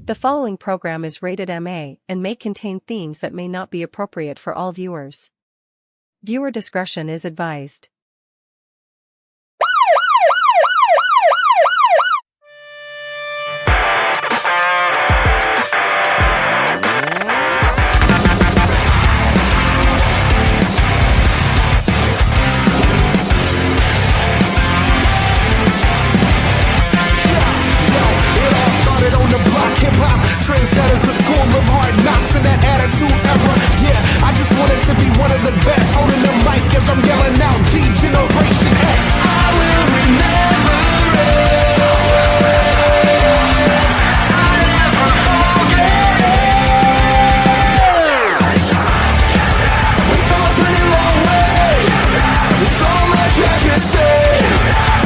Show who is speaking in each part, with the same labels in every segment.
Speaker 1: The following program is rated MA and may contain themes that may not be appropriate for all viewers. Viewer discretion is advised.
Speaker 2: Hip-hop, trendsetters, the school of hard knocks and that attitude era. Yeah, I just wanted to be one of the best. Holding the mic as I'm yelling out D-Generation X. I will remember it. I never forget it. We've come a pretty long way. There's so much I could say.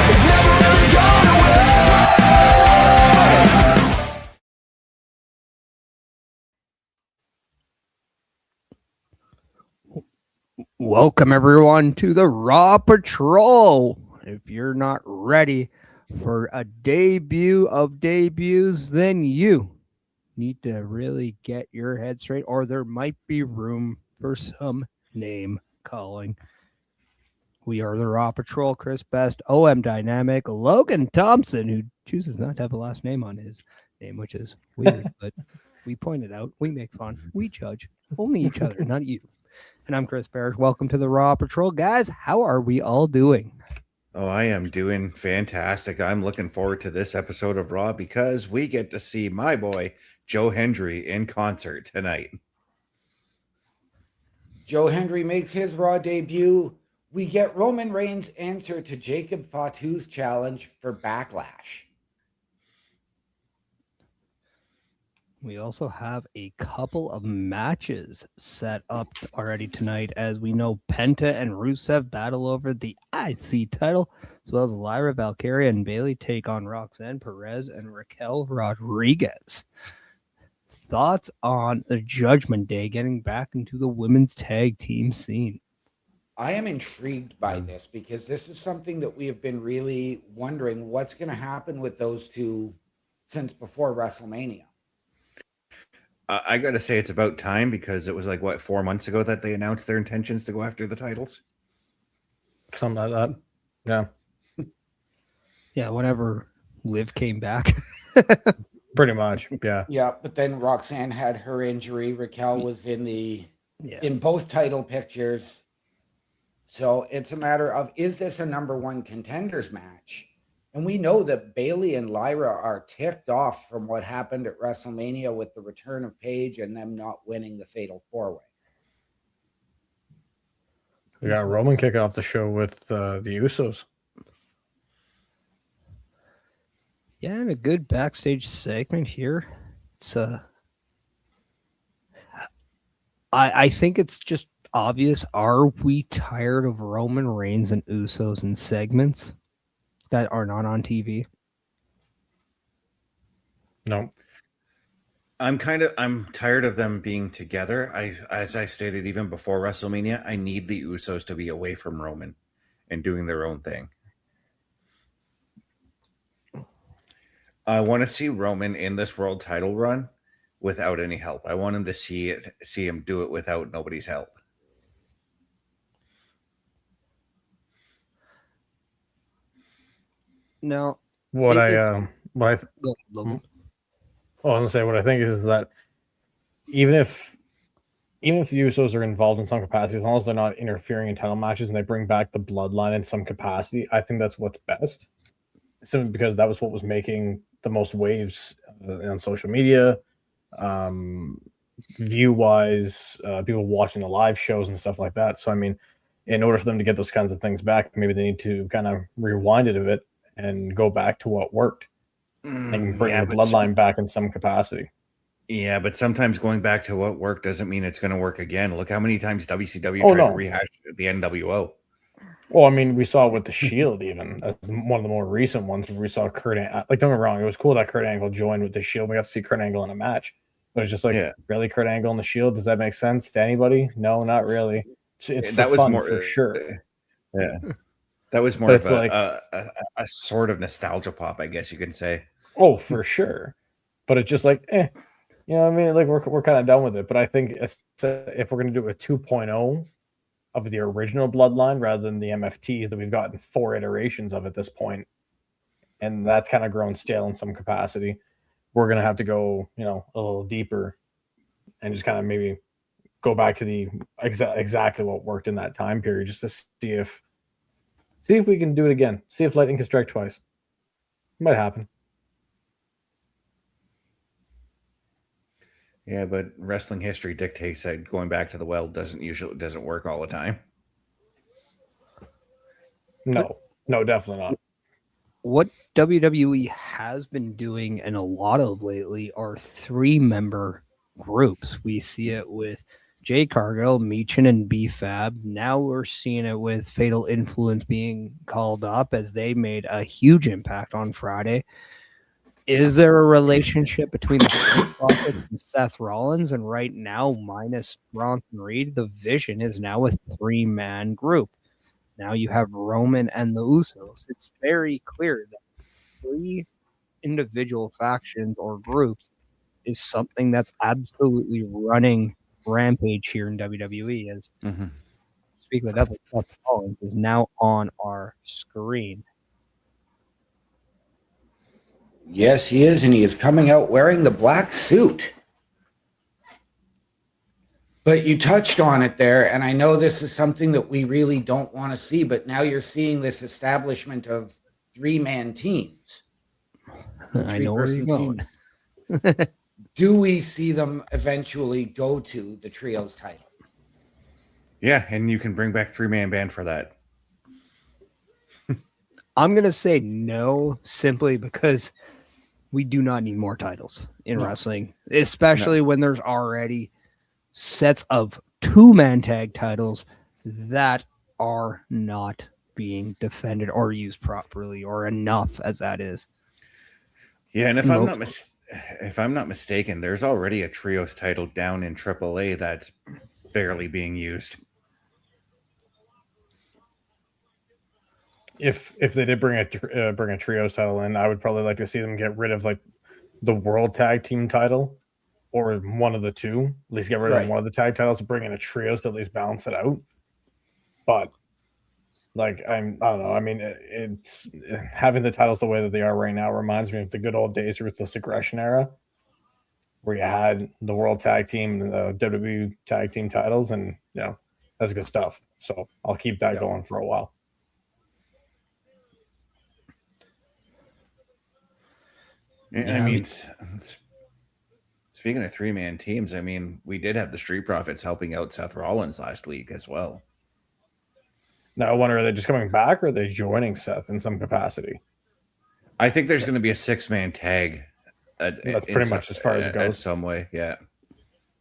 Speaker 2: It's never really gone away.
Speaker 3: Welcome everyone to the Raw Patrol. If you're not ready for a debut of debuts, then you need to really get your head straight, or there might be room for some name calling. We are the Raw Patrol. Chris Best, OM Dynamic, Logan Thompson, who chooses not to have a last name on his name, which is weird, but we point it out, we make fun, we judge only each other, not you. And I'm Chris Parrish. Welcome to the Raw Patrol. Guys, how are we all doing?
Speaker 4: Oh, I am doing fantastic. I'm looking forward to this episode of Raw because we get to see my boy, Joe Hendry, in concert tonight.
Speaker 5: Joe Hendry makes his Raw debut. We get Roman Reigns' answer to Jacob Fatu's challenge for Backlash.
Speaker 3: We also have a couple of matches set up already tonight. As we know, Penta and Rusev battle over the IC title, as well as Lyra, Valkyria, and Bayley take on Roxanne, Perez, and Raquel Rodriguez. Thoughts on the Judgment Day getting back into the women's tag team scene?
Speaker 5: I am intrigued by this because this is something that we have been really wondering what's going to happen with those two since before WrestleMania.
Speaker 4: I got to say it's about time because it was like, 4 months ago that they announced their intentions to go after the titles?
Speaker 6: Something like that. Yeah.
Speaker 3: Yeah, whenever Liv came back.
Speaker 6: Pretty much, yeah.
Speaker 5: Yeah, but then Roxanne had her injury. Raquel was in both title pictures. So it's a matter of, is this a number one contenders match? And we know that Bayley and Lyra are ticked off from what happened at WrestleMania with the return of Paige and them not winning the Fatal 4-Way.
Speaker 6: We got Roman kicking off the show with the Usos.
Speaker 3: Yeah, and a good backstage segment here. It's I think it's just obvious. Are we tired of Roman Reigns and Usos in segments that are not on TV?
Speaker 6: No.
Speaker 4: I'm tired of them being together. As I stated even before WrestleMania, I need the Usos to be away from Roman and doing their own thing. I want to see Roman in this world title run without any help. I want him to see him do it without nobody's help.
Speaker 3: No.
Speaker 6: What I think is that even if the Usos are involved in some capacity, as long as they're not interfering in title matches and they bring back the bloodline in some capacity, I think that's what's best. Simply because that was what was making the most waves on social media, view-wise, people watching the live shows and stuff like that. So, I mean, in order for them to get those kinds of things back, maybe they need to kind of rewind it a bit and go back to what worked and bring the bloodline back in some capacity.
Speaker 4: Yeah, but sometimes going back to what worked doesn't mean it's going to work again. Look how many times WCW tried to rehash the NWO.
Speaker 6: Well, I mean, we saw it with the Shield even. That's one of the more recent ones where we saw Kurt Angle. Like, don't get me wrong, it was cool that Kurt Angle joined with the Shield. We got to see Kurt Angle in a match. But it's just like, really, Kurt Angle in the Shield? Does that make sense to anybody? No, not really. It's that was fun, more for sure.
Speaker 4: Yeah. That was more of a sort of nostalgia pop, I guess you can say.
Speaker 6: Oh, for sure. But it's just like, you know what I mean? Like we're kind of done with it. But I think if we're going to do a 2.0 of the original bloodline rather than the MFTs that we've gotten 4 iterations of at this point, and that's kind of grown stale in some capacity, we're going to have to go, a little deeper and just kind of maybe go back to the exactly what worked in that time period, just to see if we can do it again. See if lightning can strike twice. It might happen.
Speaker 4: Yeah, but wrestling history dictates that going back to the well doesn't work all the time.
Speaker 6: No, definitely not.
Speaker 3: What WWE has been doing and a lot of lately are 3-member groups. We see it with Jay Cargill, Meechin, and B-Fab. Now we're seeing it with Fatal Influence being called up as they made a huge impact on Friday. Is there a relationship between the Prophet and Seth Rollins? And right now, minus Bronson Reed, the vision is now a 3-man group. Now you have Roman and the Usos. It's very clear that 3 individual factions or groups is something that's absolutely running rampage here in WWE. As speaking of the devil, Seth Rollins is now on our screen.
Speaker 5: Yes, he is, and he is coming out wearing the black suit. But you touched on it there, and I know this is something that we really don't want to see, but now you're seeing this establishment of 3-man teams.
Speaker 3: I know where you're going.
Speaker 5: Do we see them eventually go to the trios title?
Speaker 4: Yeah, and you can bring back 3-man band for that.
Speaker 3: I'm going to say no, simply because we do not need more titles in wrestling, especially when there's already sets of 2-man tag titles that are not being defended or used properly or enough as that is.
Speaker 4: Yeah, and if I'm not mistaken, there's already a trios title down in AAA that's barely being used.
Speaker 6: If they did bring a trios title in, I would probably like to see them get rid of like the World Tag Team title or one of the two. At least get rid of one of the tag titles and bring in a trios to at least balance it out. But like I don't know. I mean, it's having the titles the way that they are right now reminds me of the good old days, Ruthless Aggression era, where you had the World Tag Team and the WWE Tag Team titles, and that's good stuff. So I'll keep that going for a while.
Speaker 4: I mean, speaking of 3-man teams, I mean, we did have the Street Profits helping out Seth Rollins last week as well.
Speaker 6: Now I wonder, are they just coming back or are they joining Seth in some capacity?
Speaker 4: I think there's going to be a 6-man tag.
Speaker 6: That's pretty much as far as it goes.
Speaker 4: In some way, yeah.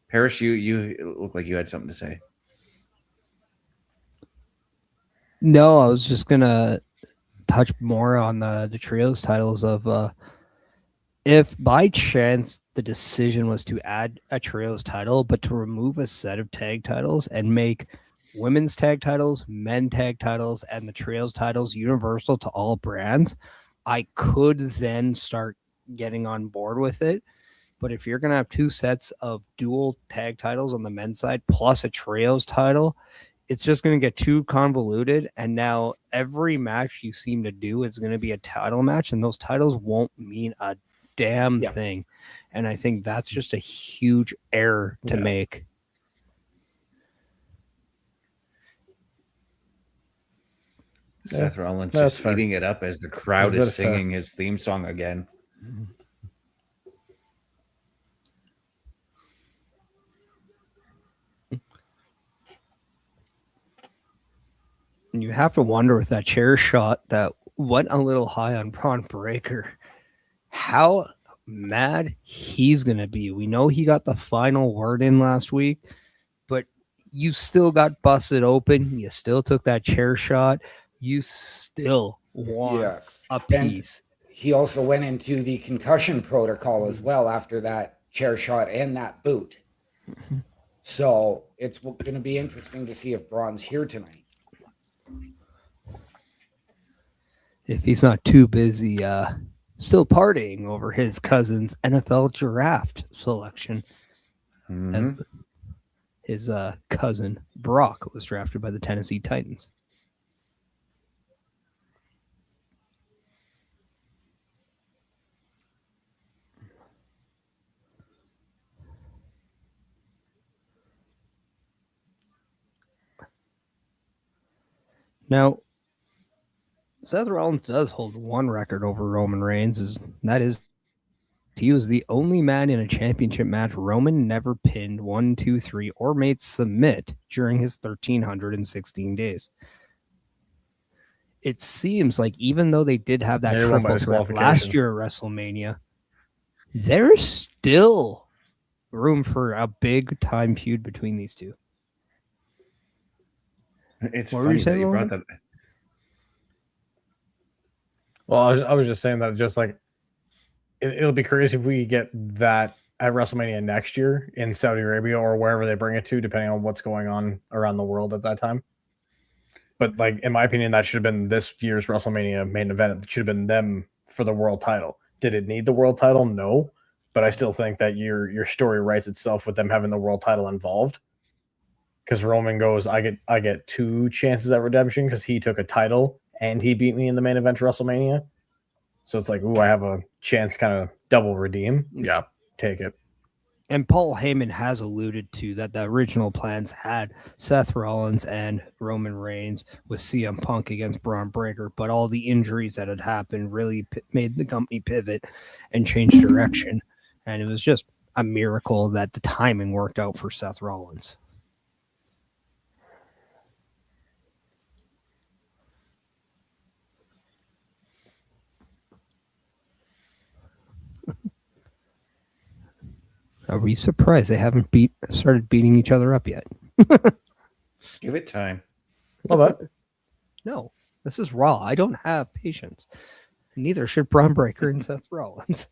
Speaker 4: Perez, you look like you had something to say.
Speaker 3: No, I was just going to touch more on the trios titles of if by chance the decision was to add a trios title, but to remove a set of tag titles and make women's tag titles, men tag titles, and the trios titles universal to all brands, I could then start getting on board with it. But if you're going to have 2 sets of dual tag titles on the men's side plus a trios title, it's just going to get too convoluted. And now every match you seem to do is going to be a title match, and those titles won't mean a damn thing. And I think that's just a huge error to make.
Speaker 4: Seth Rollins just speeding it up as the crowd is singing his theme song again.
Speaker 3: And you have to wonder with that chair shot that went a little high on Braun Breaker, how mad he's going to be. We know he got the final word in last week, but you still got busted open. You still took that chair shot. You still want a piece.
Speaker 5: And he also went into the concussion protocol as well after that chair shot and that boot. So it's going to be interesting to see if Braun's here tonight.
Speaker 3: If he's not too busy still partying over his cousin's NFL draft selection, as his cousin Brock was drafted by the Tennessee Titans. Now, Seth Rollins does hold one record over Roman Reigns, that is, he was the only man in a championship match Roman never pinned 1, 2, 3 or made submit during his 1,316 days. It seems like even though they did have that triple threat last year at WrestleMania, there's still room for a big time feud between these two.
Speaker 4: It's funny that you brought that.
Speaker 6: Well, I was just saying that just like it'll be crazy if we get that at WrestleMania next year in Saudi Arabia or wherever they bring it to, depending on what's going on around the world at that time. But like, in my opinion, that should have been this year's WrestleMania main event. It should have been them for the world title. Did it need the world title? No. But I still think that your story writes itself with them having the world title involved. Because Roman goes, I get 2 chances at redemption because he took a title and he beat me in the main event of WrestleMania. So it's like, ooh, I have a chance to kind of double redeem. Yeah, take it.
Speaker 3: And Paul Heyman has alluded to that the original plans had Seth Rollins and Roman Reigns with CM Punk against Braun Breaker, but all the injuries that had happened really made the company pivot and change direction. And it was just a miracle that the timing worked out for Seth Rollins. Are we surprised they haven't started beating each other up yet?
Speaker 4: Give it time.
Speaker 6: What?
Speaker 3: No, this is Raw. I don't have patience. Neither should Braun Breaker and Seth Rollins.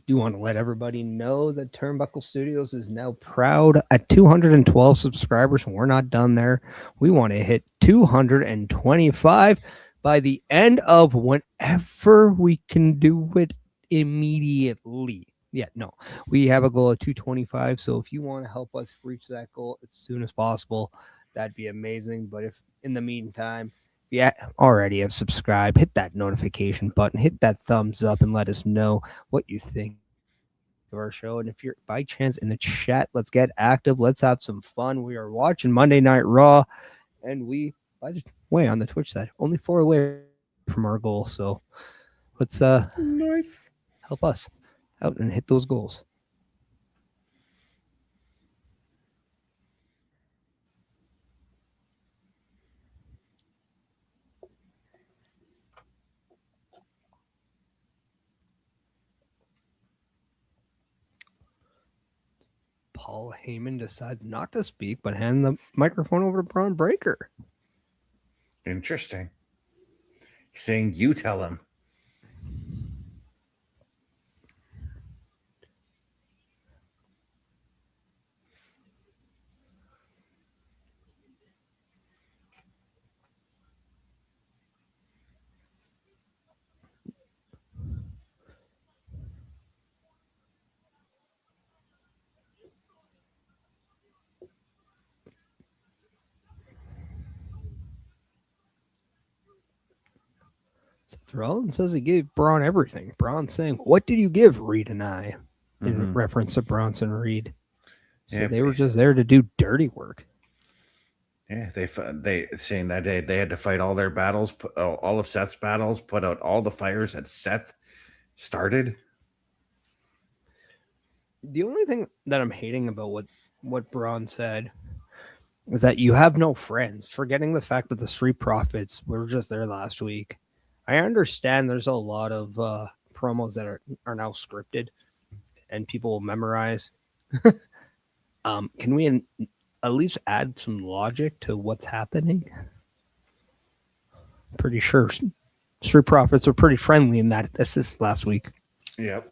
Speaker 3: Do want to let everybody know that Turnbuckle Studios is now proud at 212 subscribers, and we're not done there. We want to hit 225 by the end of whenever we can do it immediately. Yeah, no, we have a goal of 225. So if you want to help us reach that goal as soon as possible, that'd be amazing. But if in the meantime, yeah, already have subscribed, hit that notification button, hit that thumbs up, and let us know what you think of our show. And if you're by chance in the chat, let's get active. Let's have some fun. We are watching Monday Night Raw, and we, by the way, on the Twitch side, only 4 away from our goal. So let's
Speaker 6: nice
Speaker 3: help us out and hit those goals. Paul Heyman decides not to speak, but hand the microphone over to Braun Breaker.
Speaker 4: Interesting. He's saying, you tell him.
Speaker 3: Seth Rollins says he gave Braun everything. Braun saying, what did you give Reed and I? In reference to Bronson Reed. So they were just there to do dirty work.
Speaker 4: Yeah, they saying that they had to fight all their battles, all of Seth's battles, put out all the fires that Seth started.
Speaker 3: The only thing that I'm hating about what Braun said is that you have no friends, forgetting the fact that the Street Profits were just there last week. I understand there's a lot of promos that are now scripted and people will memorize. Can we at least add some logic to what's happening? Pretty sure Street Profits were pretty friendly in that assist last week.
Speaker 4: Yep.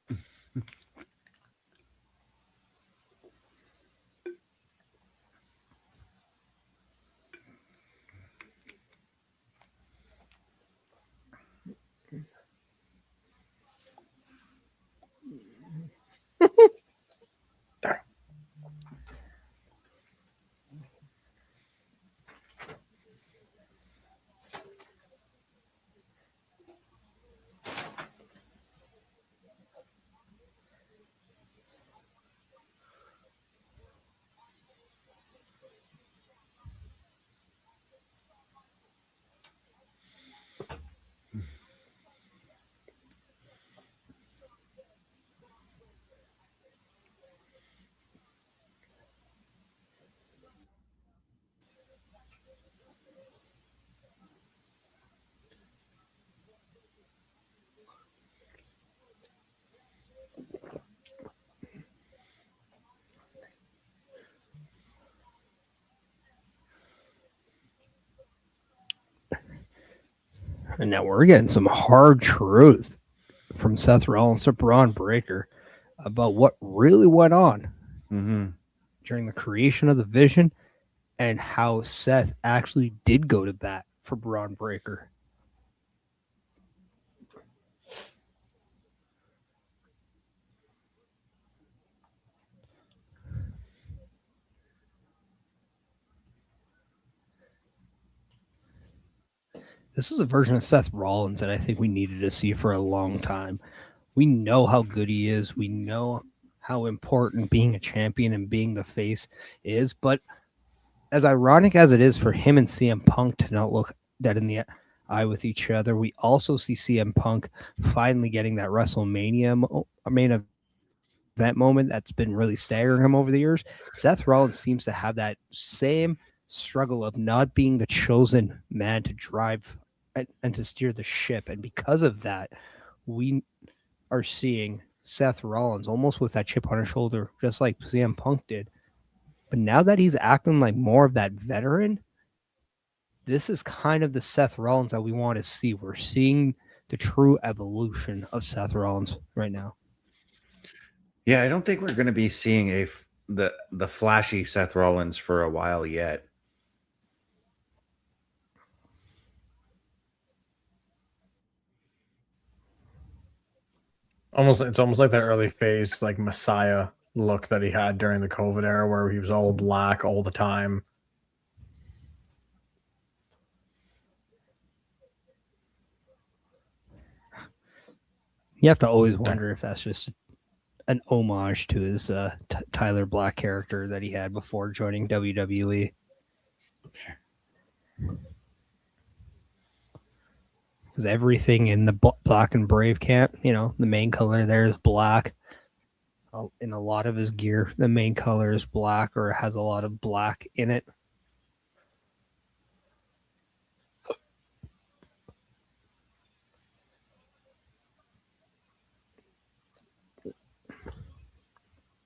Speaker 3: And now we're getting some hard truth from Seth Rollins to Braun Breaker about what really went on during the creation of the Vision and how Seth actually did go to bat for Braun Breaker. This is a version of Seth Rollins that I think we needed to see for a long time. We know how good he is. We know how important being a champion and being the face is. But as ironic as it is for him and CM Punk to not look dead in the eye with each other, we also see CM Punk finally getting that WrestleMania main event moment that's been really staggering him over the years. Seth Rollins seems to have that same struggle of not being the chosen man to drive and to steer the ship. And because of that, we are seeing Seth Rollins almost with that chip on his shoulder, just like CM Punk did. But now that he's acting like more of that veteran, this is kind of the Seth Rollins that we want to see. We're seeing the true evolution of Seth Rollins right now.
Speaker 4: Yeah, I don't think we're going to be seeing the flashy Seth Rollins for a while yet.
Speaker 6: It's almost like that early phase, like Messiah look that he had during the COVID era, where he was all black all the time.
Speaker 3: You have to always wonder if that's just an homage to his Tyler Black character that he had before joining WWE. Because everything in the Black and Brave camp, the main color there is black. In a lot of his gear, the main color is black or has a lot of black in it.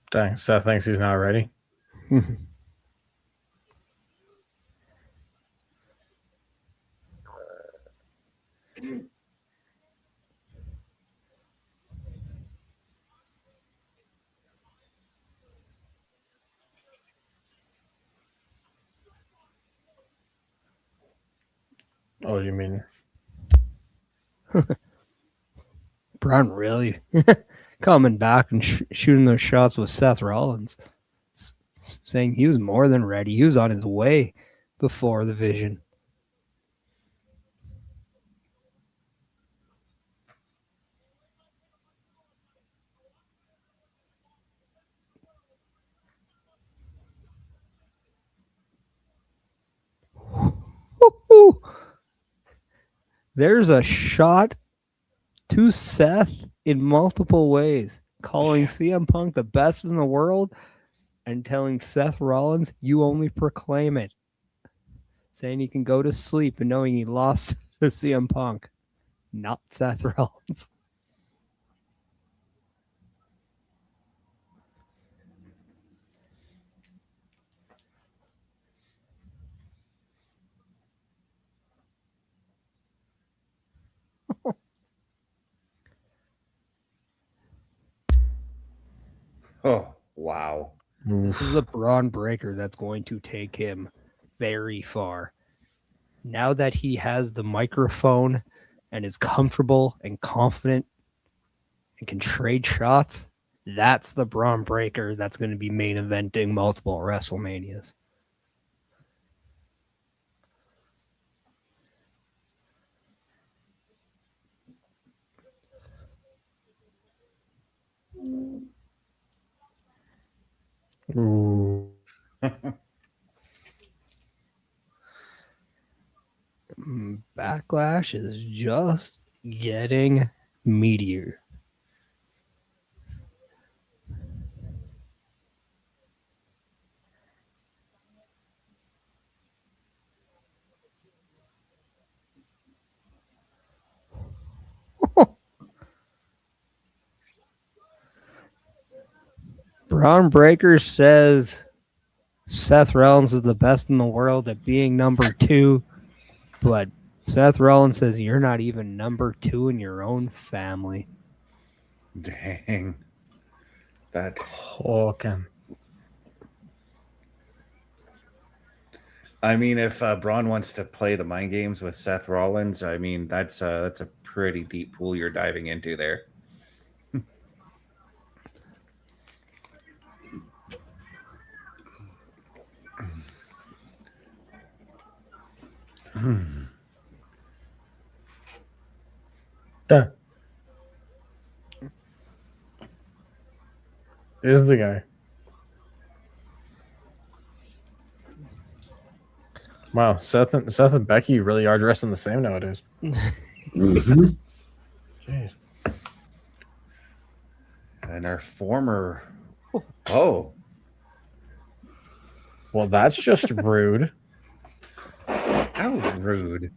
Speaker 6: Dang, Seth thinks he's not ready. Oh, you mean
Speaker 3: Braun really coming back and shooting those shots with Seth Rollins, saying he was more than ready. He was on his way before the Vision. There's a shot to Seth in multiple ways, calling CM Punk the best in the world and telling Seth Rollins, you only proclaim it. Saying he can go to sleep and knowing he lost to CM Punk, not Seth Rollins.
Speaker 4: Oh, wow.
Speaker 3: This is a Braun breaker that's going to take him very far. Now that he has the microphone and is comfortable and confident and can trade shots, that's the Braun breaker that's going to be main eventing multiple WrestleManias.
Speaker 6: Ooh.
Speaker 3: Backlash is just getting meatier. Braun Breaker says Seth Rollins is the best in the world at being number 2, but Seth Rollins says you're not even number 2 in your own family.
Speaker 4: Dang. That.
Speaker 6: Okay.
Speaker 4: I mean, if Braun wants to play the mind games with Seth Rollins, I mean, that's a pretty deep pool you're diving into there.
Speaker 6: Duh. Is the guy. Wow, Seth and Becky really are dressing the same nowadays.
Speaker 5: Mm-hmm.
Speaker 6: Jeez.
Speaker 4: And our former. Oh.
Speaker 6: Well, that's just rude.
Speaker 4: How rude.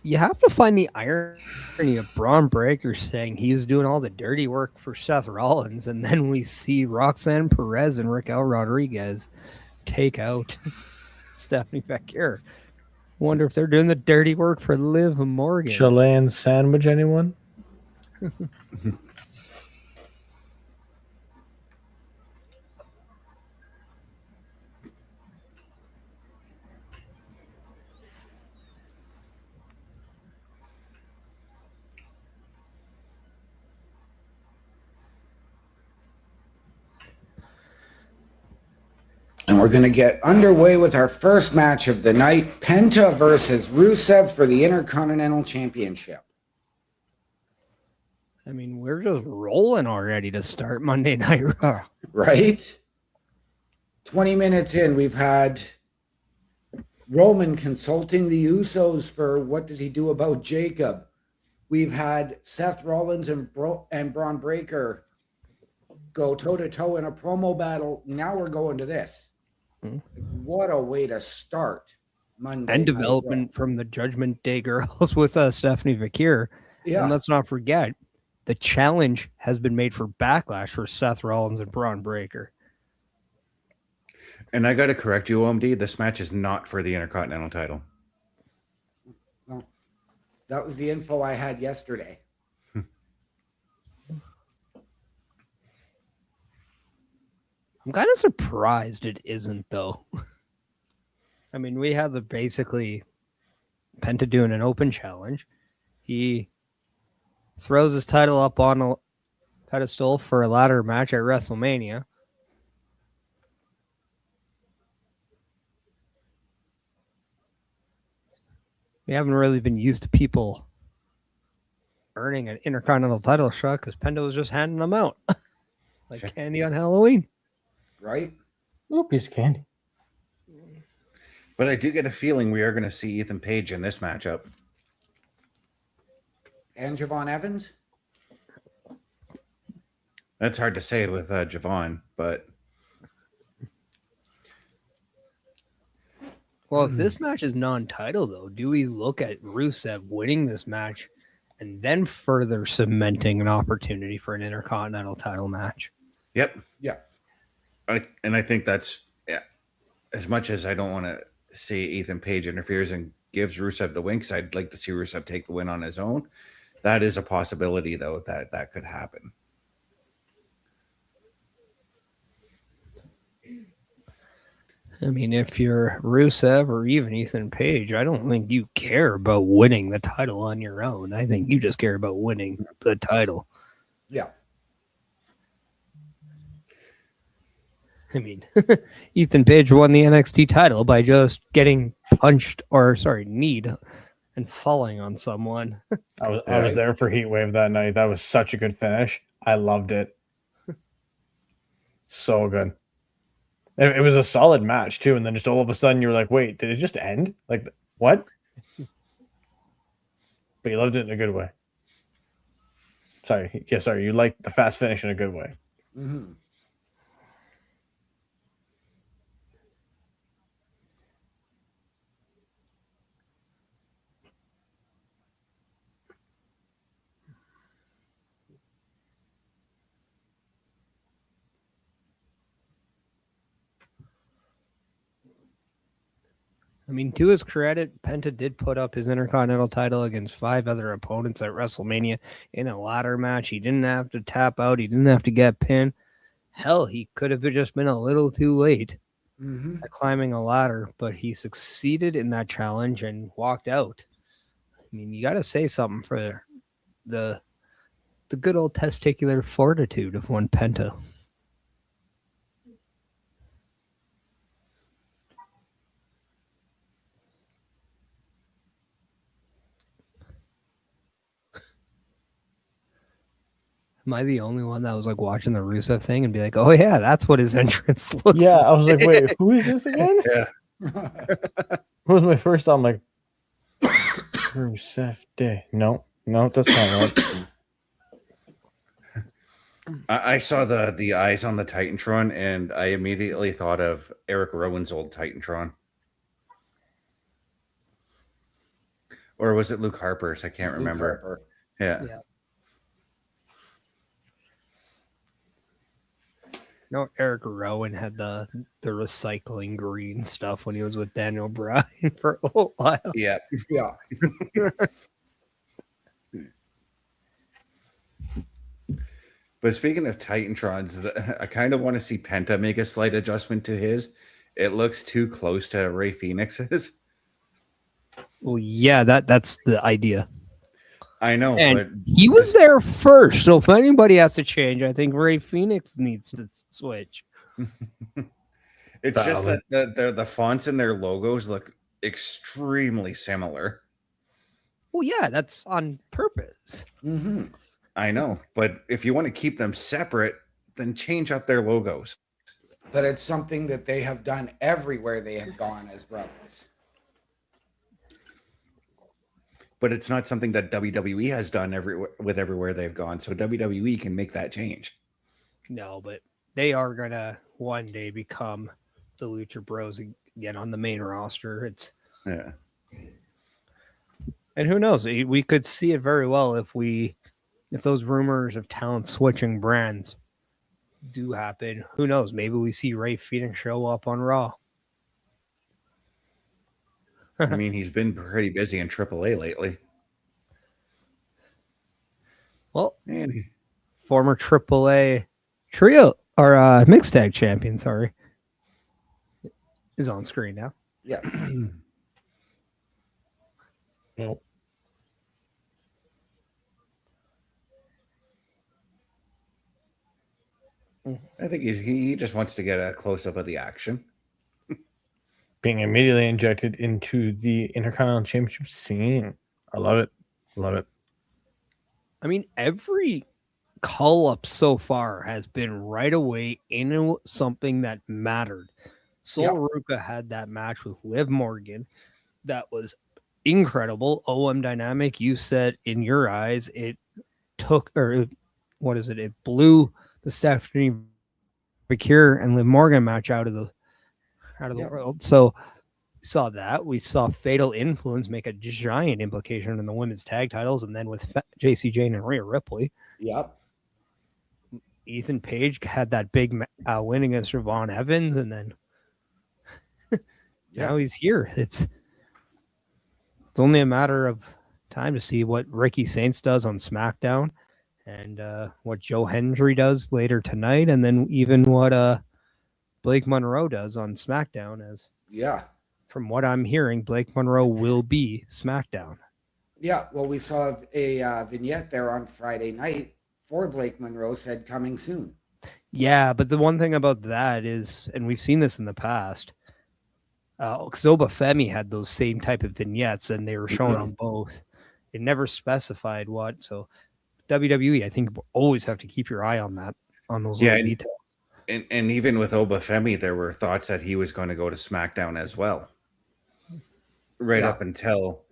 Speaker 3: You have to find the irony of Braun Breaker saying he was doing all the dirty work for Seth Rollins, and then we see Roxanne Perez and Raquel Rodriguez take out Stephanie Valkyria. Wonder if they're doing the dirty work for Liv Morgan.
Speaker 6: Chilean sandwich, anyone?
Speaker 5: And we're going to get underway with our first match of the night, Penta versus Rusev for the Intercontinental Championship.
Speaker 3: I mean, we're just rolling already to start Monday Night Raw.
Speaker 5: Right? 20 minutes in, we've had Roman consulting the Usos for what does he do about Jacob. We've had Seth Rollins and Braun Breaker go toe-to-toe in a promo battle. Now we're going to this. What a way to start Monday.
Speaker 3: And development from the Judgment Day girls with Stephanie Valkyria.
Speaker 5: Yeah.
Speaker 3: And let's not forget, the challenge has been made for Backlash for Seth Rollins and Braun Breaker.
Speaker 4: And I got to correct you, OMD. This match is not for the Intercontinental title.
Speaker 5: Well, that was the info I had yesterday.
Speaker 3: I'm kind of surprised it isn't, though. I mean, we have basically Penta doing an open challenge. He throws his title up on a pedestal for a ladder match at WrestleMania. We haven't really been used to people earning an Intercontinental title shot because Penta was just handing them out like candy on Halloween.
Speaker 5: Right?
Speaker 6: Ooh, piece of candy.
Speaker 4: But I do get a feeling we are going to see Ethan Page in this matchup.
Speaker 5: And Javon Evans?
Speaker 4: That's hard to say with Javon, but...
Speaker 3: Well, if this match is non-title, though, do we look at Rusev winning this match and then further cementing an opportunity for an Intercontinental title match?
Speaker 4: Yep.
Speaker 5: Yeah.
Speaker 4: I think that's, yeah, as much as I don't want to say Ethan Page interferes and gives Rusev the win, because I'd like to see Rusev take the win on his own. That is a possibility, though, that could happen.
Speaker 3: I mean, if you're Rusev or even Ethan Page, I don't think you care about winning the title on your own. I think you just care about winning the title.
Speaker 5: Yeah.
Speaker 3: I mean, Ethan Page won the NXT title by just getting kneed and falling on someone.
Speaker 6: I was there for Heatwave that night. That was such a good finish. I loved it. So good. It was a solid match too, and then just all of a sudden you're like, "Wait, did it just end? Like what?" But you loved it in a good way. Sorry, you liked the fast finish in a good way.
Speaker 5: Mm-hmm.
Speaker 3: I mean, to his credit, Penta did put up his Intercontinental title against 5 other opponents at WrestleMania in a ladder match. He didn't have to tap out. He didn't have to get pinned. Hell, he could have just been a little too late at climbing a ladder, but he succeeded in that challenge and walked out. I mean, you got to say something for the good old testicular fortitude of one Penta. Am I the only one that was like watching the Rusev thing and be like, "Oh yeah, that's what his entrance looks
Speaker 6: Yeah,
Speaker 3: like"?
Speaker 6: I was like, "Wait, who is this again?"
Speaker 4: Yeah.
Speaker 6: What was my first thought? I'm like, Rusev Day. No, that's not right.
Speaker 4: I saw the eyes on the Titantron, and I immediately thought of Eric Rowan's old Titantron. Or was it Luke Harper's? I can't remember. Yeah.
Speaker 3: No, Eric Rowan had the recycling green stuff when he was with Daniel Bryan for a whole while.
Speaker 4: Yeah.
Speaker 5: Yeah.
Speaker 4: But speaking of Titantrons, I kind of want to see Penta make a slight adjustment to his. It looks too close to Ray Phoenix's.
Speaker 3: Well, yeah, that's the idea.
Speaker 4: I know,
Speaker 3: and
Speaker 4: but
Speaker 3: he was there first. So if anybody has to change, I think Ray Phoenix needs to switch.
Speaker 4: It's just that the fonts in their logos look extremely similar.
Speaker 3: Well, yeah, that's on purpose.
Speaker 5: Mm-hmm.
Speaker 4: I know, but if you want to keep them separate, then change up their logos.
Speaker 5: But it's something that they have done everywhere they have gone as brothers.
Speaker 4: But it's not something that WWE has done everywhere they've gone. So WWE can make that change.
Speaker 3: No, but they are going to one day become the Lucha Bros again on the main roster.
Speaker 4: Yeah.
Speaker 3: And who knows? We could see it very well if those rumors of talent switching brands do happen. Who knows? Maybe we see Ray Phoenix show up on Raw.
Speaker 4: I mean, he's been pretty busy in AAA lately.
Speaker 3: Well, former AAA trio or mixed tag champion, sorry, is on screen now.
Speaker 5: Yeah.
Speaker 6: Nope.
Speaker 4: I think he just wants to get a close up of the action.
Speaker 6: Being immediately injected into the Intercontinental Championship scene. I love it. Love it.
Speaker 3: I mean, every call up so far has been right away into something that mattered. Sol Ruka had that match with Liv Morgan that was incredible. OM dynamic. You said in your eyes it took, or what is it? It blew the Stephanie Valkyria and Liv Morgan match out of the world. So we saw that. We saw Fatal Influence make a giant implication in the women's tag titles, and then with JC Jane and Rhea Ripley.
Speaker 5: Yep.
Speaker 3: Ethan Page had that big win against Ravon Evans, and then now he's here. It's only a matter of time to see what Ricky Saints does on SmackDown, and what Joe Hendry does later tonight, and then even what Blake Monroe does on SmackDown. As
Speaker 5: Yeah.
Speaker 3: from what I'm hearing, Blake Monroe will be SmackDown.
Speaker 5: Yeah. Well, we saw a vignette there on Friday night for Blake Monroe said coming soon.
Speaker 3: Yeah, but the one thing about that is, and we've seen this in the past, Xoba Femi had those same type of vignettes, and they were shown on both. It never specified what. So WWE, I think, always have to keep your eye on that, on those little details.
Speaker 4: And even with Obafemi, there were thoughts that he was going to go to SmackDown as well. Right up until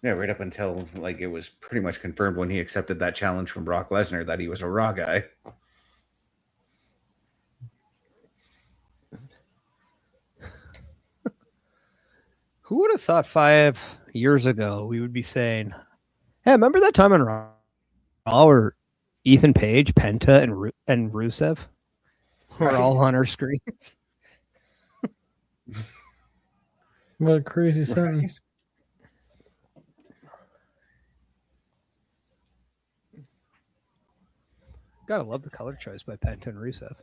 Speaker 4: right up until like it was pretty much confirmed when he accepted that challenge from Brock Lesnar that he was a Raw guy.
Speaker 3: Who would have thought 5 years ago we would be saying, hey, remember that time on Raw where Ethan Page, Penta, and Rusev were all on our screens?
Speaker 6: What a crazy sentence.
Speaker 3: Gotta love the color choice by Penta and Rusev.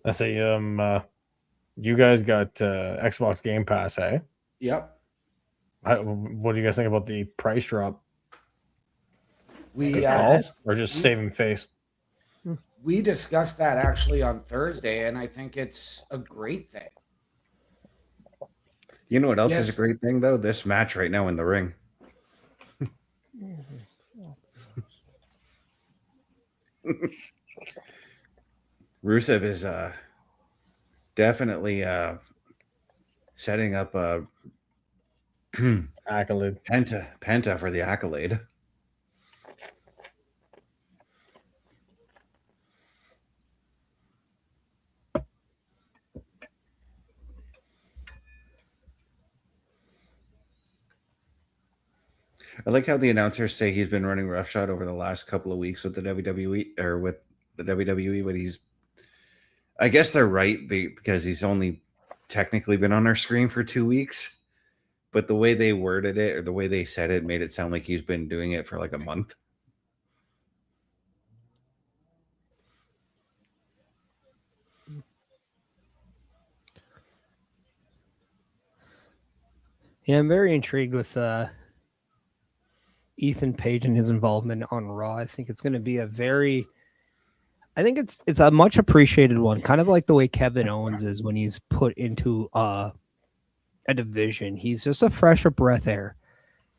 Speaker 6: I say, you guys got Xbox Game Pass, eh?
Speaker 5: Yep.
Speaker 6: What do you guys think about the price drop?
Speaker 5: We
Speaker 6: or just saving face?
Speaker 5: We discussed that actually on Thursday, and I think it's a great thing.
Speaker 4: You know what else is a great thing, though? This match right now in the ring. Rusev is definitely setting up a
Speaker 6: accolade.
Speaker 4: Penta for the accolade. I like how the announcers say he's been running roughshod over the last couple of weeks with the WWE or with the WWE, but I guess they're right because he's only technically been on our screen for 2 weeks, but the way they worded it or the way they said it made it sound like he's been doing it for like a month.
Speaker 3: Yeah, I'm very intrigued with Ethan Page and his involvement on Raw. I think it's going to be it's a much appreciated one, kind of like the way Kevin Owens is when he's put into a division. He's just a fresher breath air.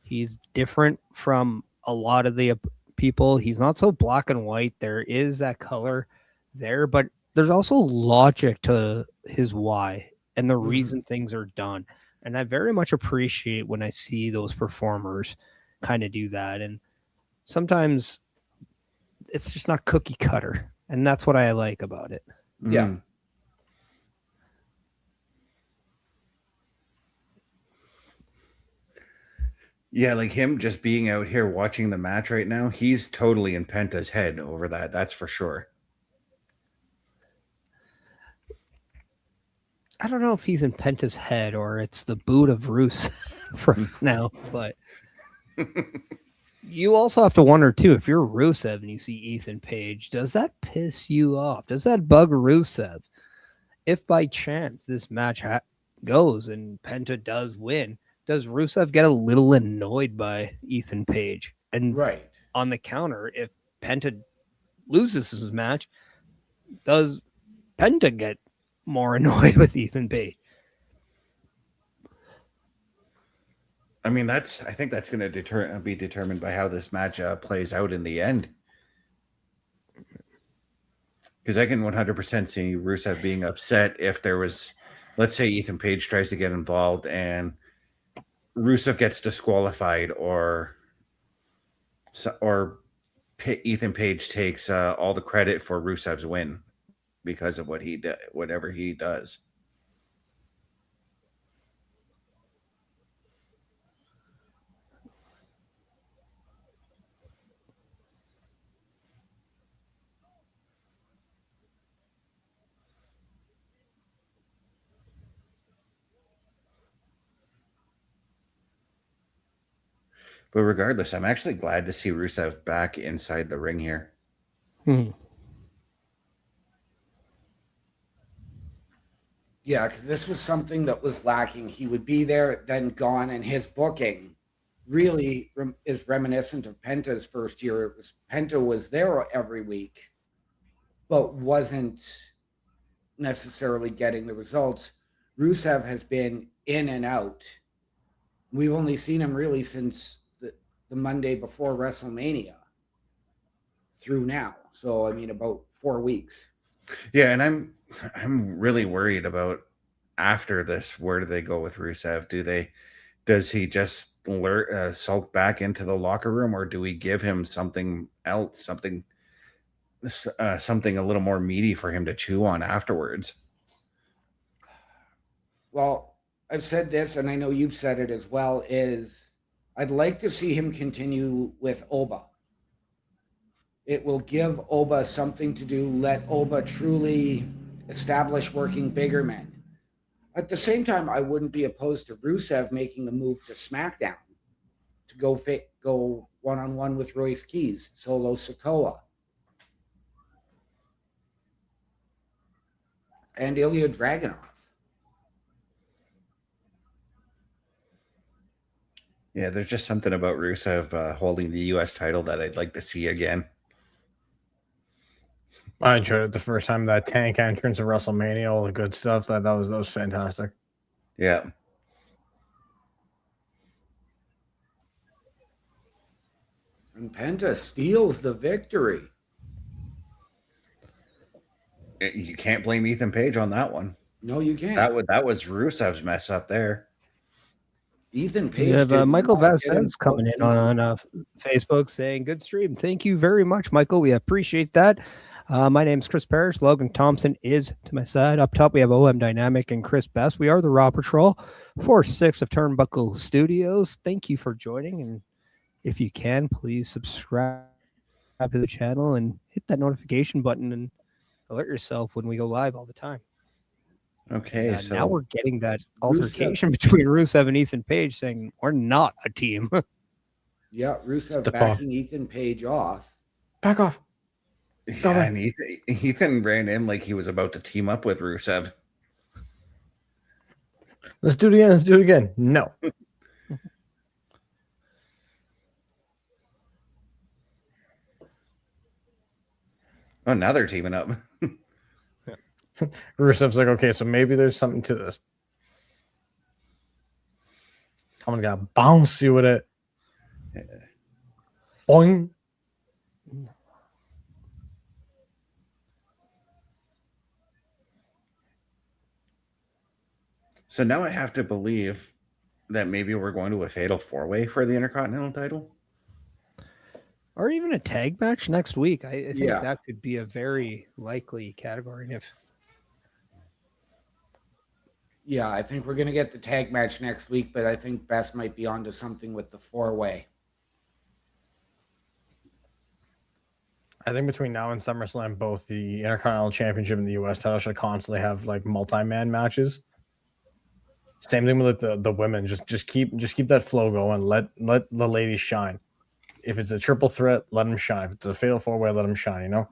Speaker 3: He's different from a lot of the people. He's not so black and white. There is that color there, but there's also logic to his why and the reason things are done. And I very much appreciate when I see those performers kind of do that. And sometimes it's just not cookie cutter. And that's what I like about it.
Speaker 5: Yeah.
Speaker 4: Yeah, like him just being out here watching the match right now, he's totally in Penta's head over that. That's for sure.
Speaker 3: I don't know if he's in Penta's head or it's the boot of Rusev for now, but you also have to wonder too, if you're Rusev and you see Ethan Page, does that piss you off? Does that bug Rusev? If by chance this match goes and Penta does win, does Rusev get a little annoyed by Ethan Page? And on the counter, if Penta loses his match, does Penta get more annoyed with Ethan Page?
Speaker 4: I mean, I think that's going to be determined by how this match plays out in the end. Because I can 100% see Rusev being upset if there was, let's say Ethan Page tries to get involved and Rusev gets disqualified or Ethan Page takes all the credit for Rusev's win because of whatever he does. But regardless, I'm actually glad to see Rusev back inside the ring here.
Speaker 5: Yeah, because this was something that was lacking. He would be there, then gone, and his booking really is reminiscent of Penta's first year. It was Penta was there every week, but wasn't necessarily getting the results. Rusev has been in and out. We've only seen him really since the Monday before WrestleMania through now. So I mean, about 4 weeks.
Speaker 4: Yeah, and I'm really worried about after this. Where do they go with Rusev? Does he just sulk back into the locker room, or do we give him something else, something a little more meaty for him to chew on afterwards?
Speaker 5: Well, I've said this, and I know you've said it as well, is I'd like to see him continue with Oba. It will give Oba something to do, let Oba truly establish working bigger men. At the same time, I wouldn't be opposed to Rusev making the move to SmackDown to go one-on-one with Royce Keys, Solo Sikoa, and Ilya Dragunov.
Speaker 4: Yeah, there's just something about Rusev holding the U.S. title that I'd like to see again.
Speaker 6: I enjoyed it the first time, that tank entrance of WrestleMania, all the good stuff. That was fantastic.
Speaker 4: Yeah.
Speaker 5: And Penta steals the victory.
Speaker 4: You can't blame Ethan Page on that one.
Speaker 5: No, you can't.
Speaker 4: That was Rusev's mess up there.
Speaker 5: Ethan Page.
Speaker 3: We have Michael Vasquez coming in on Facebook saying, "Good stream. Thank you very much, Michael. We appreciate that." My name's Chris Parrish. Logan Thompson is to my side. Up top, we have OM Dynamic and Chris Best. We are the Raw Patrol, 4-6 of Turnbuckle Studios. Thank you for joining. And if you can, please subscribe to the channel and hit that notification button and alert yourself when we go live all the time.
Speaker 4: Okay, so
Speaker 3: now we're getting that altercation between Rusev and Ethan Page saying we're not a team.
Speaker 5: Yeah, Rusev backing Ethan Page off.
Speaker 6: Back off.
Speaker 4: Yeah, and Ethan ran in like he was about to team up with Rusev.
Speaker 6: Let's do it again. Let's do it again. No.
Speaker 4: Oh, now they're teaming up.
Speaker 6: Rusev's like, okay, so maybe there's something to this. I'm gonna bounce you with it. Boing.
Speaker 4: So now I have to believe that maybe we're going to a fatal 4-way for the Intercontinental title.
Speaker 3: Or even a tag match next week. I think that could be a very likely category.
Speaker 5: Yeah, I think we're going to get the tag match next week, but I think Best might be onto something with the 4-way.
Speaker 6: I think between now and SummerSlam, both the Intercontinental Championship and the US title should constantly have like multi-man matches. Same thing with the women. Just keep that flow going. Let the ladies shine. If it's a triple threat, let them shine. If it's a fatal 4-way, let them shine. You know,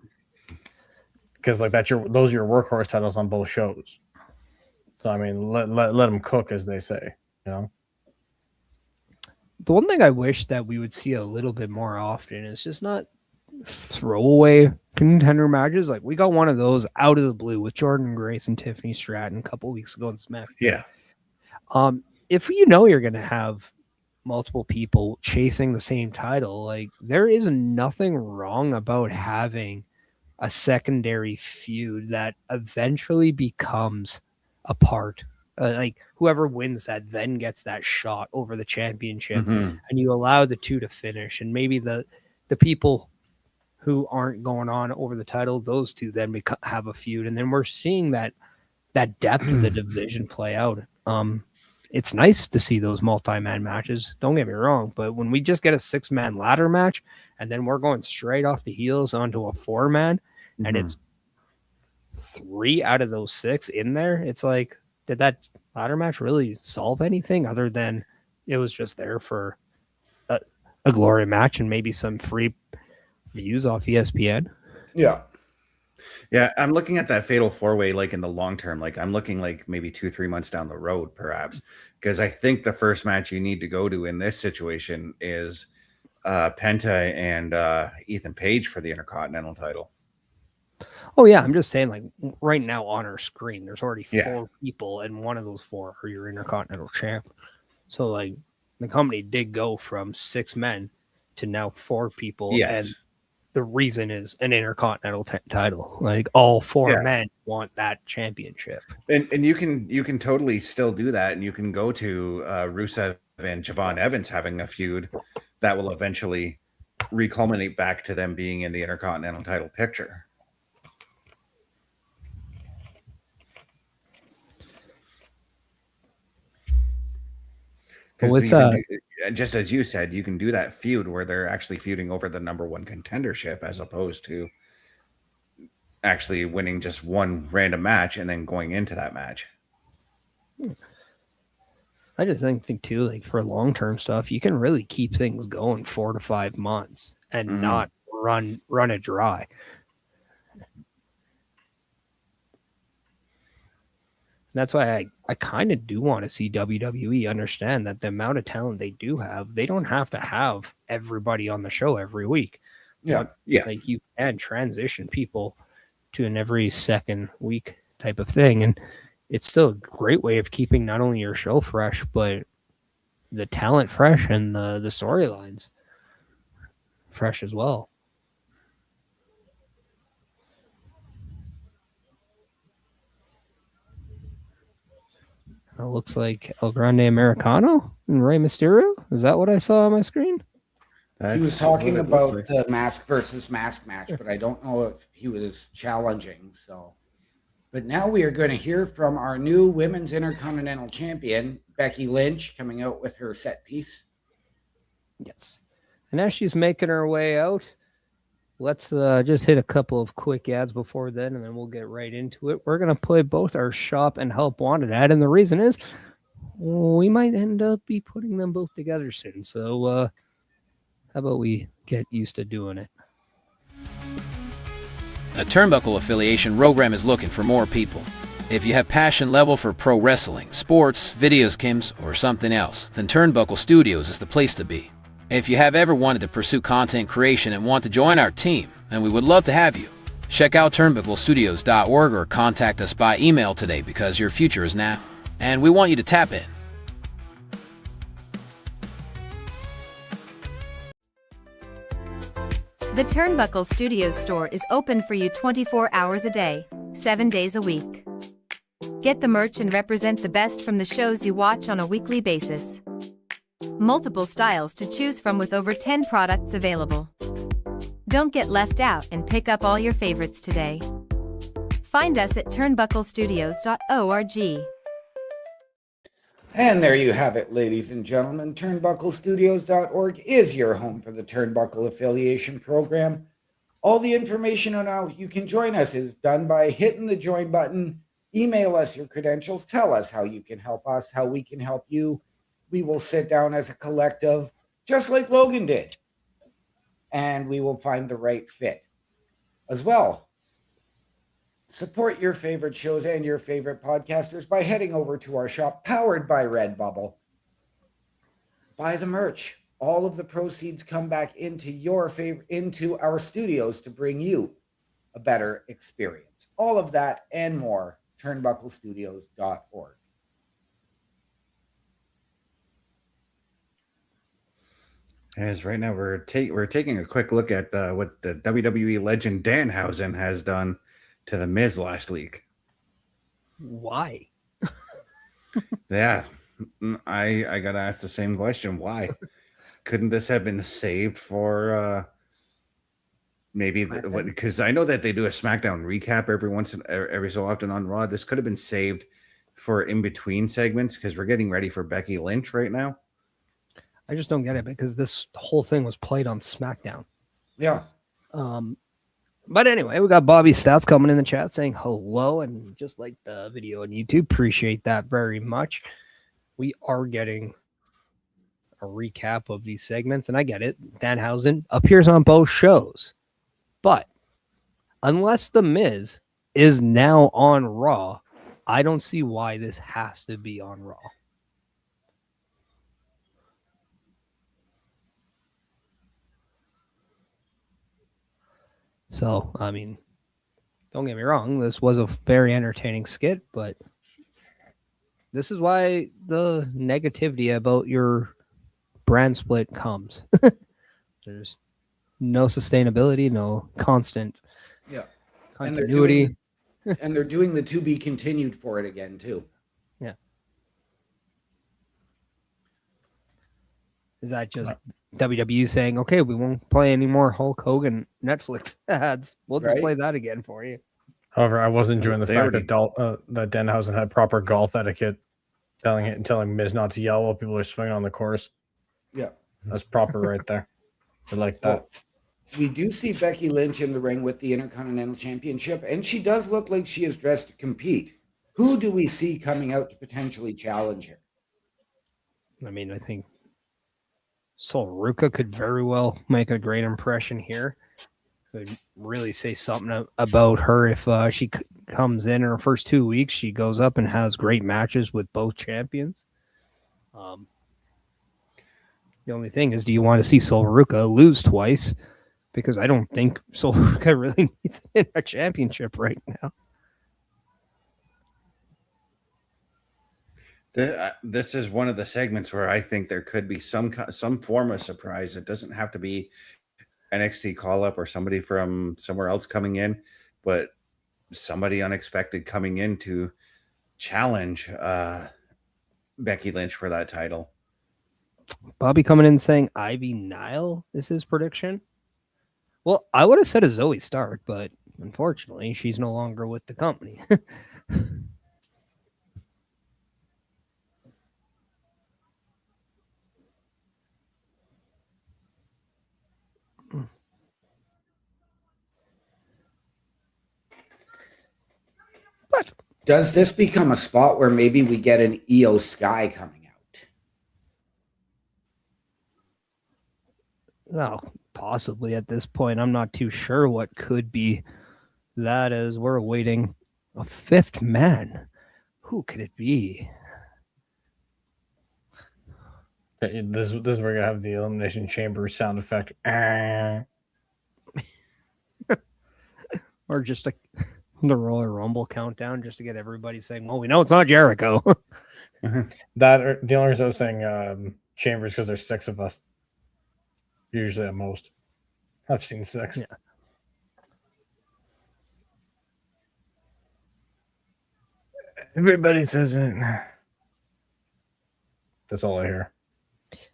Speaker 6: because like those are your workhorse titles on both shows. So I mean, let them cook, as they say. You know.
Speaker 3: The one thing I wish that we would see a little bit more often is just not throwaway contender matches. Like we got one of those out of the blue with Jordan Grace and Tiffany Stratton a couple weeks ago in SmackDown.
Speaker 4: Yeah.
Speaker 3: If you know you're going to have multiple people chasing the same title, like there is nothing wrong about having a secondary feud that eventually becomes a part. Like whoever wins that then gets that shot over the championship, and you allow the two to finish, and maybe the people who aren't going on over the title, those two then have a feud, and then we're seeing that depth of the division play out. It's nice to see those multi-man matches. Don't get me wrong, but when we just get a 6-man ladder match and then we're going straight off the heels onto a 4-man, and it's 3 out of those 6 in there, it's like, did that ladder match really solve anything other than it was just there for a glory match and maybe some free views off ESPN.
Speaker 5: Yeah.
Speaker 4: Yeah, I'm looking at that fatal four-way like in the long term. Like I'm looking like maybe 2-3 months down the road, perhaps, because I think the first match you need to go to in this situation is Penta and Ethan Page for the Intercontinental title.
Speaker 3: Oh yeah, I'm just saying, like right now on our screen, there's already 4
Speaker 4: Yeah.
Speaker 3: people, and one of those 4 are your Intercontinental champ. So like the company did go from 6 men to now 4 people,
Speaker 4: Yes.
Speaker 3: and the reason is an Intercontinental title. Like all 4 men want that championship,
Speaker 4: and you can totally still do that, and you can go to Rusev and Javon Evans having a feud that will eventually reculminate back to them being in the Intercontinental title picture. Because just as you said, you can do that feud where they're actually feuding over the number 1 contendership as opposed to actually winning just one random match and then going into that match.
Speaker 3: I just think too, like for long-term stuff, you can really keep things going 4 to 5 months and not run it dry. That's why I kind of do want to see WWE understand that the amount of talent they do have, they don't have to have everybody on the show every week.
Speaker 5: Yeah.
Speaker 3: Like you can transition people to an every second week type of thing. And it's still a great way of keeping not only your show fresh, but the talent fresh and the storylines fresh as well. It looks like El Grande Americano and Rey Mysterio. Is that what I saw on my screen?
Speaker 5: He was talking about the mask versus mask match, but I don't know if he was challenging. So, but now we are going to hear from our new Women's Intercontinental Champion, Becky Lynch, coming out with her set piece.
Speaker 3: Yes. And as she's making her way out, let's just hit a couple of quick ads before then, and then we'll get right into it. We're going to play both our Shop and Help Wanted ad, and the reason is we might end up be putting them both together soon. So how about we get used to doing it?
Speaker 7: A Turnbuckle affiliation program is looking for more people. If you have passion level for pro wrestling, sports, video games, or something else, then Turnbuckle Studios is the place to be. If you have ever wanted to pursue content creation and want to join our team, then we would love to have you. Check out turnbucklestudios.org or contact us by email today because your future is now, and we want you to tap in.
Speaker 8: The Turnbuckle Studios store is open for you 24 hours a day, 7 days a week. Get the merch and represent the best from the shows you watch on a weekly basis. Multiple styles to choose from with over 10 products available. Don't get left out and pick up all your favorites today. Find us at turnbucklestudios.org.
Speaker 5: And there you have it, ladies and gentlemen. Turnbucklestudios.org is your home for the Turnbuckle Affiliation Program. All the information on how you can join us is done by hitting the join button. Email us your credentials. Tell us how you can help us, how we can help you. We will sit down as a collective, just like Logan did, and we will find the right fit as well. Support your favorite shows and your favorite podcasters by heading over to our shop, powered by Redbubble. Buy the merch. All of the proceeds come back into our studios to bring you a better experience. All of that and more, turnbucklestudios.org.
Speaker 4: As right now we're taking a quick look at what the WWE legend Danhausen has done to the Miz last week.
Speaker 3: Why?
Speaker 4: Yeah, I gotta ask the same question. Why couldn't this have been saved for maybe because I know that they do a SmackDown recap every so often on Raw. This could have been saved for in between segments because we're getting ready for Becky Lynch right now.
Speaker 3: I just don't get it because this whole thing was played on SmackDown.
Speaker 5: Yeah.
Speaker 3: But anyway, we got Bobby Stats coming in the chat saying hello and just like the video on YouTube. Appreciate that very much. We are getting a recap of these segments, and I get it. Danhausen appears on both shows. But unless The Miz is now on Raw, I don't see why this has to be on Raw. So, I mean, don't get me wrong, this was a very entertaining skit, but this is why the negativity about your brand split comes. There's no sustainability, no constant continuity.
Speaker 5: And they're doing the to be continued for it again, too.
Speaker 3: Yeah. Is that just WWE saying, okay, we won't play any more Hulk Hogan Netflix ads. We'll just play that again for you.
Speaker 6: However, I was enjoying the fact that Danhausen had proper golf etiquette, telling Miz not to yell while people are swinging on the course.
Speaker 5: Yeah.
Speaker 6: That's proper right there. I like that.
Speaker 5: Well, we do see Becky Lynch in the ring with the Intercontinental Championship, and she does look like she is dressed to compete. Who do we see coming out to potentially challenge her?
Speaker 3: I mean, I think Sol Ruca could very well make a great impression here. Could really say something about her if she comes in her first 2 weeks. She goes up and has great matches with both champions. The only thing is, do you want to see Sol Ruca lose twice? Because I don't think Sol Ruca really needs a championship right now.
Speaker 4: This is one of the segments where I think there could be some form of surprise. It doesn't have to be NXT call-up or somebody from somewhere else coming in, but somebody unexpected coming in to challenge Becky Lynch for that title.
Speaker 3: Bobby coming in saying Ivy Nile is his prediction. Well, I would have said a Zoe Stark, but unfortunately, she's no longer with the company.
Speaker 5: But does this become a spot where maybe we get an Io Sky coming out?
Speaker 3: Well, possibly at this point. I'm not too sure what could be that, as we're awaiting a fifth man. Who could it be?
Speaker 6: This is where you're going to have the Elimination Chamber sound effect.
Speaker 3: Or just the Royal Rumble countdown, just to get everybody saying, well, we know it's not Jericho.
Speaker 6: The only reason I was saying Chambers because there's 6 of us. Usually at most. I've seen 6.
Speaker 3: Yeah.
Speaker 6: Everybody says it. That's all I hear.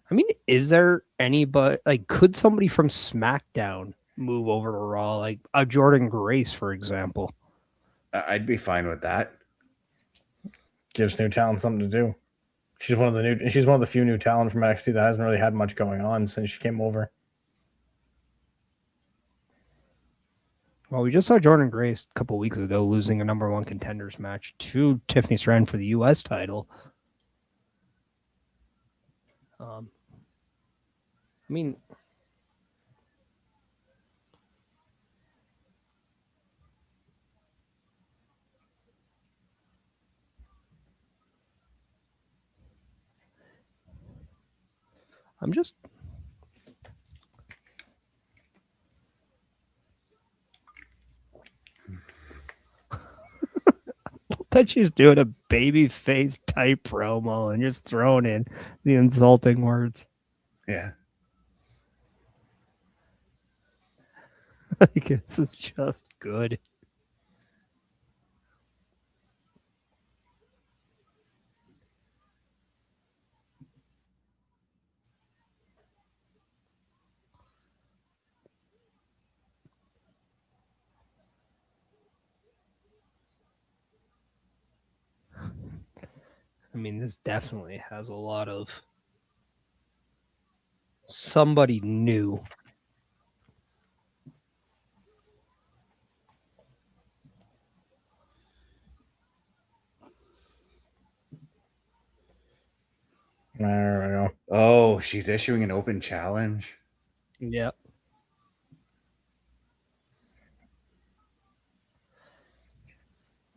Speaker 3: I mean, is there anybody, like, could somebody from SmackDown move over to Raw, like a Jordan Grace, for example?
Speaker 4: I'd be fine with that.
Speaker 6: Gives new talent something to do. She's one of the few new talent from NXT that hasn't really had much going on since she came over.
Speaker 3: Well, we just saw Jordan Grace a couple weeks ago losing a number 1 contenders match to Tiffany Stratton for the U.S. title. I mean, I'm just that she's doing a baby face type promo and just throwing in the insulting words.
Speaker 4: Yeah.
Speaker 3: Like, this is just good. I mean, this definitely has a lot of somebody new.
Speaker 6: There we go.
Speaker 4: Oh, she's issuing an open challenge.
Speaker 3: Yep.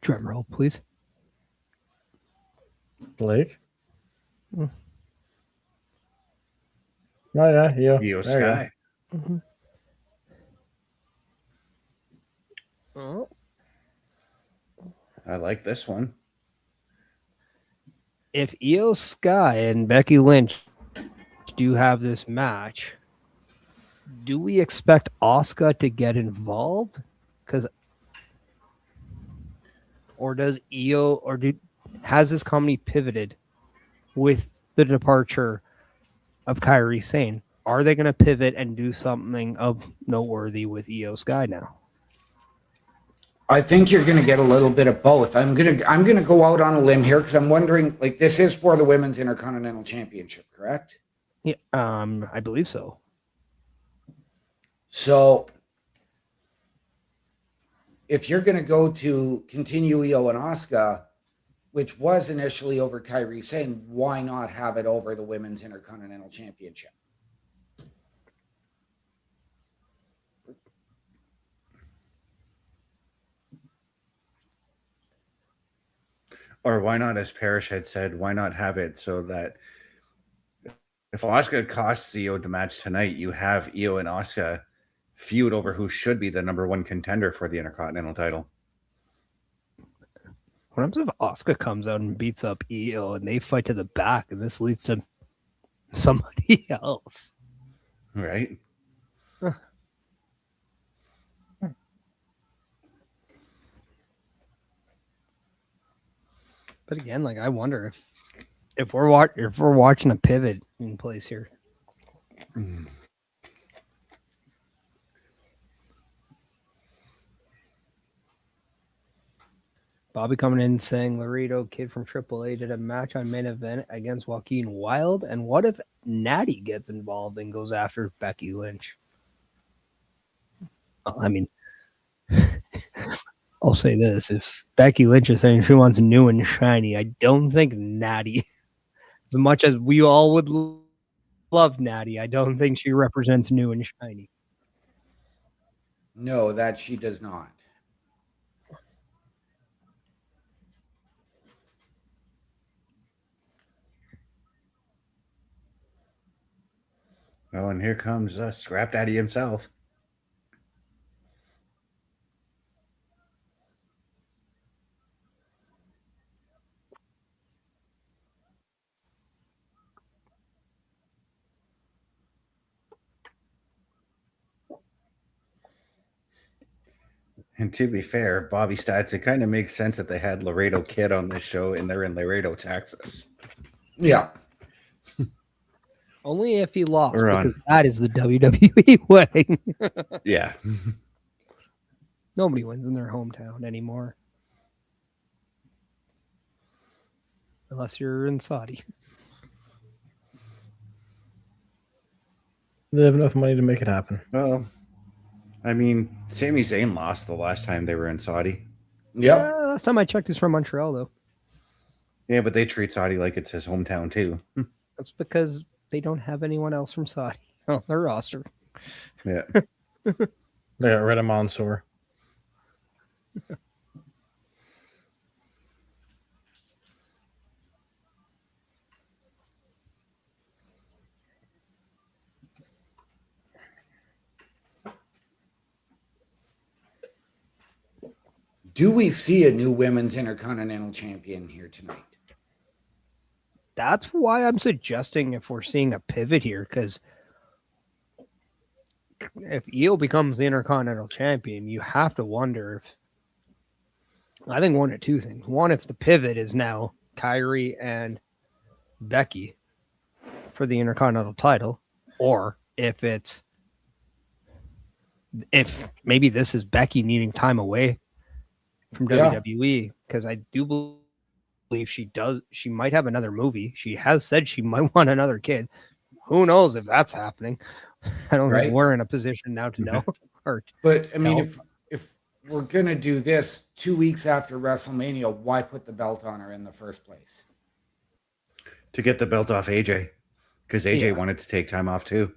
Speaker 3: Drum roll, please.
Speaker 6: Blake? Oh, yeah,
Speaker 4: Io
Speaker 6: there
Speaker 4: Sky.
Speaker 3: Mm-hmm. Oh.
Speaker 4: I like this one.
Speaker 3: If Io Sky and Becky Lynch do have this match, do we expect Asuka to get involved? Or does Io has this company pivoted with the departure of Kairi Sane? Are they going to pivot and do something of noteworthy with Io Sky now?
Speaker 5: I think you're going to get a little bit of both. I'm gonna go out on a limb here because I'm wondering, like, this is for the Women's Intercontinental Championship, correct?
Speaker 3: Yeah, I believe so.
Speaker 5: So if you're going to go to continue Io and Asuka, which was initially over Kairi Sane, why not have it over the Women's Intercontinental Championship?
Speaker 4: Or why not, as Parrish had said, why not have it so that if Asuka costs Io the match tonight, you have Io and Asuka feud over who should be the number one contender for the Intercontinental title.
Speaker 3: What happens if Asuka comes out and beats up Io and they fight to the back and this leads to somebody else?
Speaker 4: Right?
Speaker 3: But again, like, I wonder if we're watching a pivot in place here. Bobby coming in saying Laredo kid from AAA did a match on main event against Joaquin Wilde. And what if Natty gets involved and goes after Becky Lynch? I mean, I'll say this. If Becky Lynch is saying she wants new and shiny, I don't think Natty, as much as we all would love Natty, I don't think she represents new and shiny.
Speaker 5: No, that she does not.
Speaker 4: Oh, and here comes Scrap Daddy himself. And to be fair, Bobby Stats, it kind of makes sense that they had Laredo Kid on this show and they're in Laredo, Texas.
Speaker 5: Yeah.
Speaker 3: Only if he lost, because that is the WWE way.
Speaker 4: Yeah.
Speaker 3: Nobody wins in their hometown anymore. Unless you're in Saudi.
Speaker 6: They have enough money to make it happen.
Speaker 4: Well, I mean, Sami Zayn lost the last time they were in Saudi.
Speaker 5: Yeah.
Speaker 3: Last time I checked, he's from Montreal, though.
Speaker 4: Yeah, but they treat Saudi like it's his hometown, too.
Speaker 3: That's because they don't have anyone else from Saudi on their roster.
Speaker 4: Yeah.
Speaker 6: They got rid of Mansoor.
Speaker 5: Do we see a new Women's Intercontinental Champion here tonight?
Speaker 3: That's why I'm suggesting if we're seeing a pivot here, because if Io becomes the Intercontinental Champion, you have to wonder if, I think one or two things. One, if the pivot is now Kairi and Becky for the Intercontinental title, or if maybe this is Becky needing time away from WWE, because I do believe she might have another movie. She has said she might want another kid. Who knows if that's happening? I don't think we're in a position now to know.
Speaker 5: But I mean, if we're gonna do this 2 weeks after WrestleMania, why put the belt on her in the first place?
Speaker 4: to get the belt off AJ, because AJ wanted to take time off too.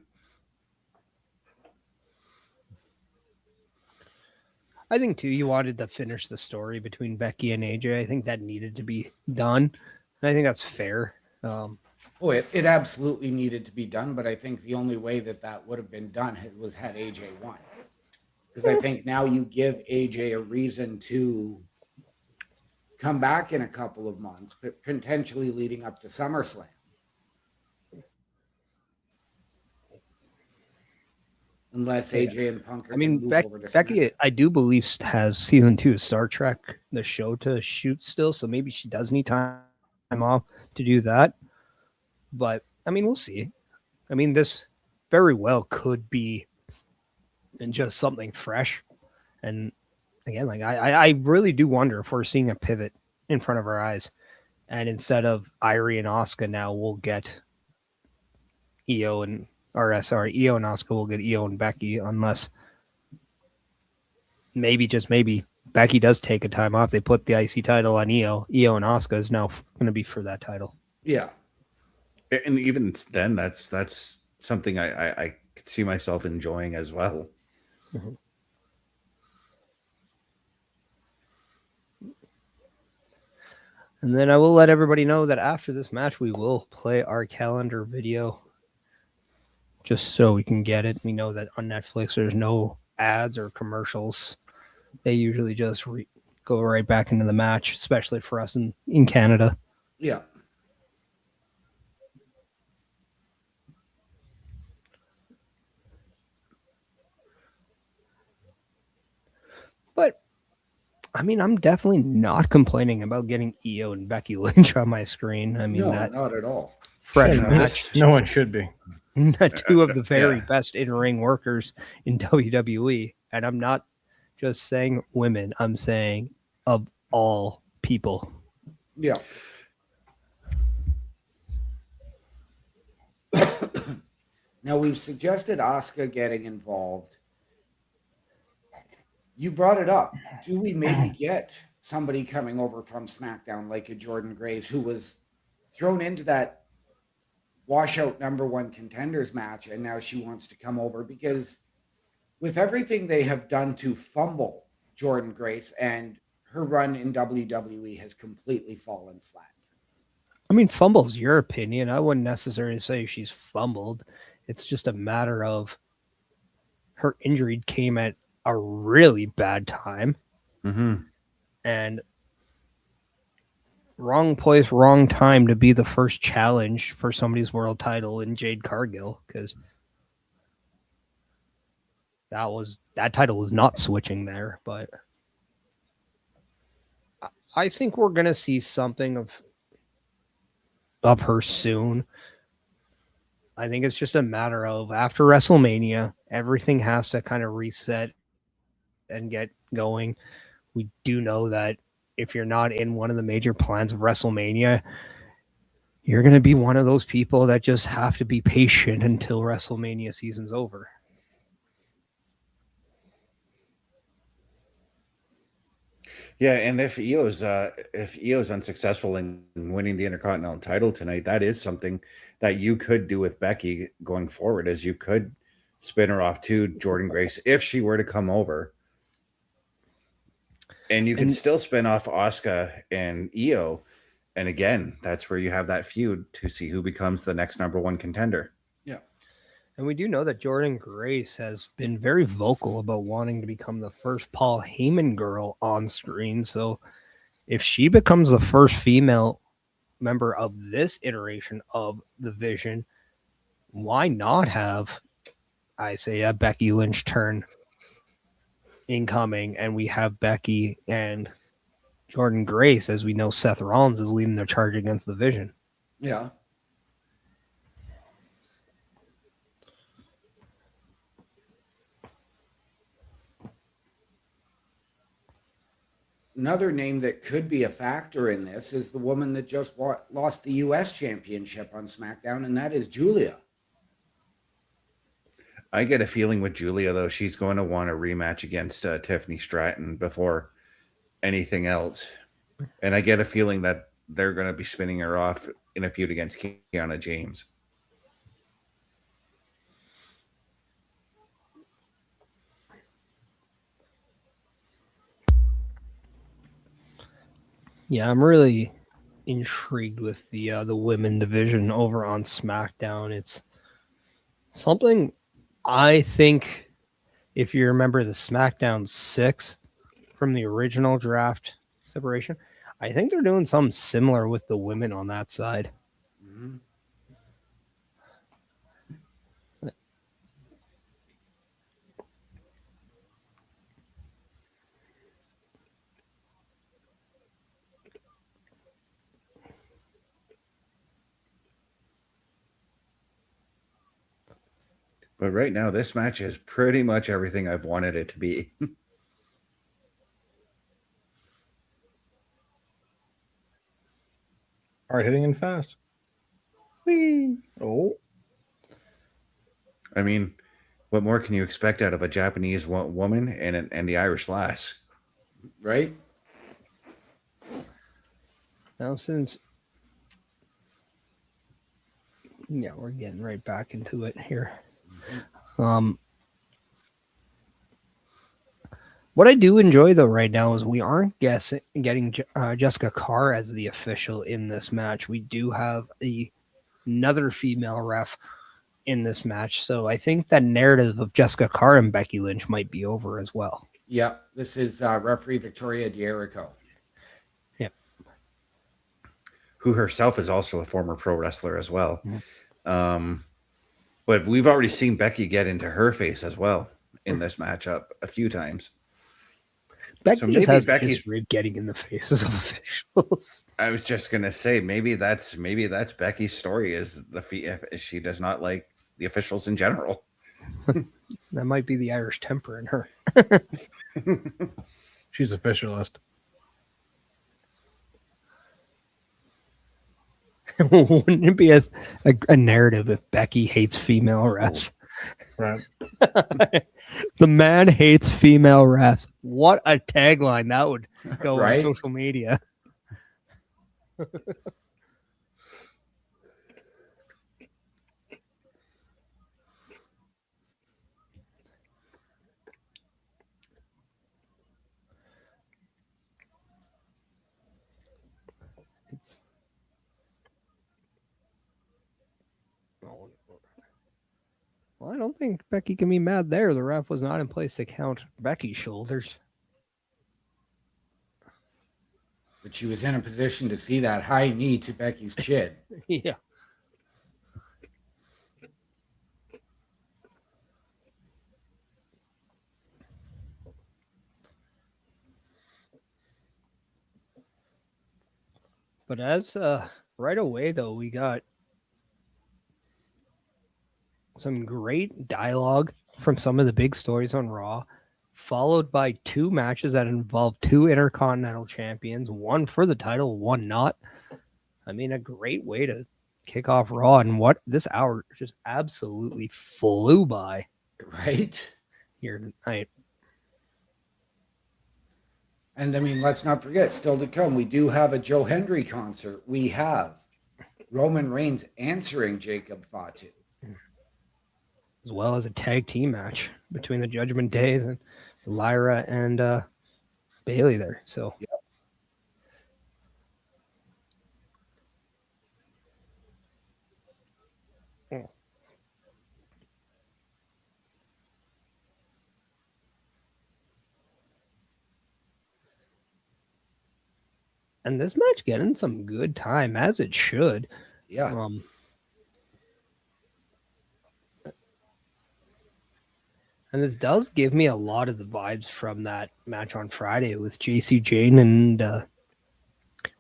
Speaker 3: I think too, you wanted to finish the story between Becky and AJ. I think that needed to be done. And I think that's fair.
Speaker 5: It absolutely needed to be done, but I think the only way that would have been done was had AJ won. Because I think now you give AJ a reason to come back in a couple of months, but potentially leading up to SummerSlam. Unless AJ and Punk are over to
Speaker 3: Becky, I do believe, has season 2 of Star Trek, the show, to shoot still, so maybe she does need time off to do that. But, I mean, we'll see. I mean, this very well could be just something fresh. And, again, like I really do wonder if we're seeing a pivot in front of our eyes. And instead of Irie and Asuka now, we'll get Io and Asuka will get Io and Becky, unless maybe, just maybe, Becky does take a time off. They put the IC title on Io. Io and Asuka is now going to be for that title.
Speaker 5: Yeah.
Speaker 4: And even then, that's something I could see myself enjoying as well.
Speaker 3: Mm-hmm. And then I will let everybody know that after this match, we will play our calendar video just so we can get it. We know that on Netflix, there's no ads or commercials. They usually just go right back into the match, especially for us in Canada.
Speaker 5: Yeah.
Speaker 3: But, I mean, I'm definitely not complaining about getting Io and Becky Lynch on my screen. I mean,
Speaker 5: no, not at all.
Speaker 3: Fresh match.
Speaker 6: No one should be.
Speaker 3: Two of the very best in-ring workers in WWE. And I'm not just saying women. I'm saying of all people.
Speaker 5: Yeah. Now, we've suggested Asuka getting involved. You brought it up. Do we maybe get somebody coming over from SmackDown like a Jordan Grace, who was thrown into that washout #1 contenders match, and now she wants to come over? Because with everything they have done to fumble Jordan Grace, and her run in WWE has completely fallen flat.
Speaker 3: I mean, fumble's your opinion. I wouldn't necessarily say she's fumbled. It's just a matter of her injury came at a really bad time.
Speaker 4: Mm-hmm.
Speaker 3: And wrong place, wrong time to be the first challenge for somebody's world title in Jade Cargill, because that title was not switching there. But I think we're gonna see something of her soon. I think it's just a matter of after WrestleMania, everything has to kind of reset and get going. We do know that if you're not in one of the major plans of WrestleMania, you're going to be one of those people that just have to be patient until WrestleMania season's over.
Speaker 4: Yeah, and if Io's unsuccessful in winning the Intercontinental title tonight, that is something that you could do with Becky going forward, as you could spin her off to Jordan Grace if she were to come over. And you can still spin off Asuka and Io. And again, that's where you have that feud to see who becomes the next #1 contender.
Speaker 5: Yeah.
Speaker 3: And we do know that Jordan Grace has been very vocal about wanting to become the first Paul Heyman girl on screen. So if she becomes the first female member of this iteration of the Vision, why not have, I say, a Becky Lynch turn incoming, and we have Becky and Jordan Grace, as we know Seth Rollins is leading their charge against the Vision.
Speaker 5: Yeah. Another name that could be a factor in this is the woman that just lost the U.S. championship on SmackDown, and that is Julia.
Speaker 4: I get a feeling with Julia, though, she's going to want a rematch against Tiffany Stratton before anything else. And I get a feeling that they're going to be spinning her off in a feud against Kiana James.
Speaker 3: Yeah, I'm really intrigued with the women division over on SmackDown. It's something I think, if you remember the SmackDown 6 from the original draft separation, I think they're doing something similar with the women on that side.
Speaker 5: Mm-hmm.
Speaker 4: But right now, this match is pretty much everything I've wanted it to be.
Speaker 6: Hard hitting and fast. Whee! Oh.
Speaker 4: I mean, what more can you expect out of a Japanese woman and the Irish lass?
Speaker 5: Right?
Speaker 3: Now, since we're getting right back into it here. What I do enjoy though right now is we aren't getting Jessica Carr as the official in this match. We do have another female ref in this match, so I think that narrative of Jessica Carr and Becky Lynch might be over as well.
Speaker 5: Yeah, this is referee Victoria Dierico.
Speaker 3: Yep.
Speaker 4: Who herself is also a former pro wrestler as well.
Speaker 3: Mm-hmm.
Speaker 4: But we've already seen Becky get into her face as well in this matchup a few times.
Speaker 3: Becky just has a history of getting in the faces of officials.
Speaker 4: I was just gonna say maybe that's Becky's story, is she does not like the officials in general.
Speaker 3: That might be the Irish temper in her.
Speaker 6: She's a officialist.
Speaker 3: Wouldn't it be a narrative if Becky hates female refs?
Speaker 6: Right.
Speaker 3: The man hates female refs. What a tagline that would go
Speaker 5: Right?
Speaker 3: on social media. Well, I don't think Becky can be mad there. The ref was not in place to count Becky's shoulders.
Speaker 5: But she was in a position to see that high knee to Becky's chin.
Speaker 3: Yeah. But as right away, though, we got some great dialogue from some of the big stories on Raw, followed by two matches that involve two Intercontinental champions, one for the title, one not. I mean, a great way to kick off Raw, and what this hour just absolutely flew by.
Speaker 5: Right?
Speaker 3: Here tonight.
Speaker 5: And I mean, let's not forget, still to come, we do have a Joe Hendry concert. We have Roman Reigns answering Jacob Fatu,
Speaker 3: as well as a tag team match between the Judgment Days and Lyra and Bayley there. So,
Speaker 5: yeah.
Speaker 3: And this match getting some good time, as it should.
Speaker 5: Yeah.
Speaker 3: And this does give me a lot of the vibes from that match on Friday with JC Jane and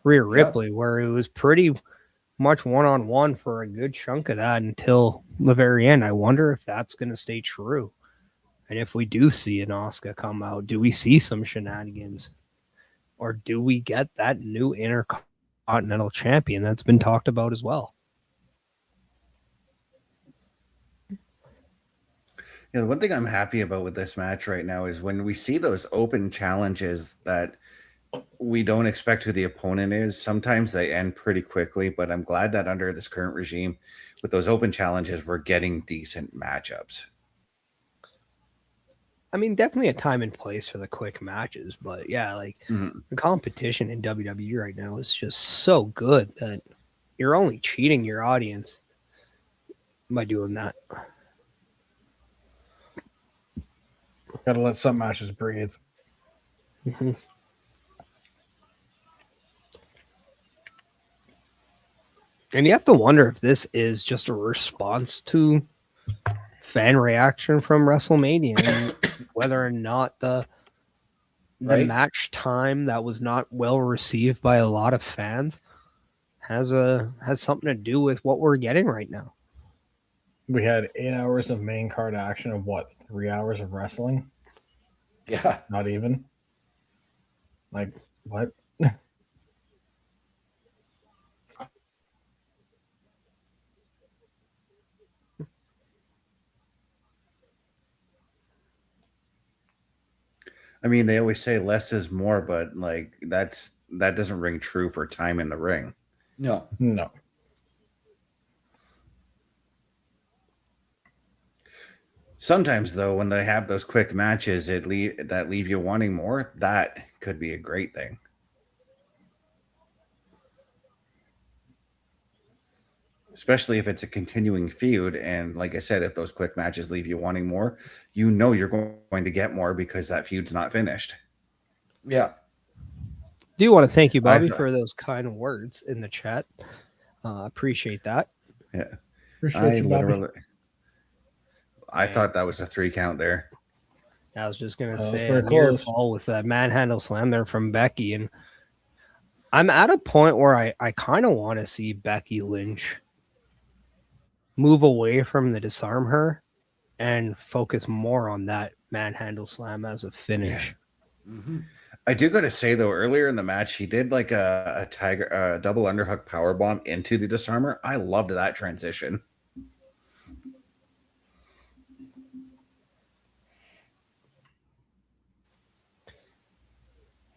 Speaker 3: Rhea Ripley, where it was pretty much one-on-one for a good chunk of that until the very end. I wonder if that's going to stay true. And if we do see an Asuka come out, do we see some shenanigans? Or do we get that new Intercontinental champion that's been talked about as well?
Speaker 4: You know, the one thing I'm happy about with this match right now is when we see those open challenges that we don't expect who the opponent is. Sometimes they end pretty quickly, but I'm glad that under this current regime, with those open challenges, we're getting decent matchups.
Speaker 3: I mean, definitely a time and place for the quick matches, but yeah, like the competition in WWE right now is just so good that you're only cheating your audience by doing that.
Speaker 6: Gotta let some matches breathe.
Speaker 3: Mm-hmm. And you have to wonder if this is just a response to fan reaction from WrestleMania and whether or not the match time that was not well received by a lot of fans has something to do with what we're getting right now.
Speaker 6: We had 8 hours of main card action of 3 hours of wrestling?
Speaker 5: Yeah.
Speaker 6: Not even. Like, what?
Speaker 4: I mean, they always say less is more, but like that doesn't ring true for time in the ring.
Speaker 5: No.
Speaker 4: Sometimes, though, when they have those quick matches that leave you wanting more, that could be a great thing. Especially if it's a continuing feud. And like I said, if those quick matches leave you wanting more, you know you're going to get more because that feud's not finished.
Speaker 5: Yeah.
Speaker 3: Do want to thank you, Bobby, for those kind words in the chat. Appreciate that.
Speaker 4: Yeah.
Speaker 6: Appreciate you, Bobby.
Speaker 4: I thought that was a 3 count there.
Speaker 3: I was just going to say a weird fall with that manhandle slam there from Becky. And I'm at a point where I kind of want to see Becky Lynch move away from the disarm her and focus more on that manhandle slam as a finish.
Speaker 5: Yeah. Mm-hmm.
Speaker 4: I do got to say, though, earlier in the match, he did like a double underhook powerbomb into the disarmer. I loved that transition.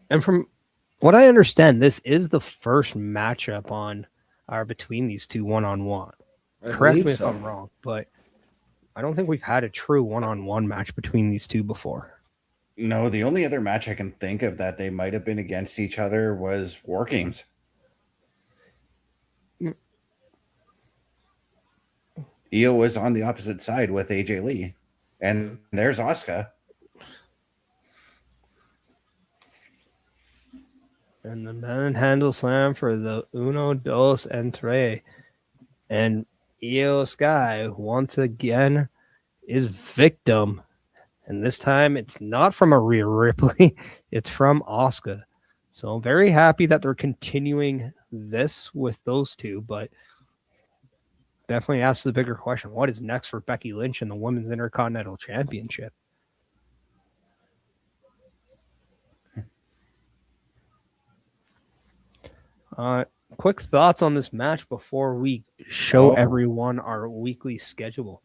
Speaker 3: And from what I understand, this is the first matchup between these two one-on-one. Correct me if I'm wrong, but I don't think we've had a true one-on-one match between these two before.
Speaker 4: No, the only other match I can think of that they might have been against each other was War Games. Io was on the opposite side with AJ Lee, and there's Asuka.
Speaker 3: And the manhandle slam for the uno, dos, and tres. And Io Sky, once again, is victim. And this time, it's not from a Rhea Ripley. It's from Asuka. So I'm very happy that they're continuing this with those two. But definitely asks the bigger question. What is next for Becky Lynch in the Women's Intercontinental Championship? Quick thoughts on this match before we show everyone our weekly schedule.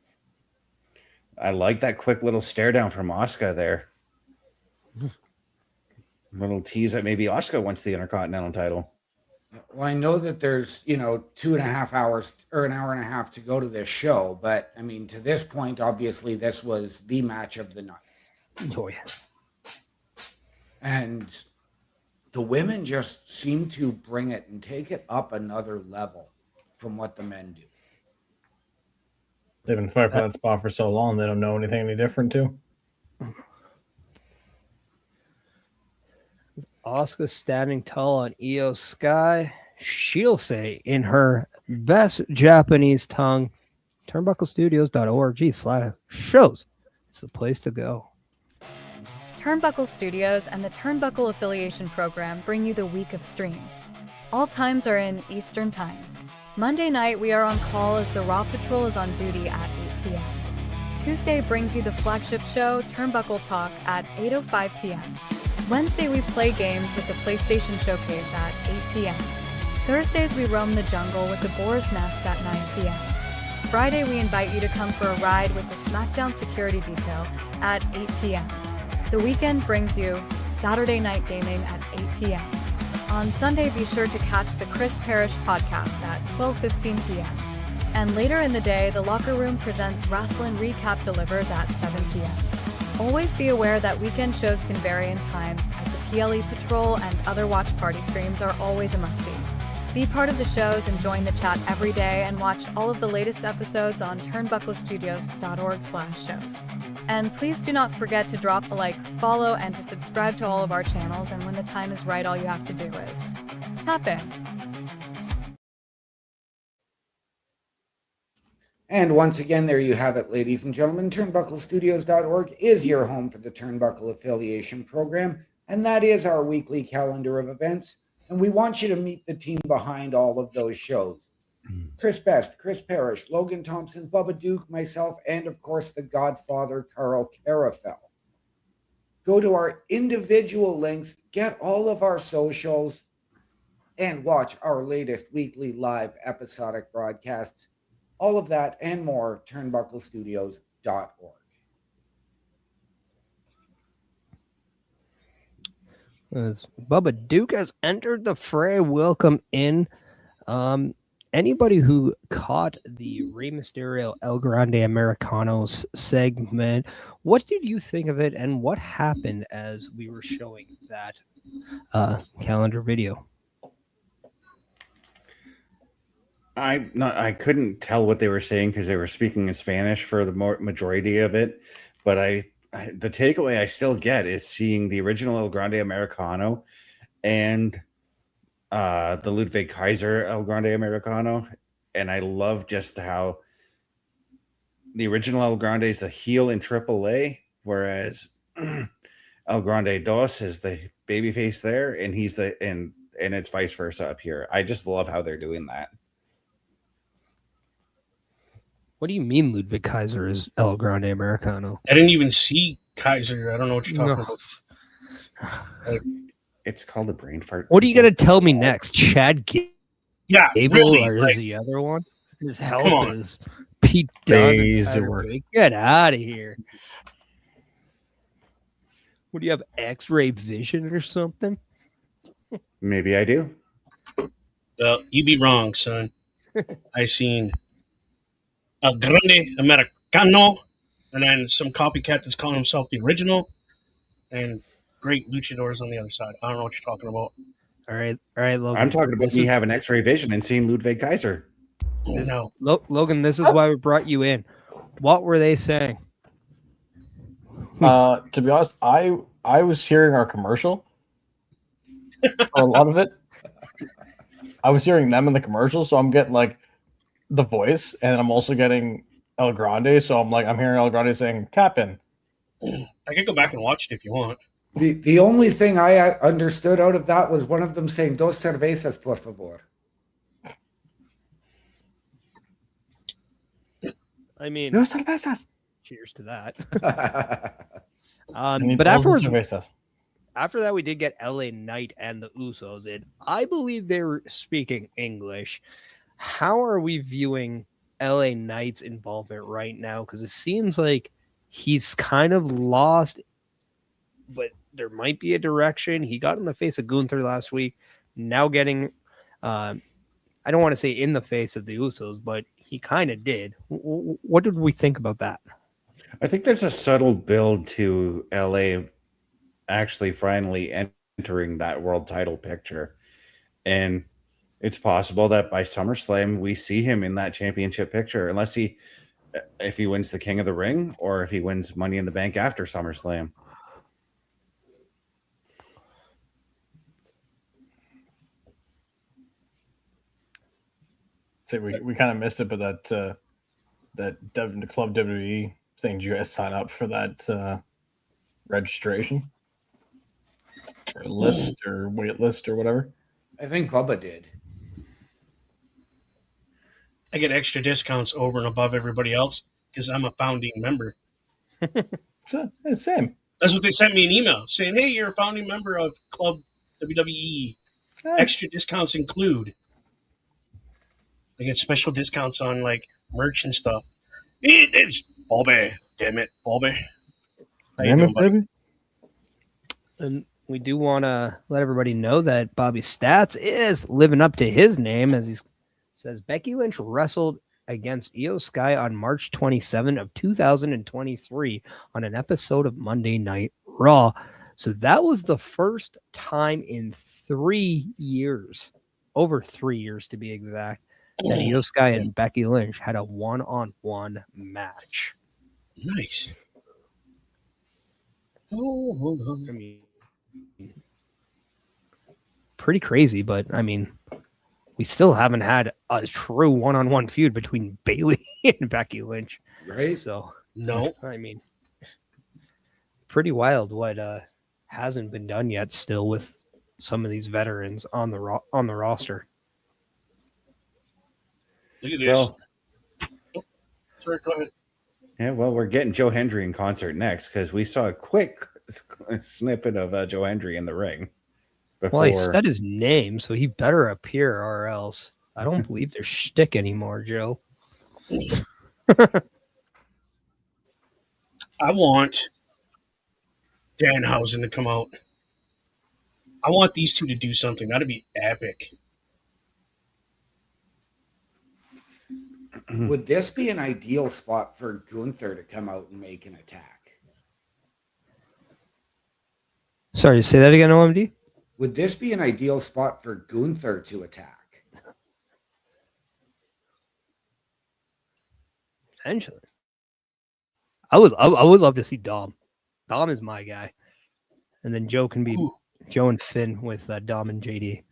Speaker 4: I like that quick little stare down from Asuka there. Little tease that maybe Asuka wants the Intercontinental title.
Speaker 5: Well, I know that there's, 2.5 hours or an hour and a half to go to this show, but I mean, to this point, obviously, this was the match of the night.
Speaker 3: Oh, yeah.
Speaker 5: And the women just seem to bring it and take it up another level from what the men do.
Speaker 6: They've been fighting for that spot for so long, they don't know anything any different, too.
Speaker 3: Asuka standing tall on Io Sky. She'll say in her best Japanese tongue, turnbucklestudios.org/shows. It's the place to go.
Speaker 9: Turnbuckle Studios and the Turnbuckle Affiliation Program bring you the week of streams. All times are in Eastern Time. Monday night, we are on call as the Raw Patrol is on duty at 8 p.m. Tuesday brings you the flagship show, Turnbuckle Talk, at 8:05 p.m. Wednesday, we play games with the PlayStation Showcase at 8 p.m. Thursdays, we roam the jungle with the Boar's Nest at 9 p.m. Friday, we invite you to come for a ride with the SmackDown Security Detail at 8 p.m. The weekend brings you Saturday Night Gaming at 8 p.m. On Sunday, be sure to catch the Chris Parrish podcast at 12:15 p.m. And later in the day, The Locker Room presents Wrestling Recap Delivers at 7 p.m. Always be aware that weekend shows can vary in times, as the PLE Patrol and other watch party streams are always a must-see. Be part of the shows and join the chat every day, and watch all of the latest episodes on turnbucklestudios.org/shows. And please do not forget to drop a like, follow, and to subscribe to all of our channels, and when the time is right, all you have to do is tap in.
Speaker 5: And once again, there you have it, ladies and gentlemen. Turnbucklestudios.org is your home for the Turnbuckle Affiliation Program, and that is our weekly calendar of events. And we want you to meet the team behind all of those shows. Chris Best, Chris Parrish, Logan Thompson, Bubba Duke, myself, and of course the Godfather, Carl Carafel. Go to our individual links, get all of our socials, and watch our latest weekly live episodic broadcasts. All of that and more, turnbucklestudios.org.
Speaker 3: As Bubba Duke has entered the fray, welcome in. Anybody who caught the Rey Mysterio El Grande Americanos segment, what did you think of it, and what happened as we were showing that calendar video?
Speaker 4: I couldn't tell what they were saying because they were speaking in Spanish for the majority of it, but the takeaway I still get is seeing the original El Grande Americano and the Ludwig Kaiser El Grande Americano, and I love just how the original El Grande is the heel in AAA, whereas El Grande Dos is the babyface there, and he's and it's vice versa up here. I just love how they're doing that.
Speaker 3: What do you mean Ludwig Kaiser is El Grande Americano?
Speaker 10: I didn't even see Kaiser. I don't know what you're talking about.
Speaker 4: It's called a brain fart.
Speaker 3: What are you going to tell me next? Chad Gable?
Speaker 10: Yeah, really,
Speaker 3: or
Speaker 10: like,
Speaker 3: is the other one? His
Speaker 10: come
Speaker 3: help
Speaker 10: on.
Speaker 3: is Pete Dunne.
Speaker 6: Razor.
Speaker 3: Get out of here. What do you have, X-ray vision or something?
Speaker 4: Maybe I do.
Speaker 10: Well, you be wrong, son. I seen El Grande Americano, and then some copycat that's calling himself the original, and great luchadors on the other side. I don't know what you're talking about.
Speaker 3: All right, Logan.
Speaker 4: I'm talking about me having X-ray vision and seeing Ludwig Kaiser.
Speaker 10: Oh, no.
Speaker 3: Logan, this is why we brought you in. What were they saying?
Speaker 6: To be honest, I was hearing our commercial for a lot of it. I was hearing them in the commercial, so I'm getting like the voice, and I'm also getting El Grande, so I'm hearing El Grande saying tap in.
Speaker 10: I could go back and watch it if you want.
Speaker 5: The only thing I understood out of that was one of them saying, "Dos cervezas, por favor."
Speaker 3: I mean,
Speaker 6: Dos cervezas.
Speaker 3: Cheers to that.
Speaker 6: But
Speaker 3: But after that, we did get LA Knight and the Usos in. I believe they were speaking English. How are we viewing LA Knight's involvement right now? Because it seems like he's kind of lost, but there might be a direction. He got in the face of Gunther last week. Now getting, I don't want to say in the face of the Usos, but he kind of did. What did we think about that?
Speaker 4: I think there's a subtle build to LA actually finally entering that world title picture. And it's possible that by SummerSlam, we see him in that championship picture, if he wins the King of the Ring or if he wins Money in the Bank after SummerSlam.
Speaker 6: So we kind of missed it, but the Club WWE thing, did you guys sign up for that registration or list or wait list or whatever?
Speaker 5: I think Bubba did.
Speaker 10: I get extra discounts over and above everybody else because I'm a founding member.
Speaker 6: Same.
Speaker 10: That's what they sent me an email saying, "Hey, you're a founding member of Club WWE. Extra discounts include." I get special discounts on like merch and stuff. It's Bobby. Damn it, Bobby. How you doing, buddy?
Speaker 3: And we do want to let everybody know that Bobby Stats is living up to his name, as he says Becky Lynch wrestled against Io Sky on March 27 of 2023 on an episode of Monday Night Raw. So that was the first time in 3 years, over 3 years to be exact, that Io Sky and Becky Lynch had a one-on-one match.
Speaker 10: Nice. Oh, hold on.
Speaker 3: I mean, pretty crazy, but I mean, we still haven't had a true one-on-one feud between Bayley and Becky Lynch.
Speaker 5: Right?
Speaker 3: So,
Speaker 10: No.
Speaker 3: I mean, pretty wild what hasn't been done yet still with some of these veterans on the roster.
Speaker 10: Look at this.
Speaker 4: Well,
Speaker 10: sorry, go ahead.
Speaker 4: Yeah, well, we're getting Joe Hendry in concert next because we saw a quick snippet of Joe Hendry in the ring.
Speaker 3: Well, I said his name, so he better appear, or else I don't believe there's shtick anymore, Joe.
Speaker 10: I want Danhausen to come out. I want these two to do something. That'd be epic.
Speaker 5: Would this be an ideal spot for Gunther to come out and make an attack?
Speaker 3: Sorry, say that again, OMD?
Speaker 5: Would this be an ideal spot for Gunther to attack?
Speaker 3: Potentially. I would love to see Dom. Dom is my guy. And then Joe can be Joe and Finn with Dom and JD.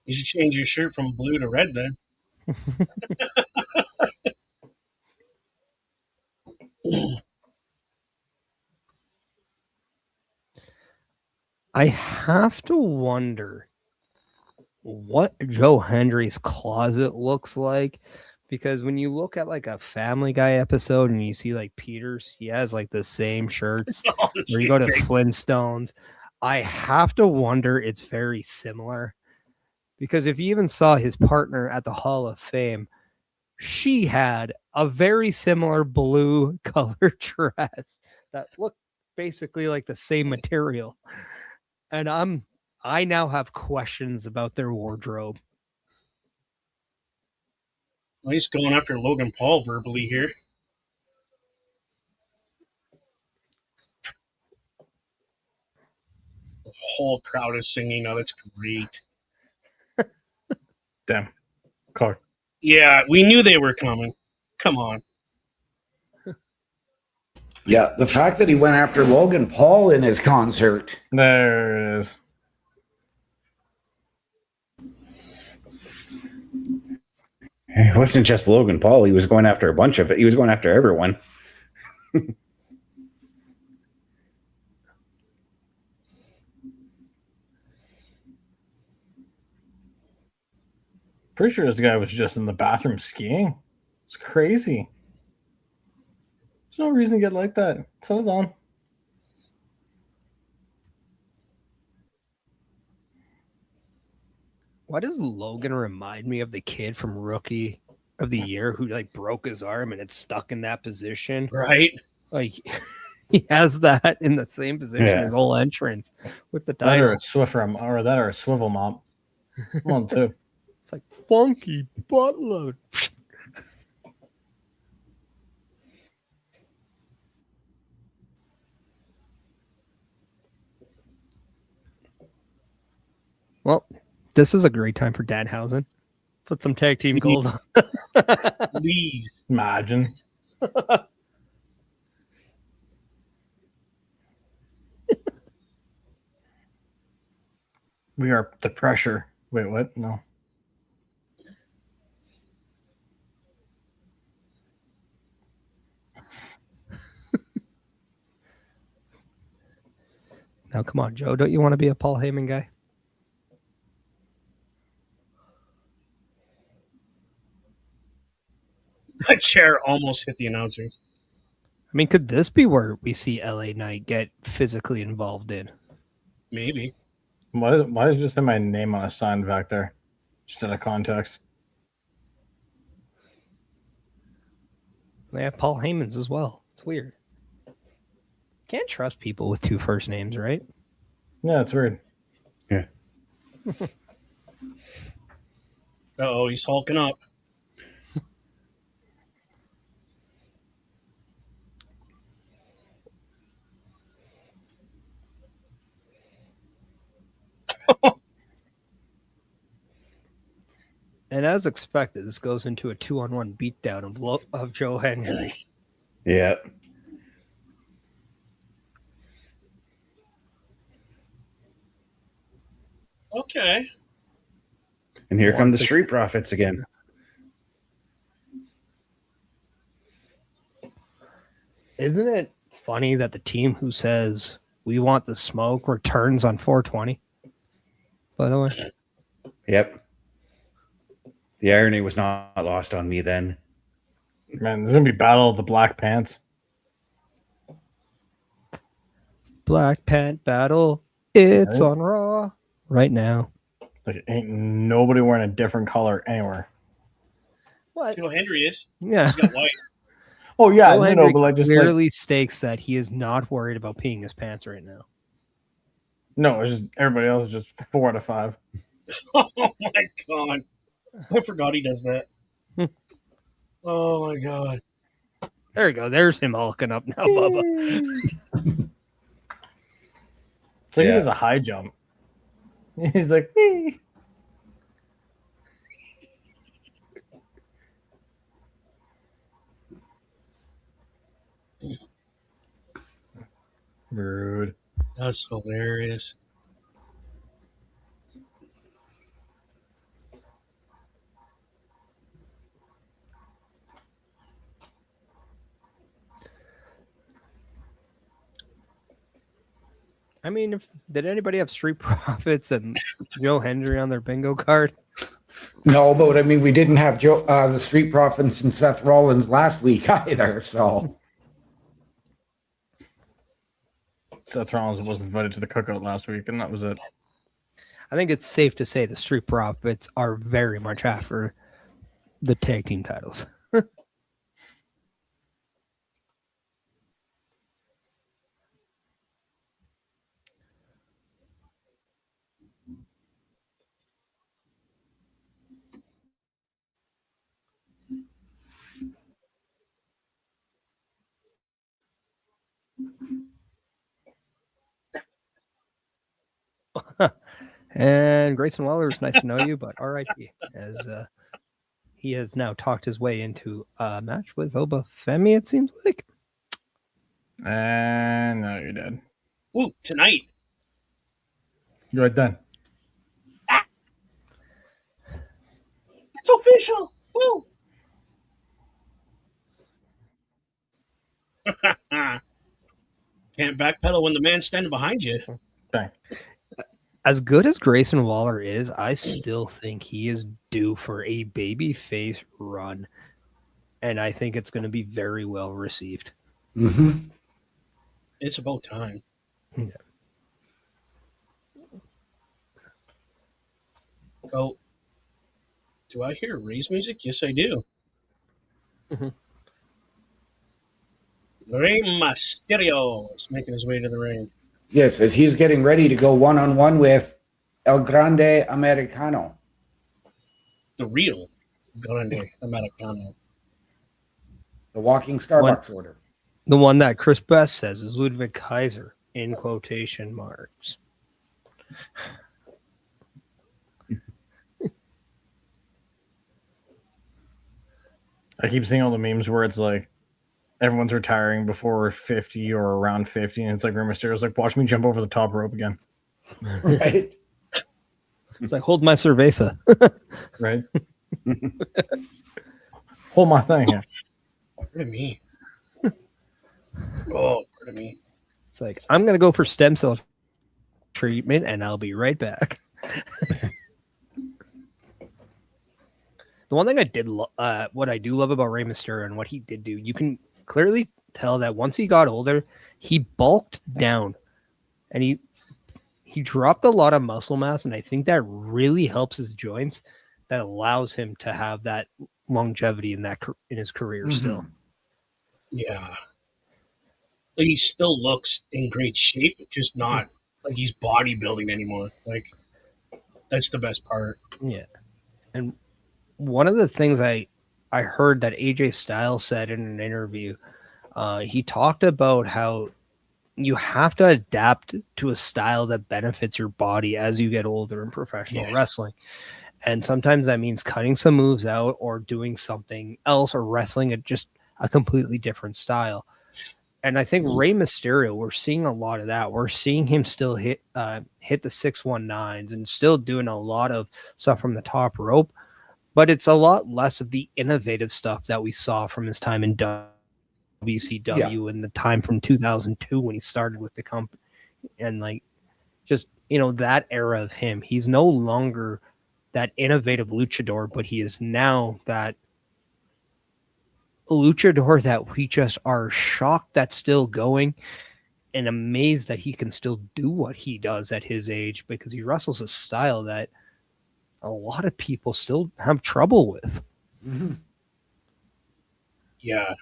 Speaker 10: You should change your shirt from blue to red then.
Speaker 3: I have to wonder what Joe Hendry's closet looks like, because when you look at like a Family Guy episode and you see like Peter's, he has like the same shirts. Or you go to Flintstones, I have to wonder it's very similar, because if you even saw his partner at the Hall of Fame, she had a very similar blue colored dress that looked basically like the same material. And I now have questions about their wardrobe.
Speaker 10: Well, he's going after Logan Paul verbally here. The whole crowd is singing. Oh, that's great.
Speaker 6: Damn. Car.
Speaker 10: Yeah, we knew they were coming. Come on.
Speaker 5: Yeah, the fact that he went after Logan Paul in his concert.
Speaker 6: There it is.
Speaker 4: It wasn't just Logan Paul. He was going after a bunch of it. He was going after everyone.
Speaker 6: Pretty sure this guy was just in the bathroom skiing. It's crazy. There's no reason to get like that. Settle down.
Speaker 3: Why does Logan remind me of the kid from Rookie of the Year who like broke his arm and it's stuck in that position?
Speaker 10: Right.
Speaker 3: Like he has that in the same position as whole entrance with the title.
Speaker 6: That or a Swiffer, or that or a swivel mop. One too.
Speaker 3: It's like funky buttload. Well, this is a great time for Danhausen. Put some tag team gold on.
Speaker 10: Please.
Speaker 6: Imagine. We are the pressure. Wait, what? No.
Speaker 3: Now, come on, Joe. Don't you want to be a Paul Heyman guy?
Speaker 10: A chair almost hit the announcers.
Speaker 3: I mean, could this be where we see LA Knight get physically involved in?
Speaker 10: Maybe.
Speaker 6: Why is just my name on a sign back there? Just out of context.
Speaker 3: They have Paul Heyman's as well. It's weird. Can't trust people with 2 first names, right?
Speaker 6: Yeah, it's weird.
Speaker 4: Yeah.
Speaker 10: Uh-oh, he's hulking up.
Speaker 3: And as expected, this goes into a 2-on-1 beatdown of Joe Hendry.
Speaker 4: Yeah.
Speaker 10: Okay.
Speaker 4: And here come the Street Profits again.
Speaker 3: Isn't it funny that the team who says we want the smoke returns on 420? By the way.
Speaker 4: Yep. The irony was not lost on me then.
Speaker 6: Man, there's gonna be Battle of the Black Pants.
Speaker 3: Black Pant Battle. It's on Raw right now.
Speaker 6: Like, ain't nobody wearing a different color anywhere.
Speaker 3: What?
Speaker 10: You know, Hendry is.
Speaker 3: Yeah.
Speaker 10: He's got white.
Speaker 6: Oh yeah,
Speaker 3: Joe
Speaker 6: no,
Speaker 3: Hendry
Speaker 6: but like just
Speaker 3: clearly stakes that he is not worried about peeing his pants right now.
Speaker 6: no, it's just everybody else is just 4 out of 5.
Speaker 10: Oh my god. I forgot he does that. Oh my god.
Speaker 3: There you go. There's him hulking up now, Bubba.
Speaker 6: It's like he does a high jump. He's like, "Wee." Rude.
Speaker 10: That's hilarious.
Speaker 3: I mean, did anybody have Street Profits and Joe Hendry on their bingo card?
Speaker 5: No, but I mean, we didn't have the Street Profits and Seth Rollins last week either. So
Speaker 6: Seth Rollins wasn't invited to the cookout last week, and that was it.
Speaker 3: I think it's safe to say the Street Profits are very much after the tag team titles. And Grayson Waller, it's nice to know you, but R.I.P. as he has now talked his way into a match with Oba Femi, it seems like.
Speaker 6: And no, you're dead.
Speaker 10: Ooh, tonight.
Speaker 6: You're done.
Speaker 10: It's official. Woo. Can't backpedal when the man's standing behind you.
Speaker 6: Okay.
Speaker 3: As good as Grayson Waller is, I still think he is due for a babyface run. And I think it's going to be very well received.
Speaker 5: Mm-hmm.
Speaker 10: It's about time.
Speaker 3: Yeah.
Speaker 10: Oh, do I hear Ray's music? Yes, I do.
Speaker 3: Mm-hmm.
Speaker 10: Rey Mysterio is making his way to the ring.
Speaker 5: Yes, as he's getting ready to go one-on-one with El Grande Americano.
Speaker 10: The real Grande Americano.
Speaker 5: The walking Starbucks order.
Speaker 3: The one that Chris Best says is Ludwig Kaiser, in quotation marks.
Speaker 6: I keep seeing all the memes where it's like everyone's retiring before 50 or around 50, and it's like Rey Mysterio's like, watch me jump over the top rope again.
Speaker 5: Right?
Speaker 3: It's like, hold my cerveza.
Speaker 6: Right? Hold my thing here.
Speaker 10: Pardon me. Oh, pardon me.
Speaker 3: It's like, I'm going to go for stem cell treatment, and I'll be right back. The one thing I did, what I do love about Rey Mysterio and what he did do, you can clearly tell that once he got older, he bulked down, and he dropped a lot of muscle mass, and I think that really helps his joints. That allows him to have that longevity in his career still.
Speaker 10: Yeah. Like, he still looks in great shape, just not like he's bodybuilding anymore. Like, that's the best part.
Speaker 3: Yeah. And one of the things I heard that AJ Styles said in an interview, he talked about how you have to adapt to a style that benefits your body as you get older in professional wrestling. And sometimes that means cutting some moves out or doing something else or wrestling at just a completely different style. And I think Rey Mysterio, we're seeing a lot of that. We're seeing him still hit the 619s and still doing a lot of stuff from the top rope, but it's a lot less of the innovative stuff that we saw from his time in WCW and the time from 2002 when he started with the company. And like, just, that era of him, he's no longer that innovative luchador, but he is now that luchador that we just are shocked that's still going and amazed that he can still do what he does at his age, because he wrestles a style that a lot of people still have trouble with.
Speaker 10: Yeah,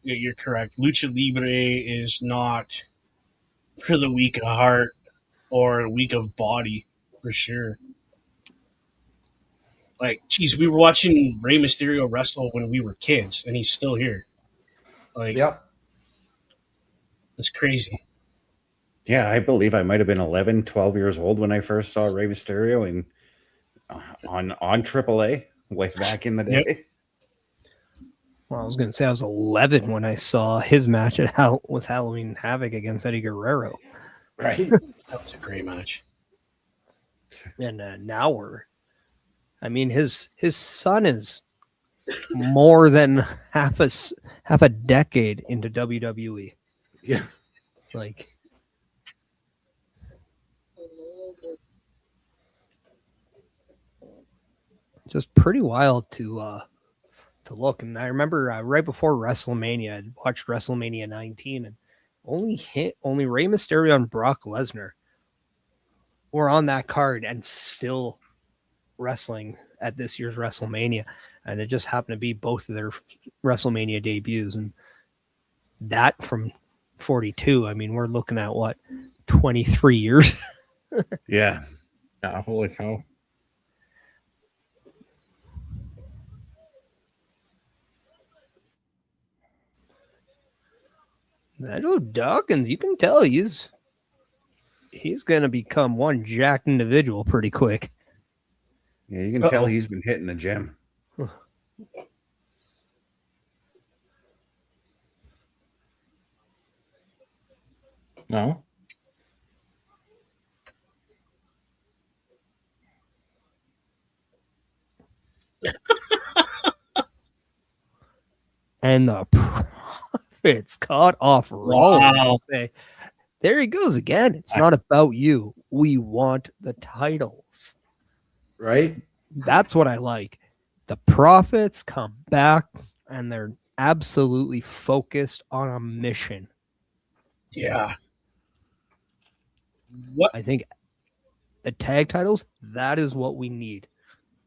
Speaker 10: you're correct. Lucha Libre is not for the weak of heart or weak of body, for sure. Like, geez, we were watching Rey Mysterio wrestle when we were kids, and he's still here. Like, it's crazy.
Speaker 4: Yeah, I believe I might have been 11, 12 years old when I first saw Rey Mysterio on AAA way back in the day.
Speaker 3: Well, I was going to say I was 11 when I saw his match with Halloween Havoc against Eddie Guerrero.
Speaker 5: Right.
Speaker 10: That was a great match.
Speaker 3: And now his son is more than half a decade into WWE.
Speaker 5: Yeah.
Speaker 3: Like, just pretty wild to look. And I remember right before WrestleMania, I watched WrestleMania 19, and only Rey Mysterio and Brock Lesnar were on that card and still wrestling at this year's WrestleMania. And it just happened to be both of their WrestleMania debuts. And that from 42, I mean, we're looking at what, 23 years?
Speaker 4: Yeah.
Speaker 6: Yeah, holy cow.
Speaker 3: Nigel Dawkins, you can tell he's going to become one jacked individual pretty quick.
Speaker 4: Yeah, you can tell he's been hitting the gym.
Speaker 6: No.
Speaker 3: And the profits caught off Rollins. Wow. Say, there he goes again. It's not about you. We want the titles.
Speaker 5: Right?
Speaker 3: That's what I like. The profits come back and they're absolutely focused on a mission.
Speaker 10: Yeah.
Speaker 3: What? I think the tag titles, that is what we need.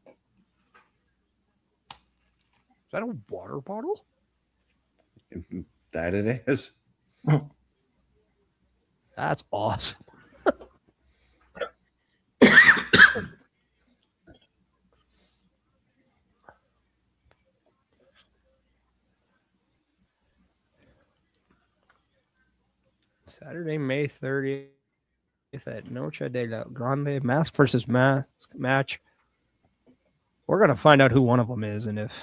Speaker 3: Is that a water bottle?
Speaker 4: That it is.
Speaker 3: That's awesome. Saturday, May 30th at Noche de la Grande, mask versus mask match. We're going to find out who one of them is and if.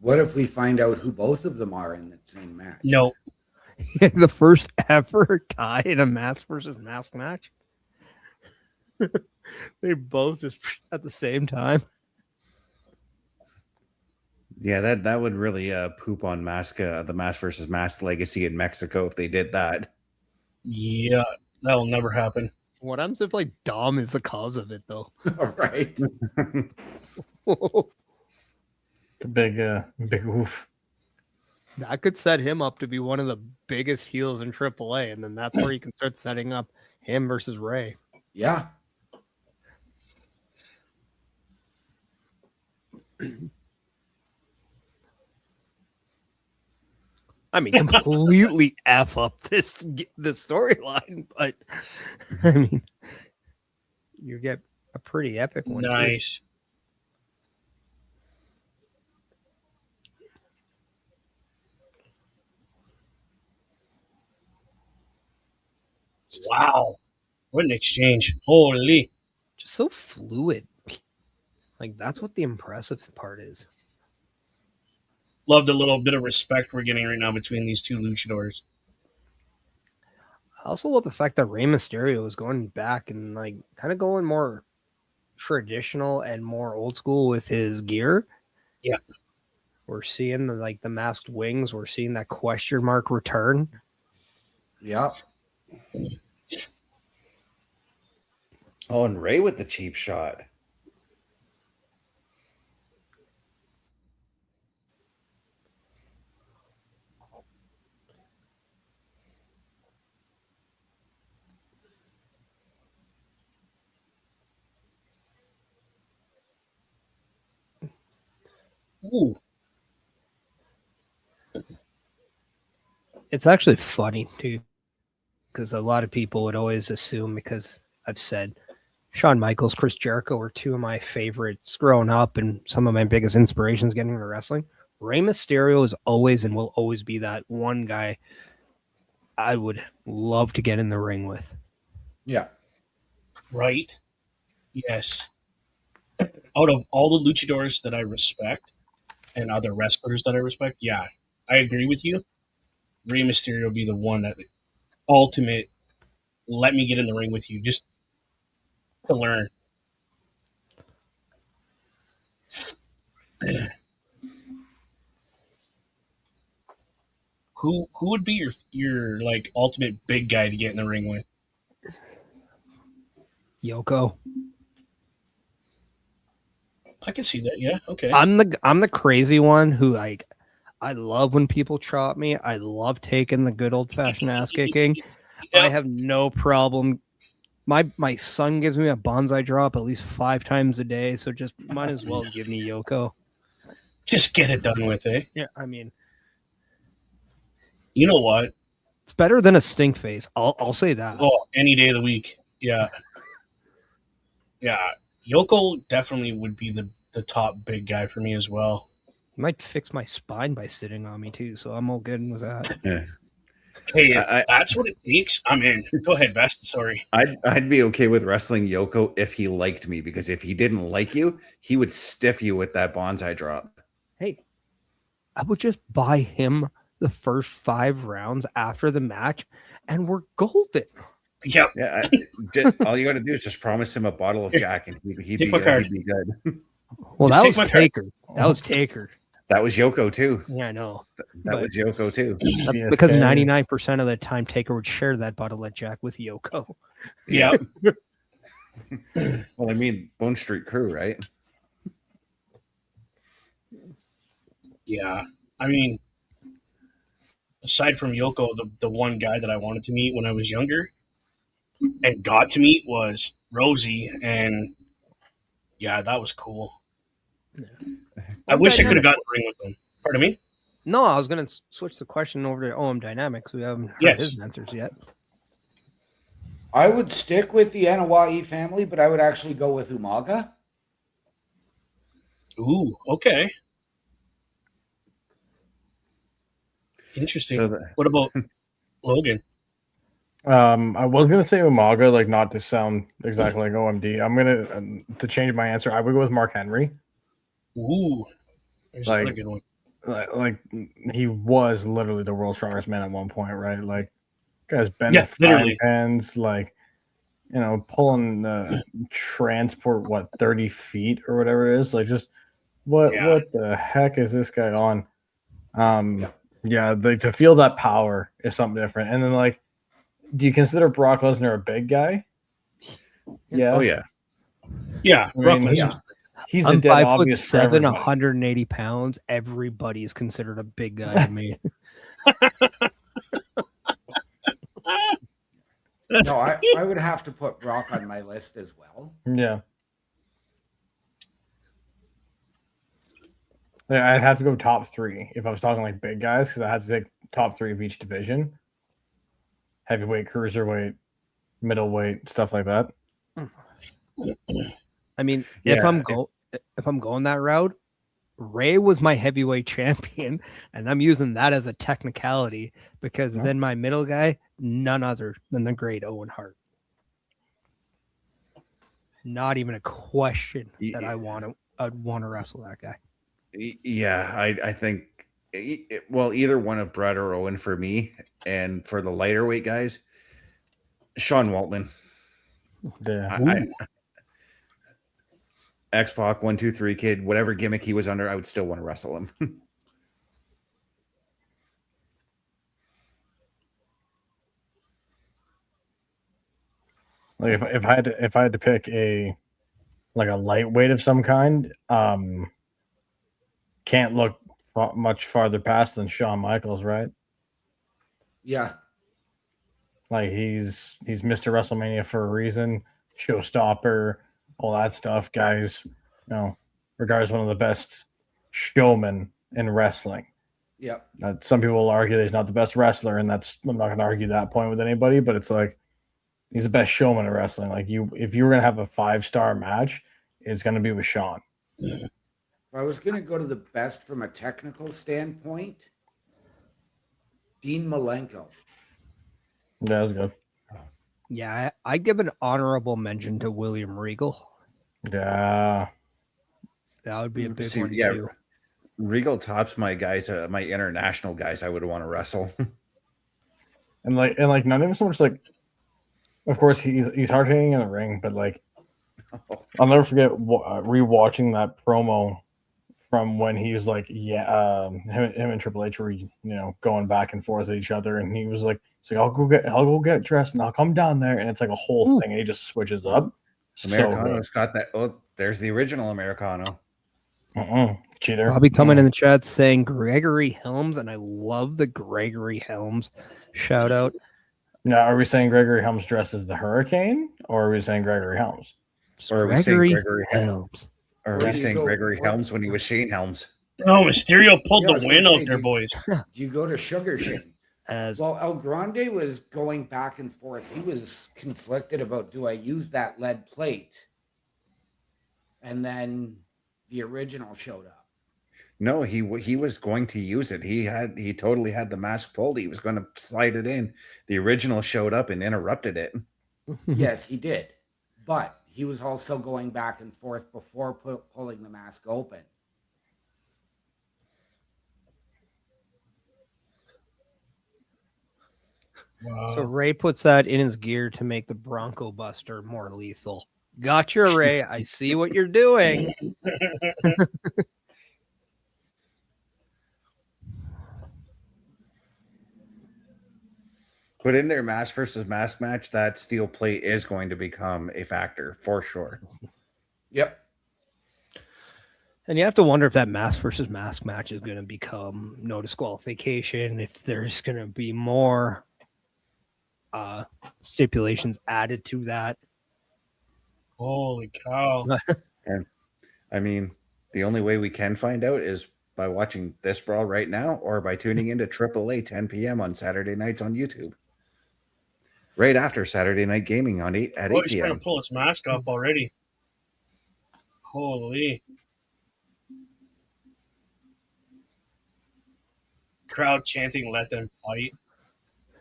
Speaker 5: What if we find out who both of them are in the same match?
Speaker 10: No.
Speaker 3: The first ever tie in a mask versus mask match. They both just at the same time.
Speaker 4: Yeah, that would really poop on the mask versus mask legacy in Mexico if they did that.
Speaker 10: Yeah, that'll never happen.
Speaker 3: What happens if like Dom is the cause of it though?
Speaker 5: All right.
Speaker 6: It's a big oof.
Speaker 3: That could set him up to be one of the biggest heels in AAA, and then that's where you can start setting up him versus Ray.
Speaker 5: Yeah.
Speaker 3: I mean, completely F up this storyline, but I mean, you get a pretty epic one.
Speaker 10: Nice.
Speaker 3: Too.
Speaker 10: Wow. What an exchange. Holy.
Speaker 3: Just so fluid. Like, that's what the impressive part is.
Speaker 10: Love the little bit of respect we're getting right now between these two luchadors.
Speaker 3: I also love the fact that Rey Mysterio is going back and like kind of going more traditional and more old school with his gear.
Speaker 10: Yeah.
Speaker 3: We're seeing the masked wings. We're seeing that question mark return.
Speaker 5: Yeah.
Speaker 4: Oh, and Ray with the cheap shot.
Speaker 10: Ooh.
Speaker 3: It's actually funny too, because a lot of people would always assume, because I've said Shawn Michaels, Chris Jericho were two of my favorites growing up and some of my biggest inspirations getting into wrestling. Rey Mysterio is always and will always be that one guy I would love to get in the ring with.
Speaker 5: Yeah.
Speaker 10: Right. Yes. Out of all the luchadors that I respect and other wrestlers that I respect, yeah, I agree with you. Rey Mysterio will be the one that ultimate, let me get in the ring with you just to learn. Who would be your like ultimate big guy to get in the ring with?
Speaker 3: Yoko.
Speaker 10: I can see that. Yeah. Okay.
Speaker 3: I'm the crazy one who like I love when people chop me. I love taking the good old fashioned ass kicking.
Speaker 10: Yep.
Speaker 3: I have no problem. My son gives me a bonsai drop at least 5 times a day, so just might as well give me Yoko.
Speaker 10: Just get it done with, eh?
Speaker 3: Yeah, I mean,
Speaker 10: you know what?
Speaker 3: It's better than a stink face. I'll say that.
Speaker 10: Oh, any day of the week. Yeah. Yeah. Yoko definitely would be the top big guy for me as well.
Speaker 3: He might fix my spine by sitting on me too, so I'm all good with that.
Speaker 4: Yeah.
Speaker 10: Hey, if that's what it takes, I'm in. Go ahead, Best. Sorry.
Speaker 4: I'd be okay with wrestling Yoko if he liked me, because if he didn't like you, he would stiff you with that bonsai drop.
Speaker 3: Hey, I would just buy him the first 5 rounds after the match, and we're golden.
Speaker 10: Yep.
Speaker 4: Yeah. All you got to do is just promise him a bottle of Jack, and he'd be good.
Speaker 3: Well,
Speaker 10: Just
Speaker 3: that was
Speaker 10: take my
Speaker 3: Taker. That was Taker.
Speaker 4: That was Yoko too.
Speaker 3: Yeah, I know.
Speaker 4: That was Yoko too.
Speaker 3: Because 99% of the time, Taker would share that bottle of Jack with Yoko.
Speaker 10: Yeah.
Speaker 4: Well, I mean, Bone Street Crew, right?
Speaker 10: Yeah. I mean, aside from Yoko, the one guy that I wanted to meet when I was younger and got to meet was Rosie, and yeah, that was cool. Yeah. I wish I could have gotten the ring with them. Pardon me?
Speaker 3: No, I was going to switch the question over to OM Dynamics. We haven't heard his answers yet.
Speaker 5: I would stick with the Anawai family, but I would actually go with Umaga.
Speaker 10: Ooh, okay. Interesting. What about Logan?
Speaker 6: I was gonna say Umaga, like not to sound exactly like OMD. I'm gonna to change my answer. I would go with Mark Henry.
Speaker 10: Ooh, there's another good one.
Speaker 6: Like he was literally the world's strongest man at one point, right? Like, guy's been
Speaker 10: literally.
Speaker 6: Pens, like pulling transport, 30 feet or whatever it is. Like, just what the heck is this guy on? To feel that power is something different. And then, like, do you consider Brock Lesnar a big guy? Yeah.
Speaker 4: Oh yeah.
Speaker 10: Yeah. Brock
Speaker 6: he's
Speaker 3: I'm
Speaker 6: a dead
Speaker 3: 5'7",
Speaker 6: obvious for everybody.
Speaker 3: 180 pounds. Everybody is considered a big guy to me.
Speaker 5: No, I would have to put Brock on my list as well.
Speaker 6: Yeah. I'd have to go top 3 if I was talking like big guys, because I had to take top 3 of each division. Heavyweight, cruiserweight, middleweight, stuff like that.
Speaker 3: I mean, if I'm going that route, Ray was my heavyweight champion, and I'm using that as a technicality because then my middle guy, none other than the great Owen Hart. Not even a question that I'd want to wrestle that guy.
Speaker 4: Yeah, I think either one of Brett or Owen for me, and for the lighter weight guys, Sean Waltman.
Speaker 6: Yeah.
Speaker 4: X-Pac 1-2-3 kid, whatever gimmick he was under, I would still want to wrestle him.
Speaker 6: Like if I had to pick a lightweight of some kind, can't look much farther past than Shawn Michaels, right?
Speaker 5: Yeah.
Speaker 6: Like he's Mr. WrestleMania for a reason, showstopper, all that stuff. Guys, regarded as one of the best showmen in wrestling.
Speaker 5: Yep.
Speaker 6: Some people will argue that he's not the best wrestler, and I'm not going to argue that point with anybody, but it's like he's the best showman in wrestling. Like if you were going to have a 5-star match, it's going to be with Shawn.
Speaker 5: If I was going to go to the best from a technical standpoint, Dean Malenko.
Speaker 6: Yeah, that's good.
Speaker 3: Yeah, I give an honorable mention to William Regal.
Speaker 6: Yeah.
Speaker 3: That would be a big one too.
Speaker 4: Regal tops my guys, my international guys I would want to wrestle.
Speaker 6: and not even so much like, of course he's hard hitting in the ring, but like I'll never forget rewatching that promo from when he was like, him and Triple H were going back and forth at each other, and he was like, I'll go get dressed and I'll come down there, and it's like a whole thing, and he just switches up.
Speaker 4: Americano's got that. Oh, there's the original Americano.
Speaker 6: Cheater.
Speaker 3: Bobby coming in the chat saying Gregory Helms, and I love the Gregory Helms shout out.
Speaker 6: Now, are we saying Gregory Helms dresses the Hurricane, or are we saying Gregory Helms?
Speaker 4: Or are we saying Gregory
Speaker 3: Helms?
Speaker 4: Or are we saying Gregory Helms when he was Shane Helms?
Speaker 10: Oh, Mysterio pulled the win out there, boys.
Speaker 5: Do you go to Sugar Shane? Well, El Grande was going back and forth. He was conflicted about, do I use that lead plate? And then the original showed up.
Speaker 4: No, he was going to use it. He totally had the mask pulled. He was going to slide it in. The original showed up and interrupted it.
Speaker 5: Yes, he did. But he was also going back and forth before pulling the mask open.
Speaker 10: Wow.
Speaker 3: So Ray puts that in his gear to make the Bronco Buster more lethal. Gotcha, Ray. I see what you're doing.
Speaker 4: But in their mask versus mask match, that steel plate is going to become a factor for sure.
Speaker 5: Yep.
Speaker 3: And you have to wonder if that mask versus mask match is going to become no disqualification, if there's going to be more stipulations added to that.
Speaker 10: Holy cow.
Speaker 4: And I mean, the only way we can find out is by watching this brawl right now, or by tuning into AAA 10 p.m. on Saturday nights on YouTube. Right after Saturday Night Gaming at 8
Speaker 10: He's
Speaker 4: p.m.
Speaker 10: trying to pull his mask off already. Holy. Crowd chanting, let them fight.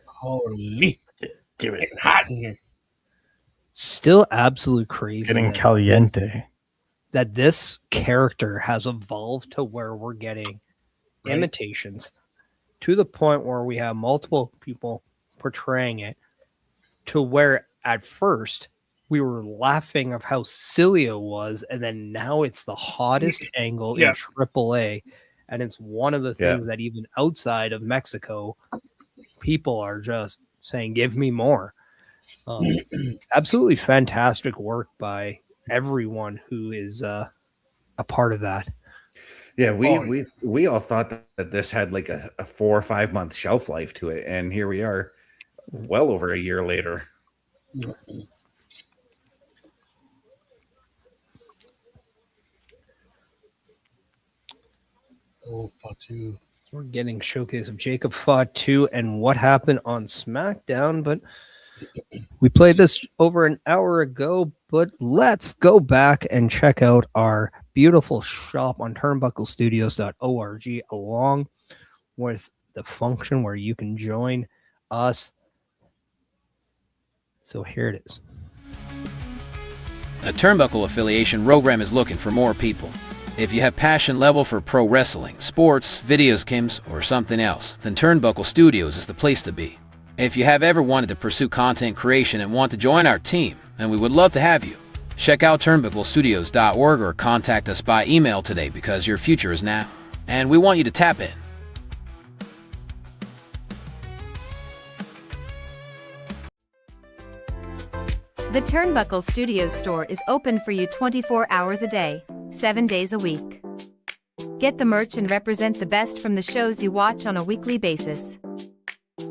Speaker 10: Holy.
Speaker 6: Give it.
Speaker 10: Getting hot in here.
Speaker 3: Still absolute crazy.
Speaker 6: Getting caliente.
Speaker 3: That this character has evolved to where we're getting imitations to the point where we have multiple people portraying it, to where at first we were laughing of how silly it was, and then now it's the hottest angle in AAA, and it's one of the things that even outside of Mexico, people are just saying, "Give me more." Absolutely fantastic work by everyone who is a part of that.
Speaker 4: Yeah, we all thought that this had like a 4 or 5 month shelf life to it, and here we are, well over a year later.
Speaker 10: Oh, Fatu.
Speaker 3: We're getting showcase of Jacob Fatu and what happened on SmackDown, but we played this over an hour ago. But let's go back and check out our beautiful shop on turnbucklestudios.org, along with the function where you can join us. So here it is.
Speaker 7: A Turnbuckle affiliation program is looking for more people. If you have passion level for pro wrestling, sports, videos, games, or something else, then Turnbuckle Studios is the place to be. If you have ever wanted to pursue content creation and want to join our team, then we would love to have you. Check out turnbucklestudios.org or contact us by email today because your future is now, and we want you to tap in.
Speaker 8: The Turnbuckle Studios store is open for you 24 hours a day, 7 days a week. Get the merch and represent the best from the shows you watch on a weekly basis.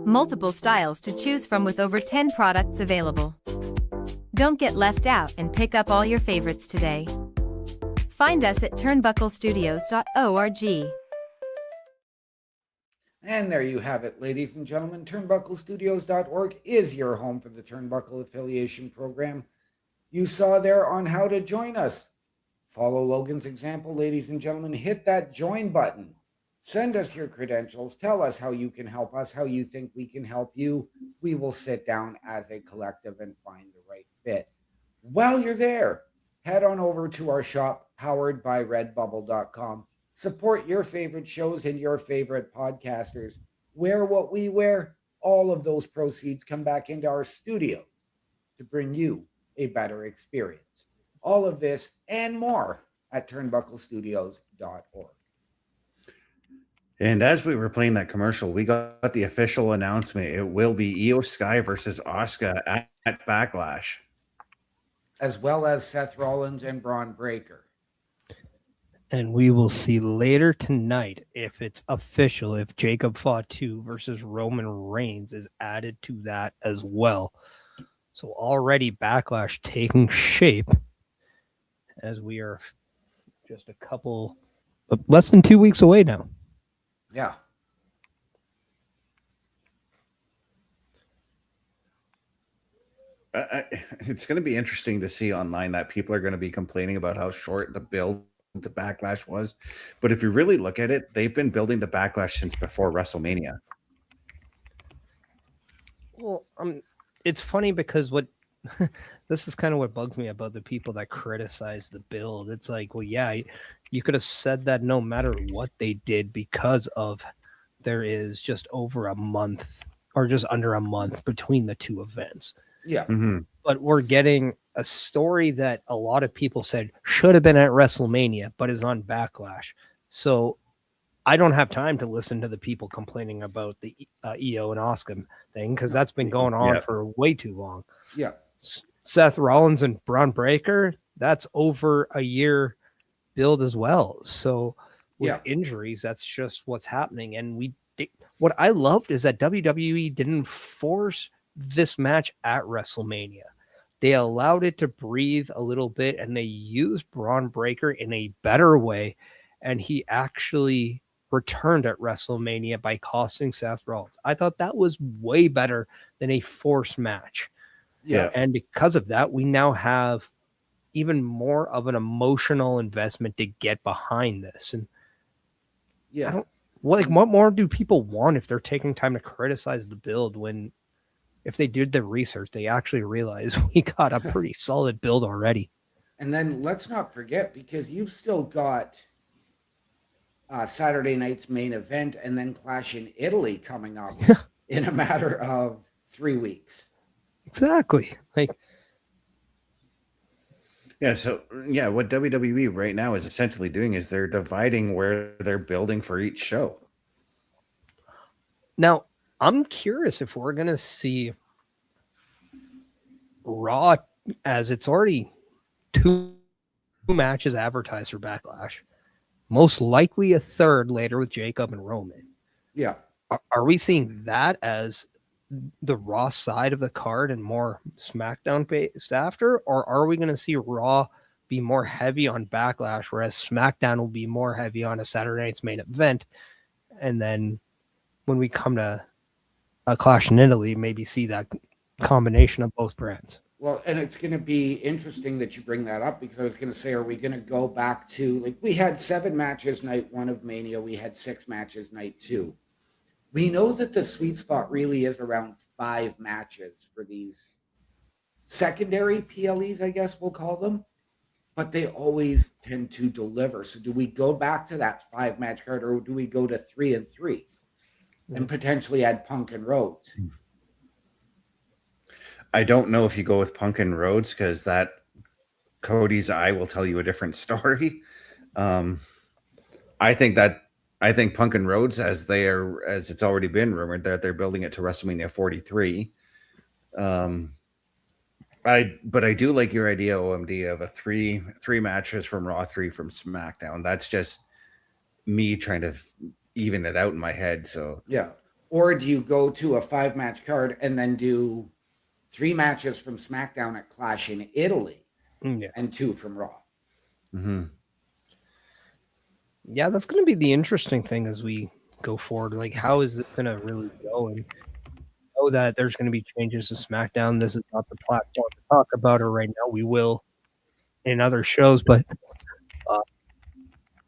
Speaker 8: Multiple styles to choose from with over 10 products available. Don't get left out and pick up all your favorites today. Find us at turnbucklestudios.org.
Speaker 5: And there you have it, ladies and gentlemen. Turnbucklestudios.org is your home for the Turnbuckle Affiliation Program. You saw there on how to join us. Follow Logan's example, ladies and gentlemen. Hit that join button. Send us your credentials. Tell us how you can help us, how you think we can help you. We will sit down as a collective and find the right fit. While you're there, head on over to our shop, powered by redbubble.com. Support your favorite shows and your favorite podcasters. Wear what we wear. All of those proceeds come back into our studios to bring you a better experience. All of this and more at turnbucklestudios.org.
Speaker 4: And as we were playing that commercial, we got the official announcement. It will be Io Sky versus Asuka at Backlash.
Speaker 5: As well as Seth Rollins and Braun Breaker.
Speaker 3: And we will see later tonight if it's official, if Jacob Fatu versus Roman Reigns is added to that as well. So already Backlash taking shape as we are just a couple, less than 2 weeks away now.
Speaker 5: Yeah.
Speaker 4: It's going to be interesting to see online that people are going to be complaining about how short the build to Backlash was. But if you really look at it, they've been building to Backlash since before WrestleMania.
Speaker 3: Well, it's funny because this is kind of what bugs me about the people that criticize the build. It's like, well, yeah, you could have said that no matter what they did, because of there is just over a month or just under a month between the two events.
Speaker 5: Yeah.
Speaker 4: Mm-hmm.
Speaker 3: But we're getting a story that a lot of people said should have been at WrestleMania, but is on Backlash. So I don't have time to listen to the people complaining about the Io and Asuka thing, because that's been going on for way too long.
Speaker 5: Yeah.
Speaker 3: Seth Rollins and Braun Breaker, that's over a year build as well. So with injuries, that's just what's happening. And what I loved is that WWE didn't force this match at WrestleMania. They allowed it to breathe a little bit, and they used Braun Breaker in a better way. And he actually returned at WrestleMania by costing Seth Rollins. I thought that was way better than a forced match.
Speaker 4: Yeah.
Speaker 3: And because of that, we now have even more of an emotional investment to get behind this. And what more do people want if they're taking time to criticize the build, when if they did the research, they actually realize we got a pretty solid build already.
Speaker 5: And then let's not forget, because you've still got Saturday night's main event and then Clash in Italy coming up in a matter of 3 weeks.
Speaker 3: Exactly. Like,
Speaker 4: Yeah, so yeah, what WWE right now is essentially doing is they're dividing where they're building for each show.
Speaker 3: Now, I'm curious if we're going to see Raw, as it's already two matches advertised for Backlash, most likely a third later with Jacob and Roman.
Speaker 5: Yeah.
Speaker 3: Are we seeing that as the Raw side of the card and more SmackDown based after, or are we going to see Raw be more heavy on Backlash, whereas SmackDown will be more heavy on a Saturday night's main event, and then when we come to a Clash in Italy, maybe see that combination of both brands?
Speaker 5: Well, and it's going to be interesting that you bring that up, because I was going to say, are we going to go back to, like, we had 7 matches night 1 of Mania, we had 6 matches night 2. We know that the sweet spot really is around 5 matches for these secondary PLEs, I guess we'll call them, but they always tend to deliver. So do we go back to that 5-match card, or do we go to 3 and 3 and potentially add Punk and Rhodes?
Speaker 4: I don't know if you go with Punk and Rhodes, because that Cody's eye will tell you a different story. I think Punk and Rhodes, as it's already been rumored that they're building it to WrestleMania 43. But I do like your idea, OMD, of a three matches from Raw, 3 from SmackDown. That's just me trying to even it out in my head. So
Speaker 5: yeah. Or do you go to a 5-match card and then do 3 matches from SmackDown at Clash in Italy, and 2 from Raw?
Speaker 4: Mm-hmm.
Speaker 3: Yeah, that's going to be the interesting thing as we go forward. Like, how is it going to really go? And know that there's going to be changes to SmackDown. This is not the platform to talk about it right now. We will in other shows, but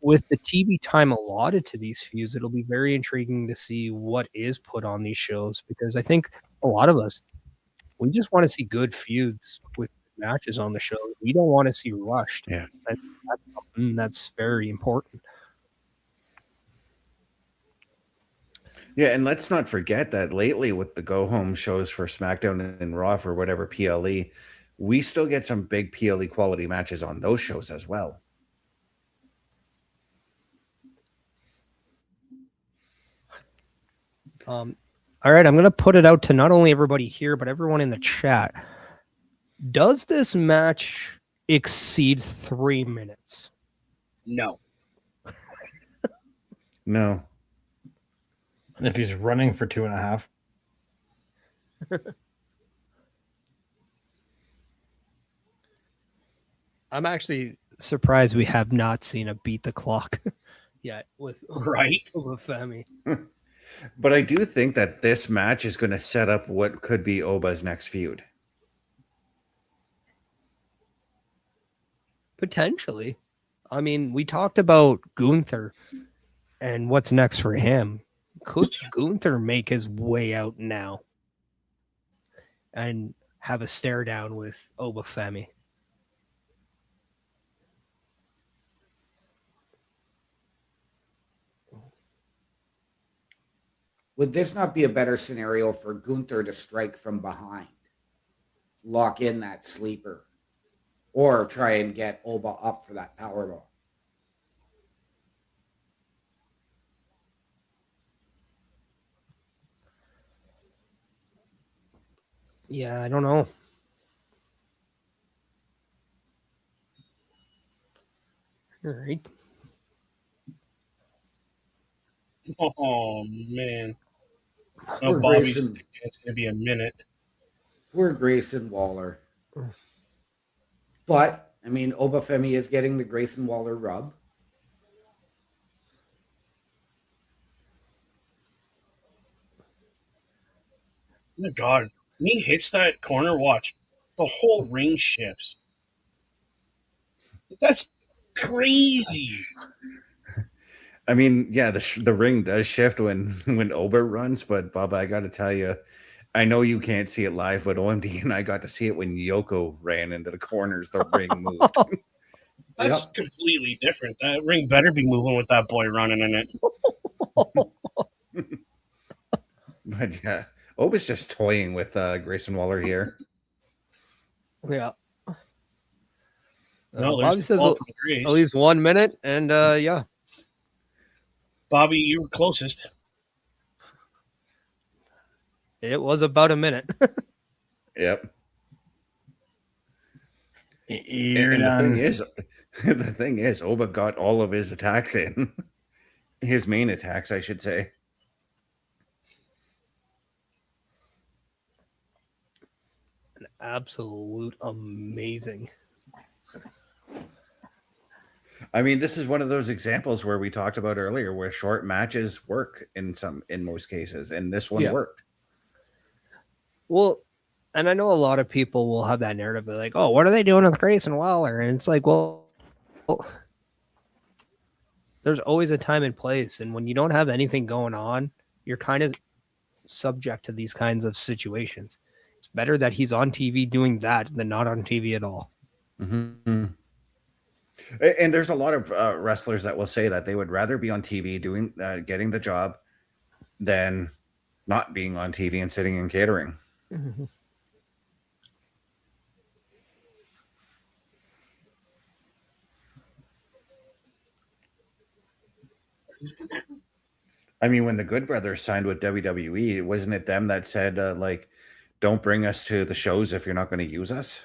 Speaker 3: with the TV time allotted to these feuds, it'll be very intriguing to see what is put on these shows, because I think a lot of us, we just want to see good feuds with matches on the show. We don't want to see rushed.
Speaker 4: Yeah.
Speaker 3: That's something that's very important.
Speaker 4: Yeah, and let's not forget that lately with the go-home shows for SmackDown and Raw for whatever PLE, we still get some big PLE quality matches on those shows as well.
Speaker 3: All right, I'm going to put it out to not only everybody here, but everyone in the chat. Does this match exceed 3 minutes?
Speaker 10: No.
Speaker 4: No.
Speaker 6: And if he's running for 2.5.
Speaker 3: I'm actually surprised we have not seen a beat the clock yet with Femi.
Speaker 4: But I do think that this match is going to set up what could be Oba's next feud.
Speaker 3: Potentially. I mean, we talked about Gunther and what's next for him. Could Gunther make his way out now and have a stare down with Oba Femi?
Speaker 5: Would this not be a better scenario for Gunther to strike from behind, lock in that sleeper, or try and get Oba up for that powerbomb?
Speaker 3: Yeah, I don't know. All right.
Speaker 10: Oh, man. No, Bobby's thinking it's going to be a minute.
Speaker 5: Poor Grayson Waller. But, I mean, Oba Femi is getting the Grayson Waller rub.
Speaker 10: Oh my God. When he hits that corner, watch. The whole ring shifts. That's crazy.
Speaker 4: I mean, yeah, the ring does shift when Oba runs, but Bubba, I got to tell you, I know you can't see it live, but OMD and I got to see it when Yoko ran into the corners. The ring moved.
Speaker 10: That's completely different. That ring better be moving with that boy running in it.
Speaker 4: But yeah, Oba's just toying with Grayson Waller here.
Speaker 3: Yeah.
Speaker 10: No, there's
Speaker 3: Bobby
Speaker 10: the
Speaker 3: says
Speaker 10: fall
Speaker 3: at
Speaker 10: from grace.
Speaker 3: least 1 minute, and yeah.
Speaker 10: Bobby, you were closest.
Speaker 3: It was about a minute.
Speaker 4: Yep.
Speaker 6: You're
Speaker 4: And
Speaker 6: done.
Speaker 4: the thing is, Oba got all of his attacks in. His main attacks, I should say.
Speaker 3: An absolute amazing.
Speaker 4: I mean, this is one of those examples where we talked about earlier where short matches work in most cases, and this one worked.
Speaker 3: Well, and I know a lot of people will have that narrative like, oh, what are they doing with Grace and Waller? And it's like, well, there's always a time and place. And when you don't have anything going on, you're kind of subject to these kinds of situations. It's better that he's on TV doing that than not on TV at all.
Speaker 4: Mm-hmm. And there's a lot of wrestlers that will say that they would rather be on TV doing getting the job than not being on TV and sitting in catering.
Speaker 3: Mm-hmm.
Speaker 4: I mean, when the Good Brothers signed with WWE, wasn't it them that said, like, don't bring us to the shows if you're not going to use us?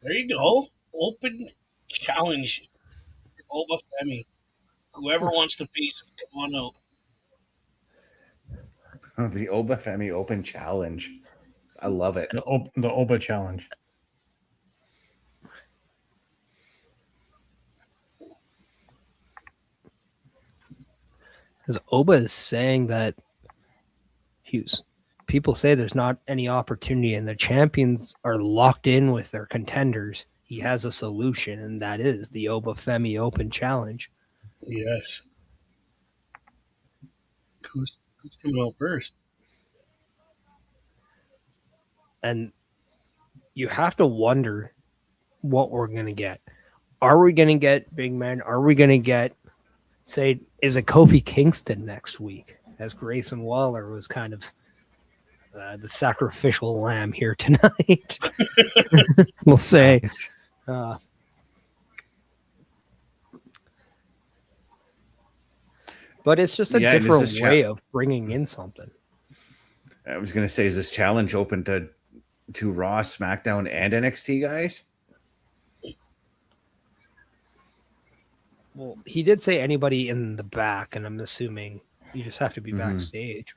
Speaker 10: There you go. Open challenge. Oba Femi. Whoever wants the piece, get one out.
Speaker 4: The Oba Femi Open Challenge. I love it.
Speaker 6: The Oba Challenge.
Speaker 3: Because Oba is saying that people say there's not any opportunity and the champions are locked in with their contenders. He has a solution, and that is the Oba Femi Open Challenge.
Speaker 10: Yes. Who's coming out first?
Speaker 3: And you have to wonder what we're going to get. Are we going to get big men? Are we going to get, say, is it Kofi Kingston next week? As Grayson Waller was kind of the sacrificial lamb here tonight. We'll say. But it's just a different way of bringing in something.
Speaker 4: I was going to say, is this challenge open to Raw, SmackDown, and NXT guys?
Speaker 3: Well, he did say anybody in the back, and I'm assuming you just have to be backstage.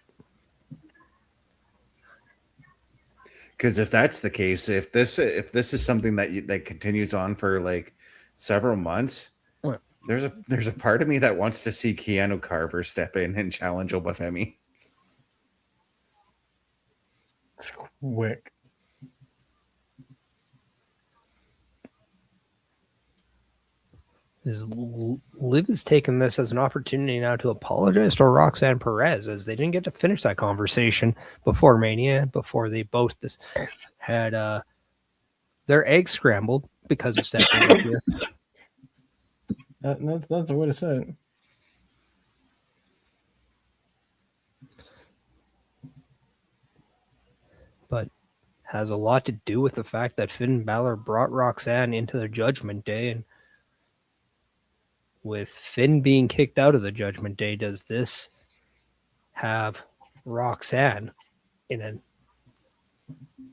Speaker 4: Because if that's the case, if this is something that continues on for like several months, there's a part of me that wants to see Keanu Carver step in and challenge Oba Femi.
Speaker 6: Quick.
Speaker 3: Liv has taken this as an opportunity now to apologize to Roxanne Perez, as they didn't get to finish that conversation before Mania, before they both had their eggs scrambled because of stepping up here.
Speaker 6: That's a way to say it.
Speaker 3: But has a lot to do with the fact that Finn Balor brought Roxanne into the Judgment Day, and with Finn being kicked out of the Judgment Day, does this have Roxanne in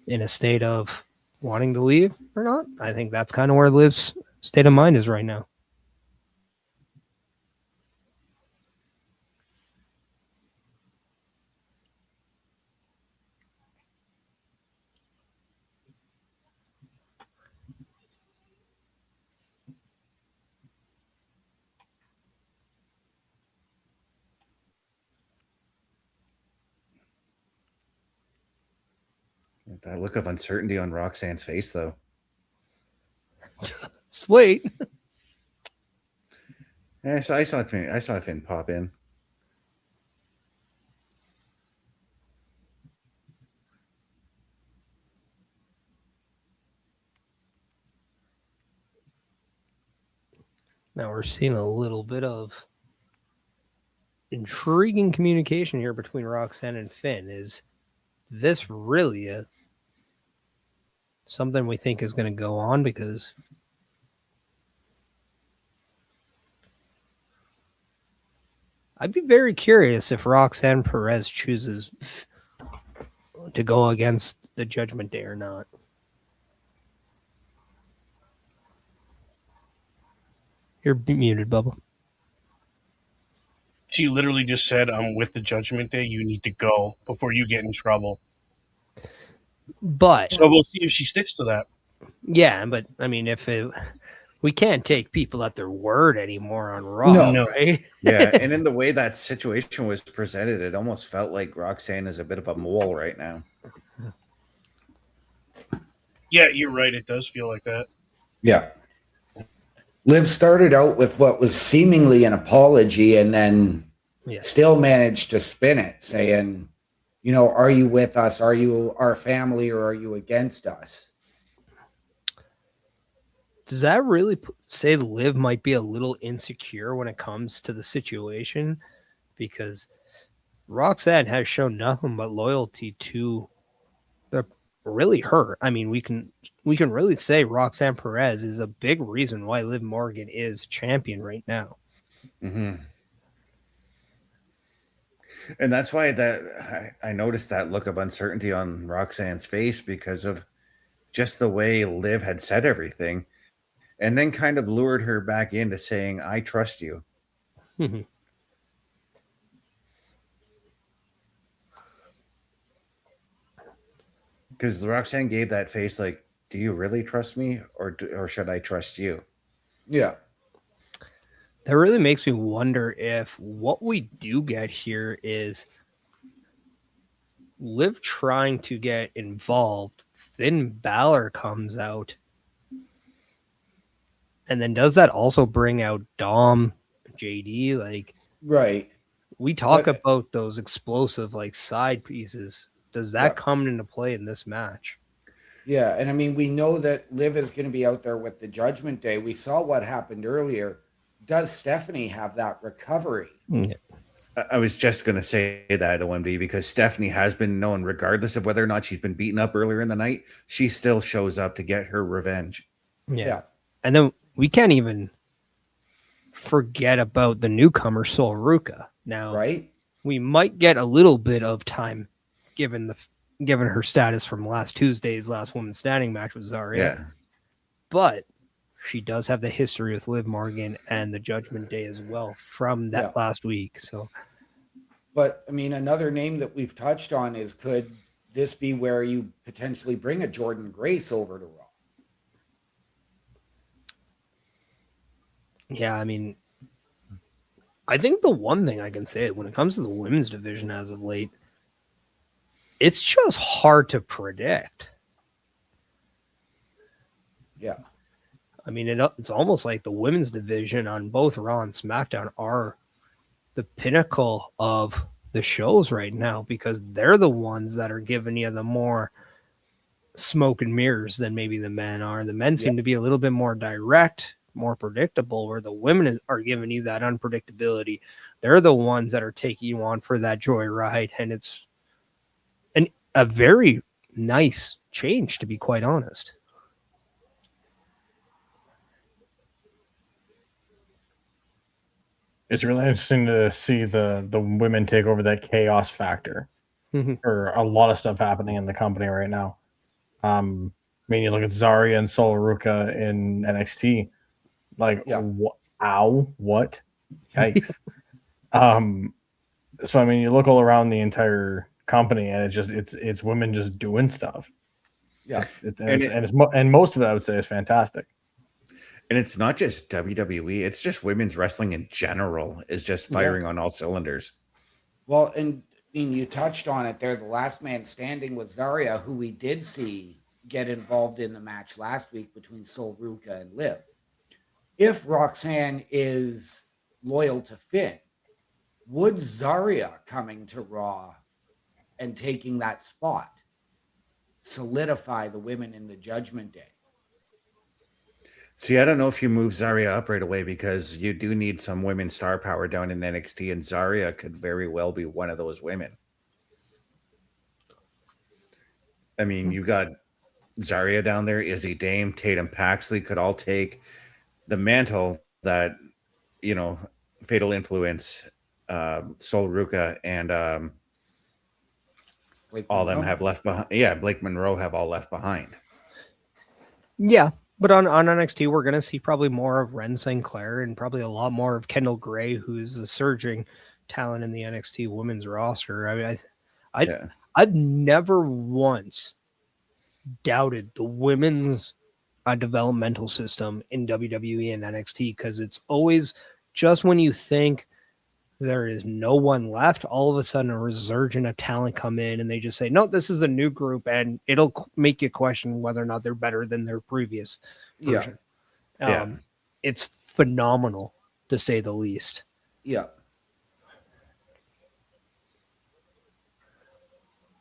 Speaker 3: a state of wanting to leave or not? I think that's kind of where Liv's state of mind is right now.
Speaker 4: That look of uncertainty on Roxanne's face, though.
Speaker 3: Just wait.
Speaker 4: Yeah, I saw Finn pop in.
Speaker 3: Now we're seeing a little bit of intriguing communication here between Roxanne and Finn. Is this really something we think is going to go on? Because I'd be very curious if Roxanne Perez chooses to go against the Judgment Day or not. You're muted, Bubba.
Speaker 10: She literally just said, "I'm with the Judgment Day. You need to go before you get in trouble."
Speaker 3: But
Speaker 10: So we'll see if she sticks to that.
Speaker 3: yeah, but I mean, we can't take people at their word anymore on Raw,
Speaker 10: No.
Speaker 3: right?
Speaker 4: Yeah, and in the way that situation was presented, it almost felt like Roxanne is a bit of a mole right now.
Speaker 10: Yeah, you're right. It does feel like that.
Speaker 5: Yeah. Liv started out with what was seemingly an apology and then still managed to spin it, saying, you know, are you with us? Are you our family, or are you against us?
Speaker 3: Does that really say Liv might be a little insecure when it comes to the situation? Because Roxanne has shown nothing but loyalty to really her. I mean, we can really say Roxanne Perez is a big reason why Liv Morgan is champion right now.
Speaker 4: Mm-hmm. And that's why that I noticed that look of uncertainty on Roxanne's face, because of just the way Liv had said everything, and then kind of lured her back into saying, "I trust you." Because Roxanne gave that face like, "Do you really trust me, or should I trust you?"
Speaker 5: Yeah.
Speaker 3: That really makes me wonder if what we do get here is Liv trying to get involved. Finn Balor comes out. And then does that also bring out Dom, JD? Like,
Speaker 5: right.
Speaker 3: We talk about those explosive like side pieces. Does that come into play in this match?
Speaker 5: Yeah, and I mean, we know that Liv is going to be out there with the Judgment Day. We saw what happened earlier. Does Stephanie have that recovery?
Speaker 3: Yeah.
Speaker 4: I was just going to say that, OMD, because Stephanie has been known, regardless of whether or not she's been beaten up earlier in the night, she still shows up to get her revenge.
Speaker 3: Yeah. And then we can't even forget about the newcomer, Sol Ruka. Now, we might get a little bit of time given her status from last Tuesday's last woman standing match with Zarya.
Speaker 4: Yeah.
Speaker 3: But she does have the history with Liv Morgan and the Judgment Day as well from that last week. So,
Speaker 5: but I mean, another name that we've touched on is, could this be where you potentially bring a Jordan Grace over to Raw?
Speaker 3: Yeah, I mean, I think the one thing I can say when it comes to the women's division as of late, it's just hard to predict.
Speaker 5: Yeah.
Speaker 3: I mean, it's almost like the women's division on both Raw and SmackDown are the pinnacle of the shows right now, because they're the ones that are giving you the more smoke and mirrors than maybe the men are. The men seem to be a little bit more direct, more predictable, where the women are giving you that unpredictability. They're the ones that are taking you on for that joy ride, and it's a very nice change, to be quite honest.
Speaker 6: It's really interesting to see the women take over that chaos factor for a lot of stuff happening in the company right now. I mean, you look at Zarya and Sol Ruka in NXT, like, what? Yikes. So I mean, you look all around the entire company, and it's women just doing stuff.
Speaker 5: Yeah,
Speaker 6: and most of it, I would say, is fantastic.
Speaker 4: And it's not just WWE; it's just women's wrestling in general is just firing on all cylinders.
Speaker 5: Well, and I mean, you touched on it there. The last man standing was Zarya, who we did see get involved in the match last week between Sol Ruka and Liv. If Roxanne is loyal to Finn, would Zarya coming to Raw and taking that spot solidify the women in the Judgment Day?
Speaker 4: See, I don't know if you move Zarya up right away because you do need some women's star power down in NXT, and Zarya could very well be one of those women. I mean, you got Zarya down there, Izzy Dame, Tatum Paxley could all take the mantle that, you know, Fatal Influence, Sol Ruka, and all them have left behind. Yeah, Blake Monroe have all left behind.
Speaker 3: Yeah, but on NXT, we're going to see probably more of Ren Sinclair and probably a lot more of Kendall Gray, who's a surging talent in the NXT women's roster. I mean, I've never once doubted the women's developmental system in WWE and NXT, because it's always just when you think there is no one left, all of a sudden a resurgence of talent come in and they just say, no, this is a new group, and it'll make you question whether or not they're better than their previous version. It's phenomenal, to say the least.
Speaker 5: Yeah.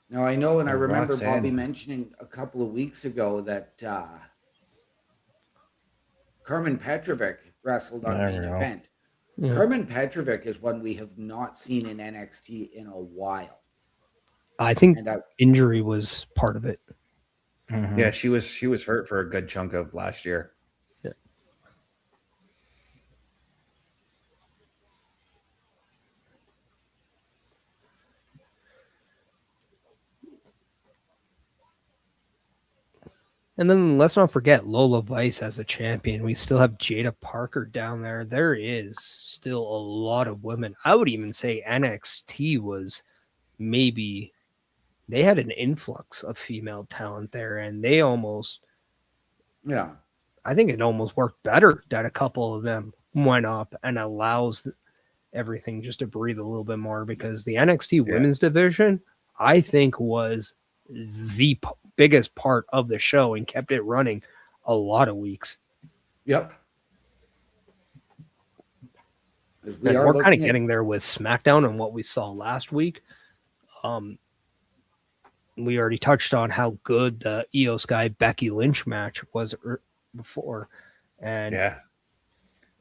Speaker 5: Now, I know, and I remember
Speaker 4: Roxanne.
Speaker 5: Bobby mentioning a couple of weeks ago that Carmen Petrovic wrestled on main event. Yeah. Carmen Petrovic is one we have not seen in NXT in a while.
Speaker 3: I think injury was part of it.
Speaker 4: Mm-hmm. Yeah, she was hurt for a good chunk of last year.
Speaker 3: Yeah. And then let's not forget Lola Vice as a champion. We still have Jada Parker down there. There is still a lot of women. I would even say NXT was maybe, they had an influx of female talent there, and they almost, I think it almost worked better that a couple of them went up and allows everything just to breathe a little bit more, because the NXT women's division, I think, was the biggest part of the show and kept it running a lot of weeks.
Speaker 5: Yep.
Speaker 3: We're kind of getting there with SmackDown and what we saw last week. We already touched on how good the Io Sky Becky Lynch match was before, and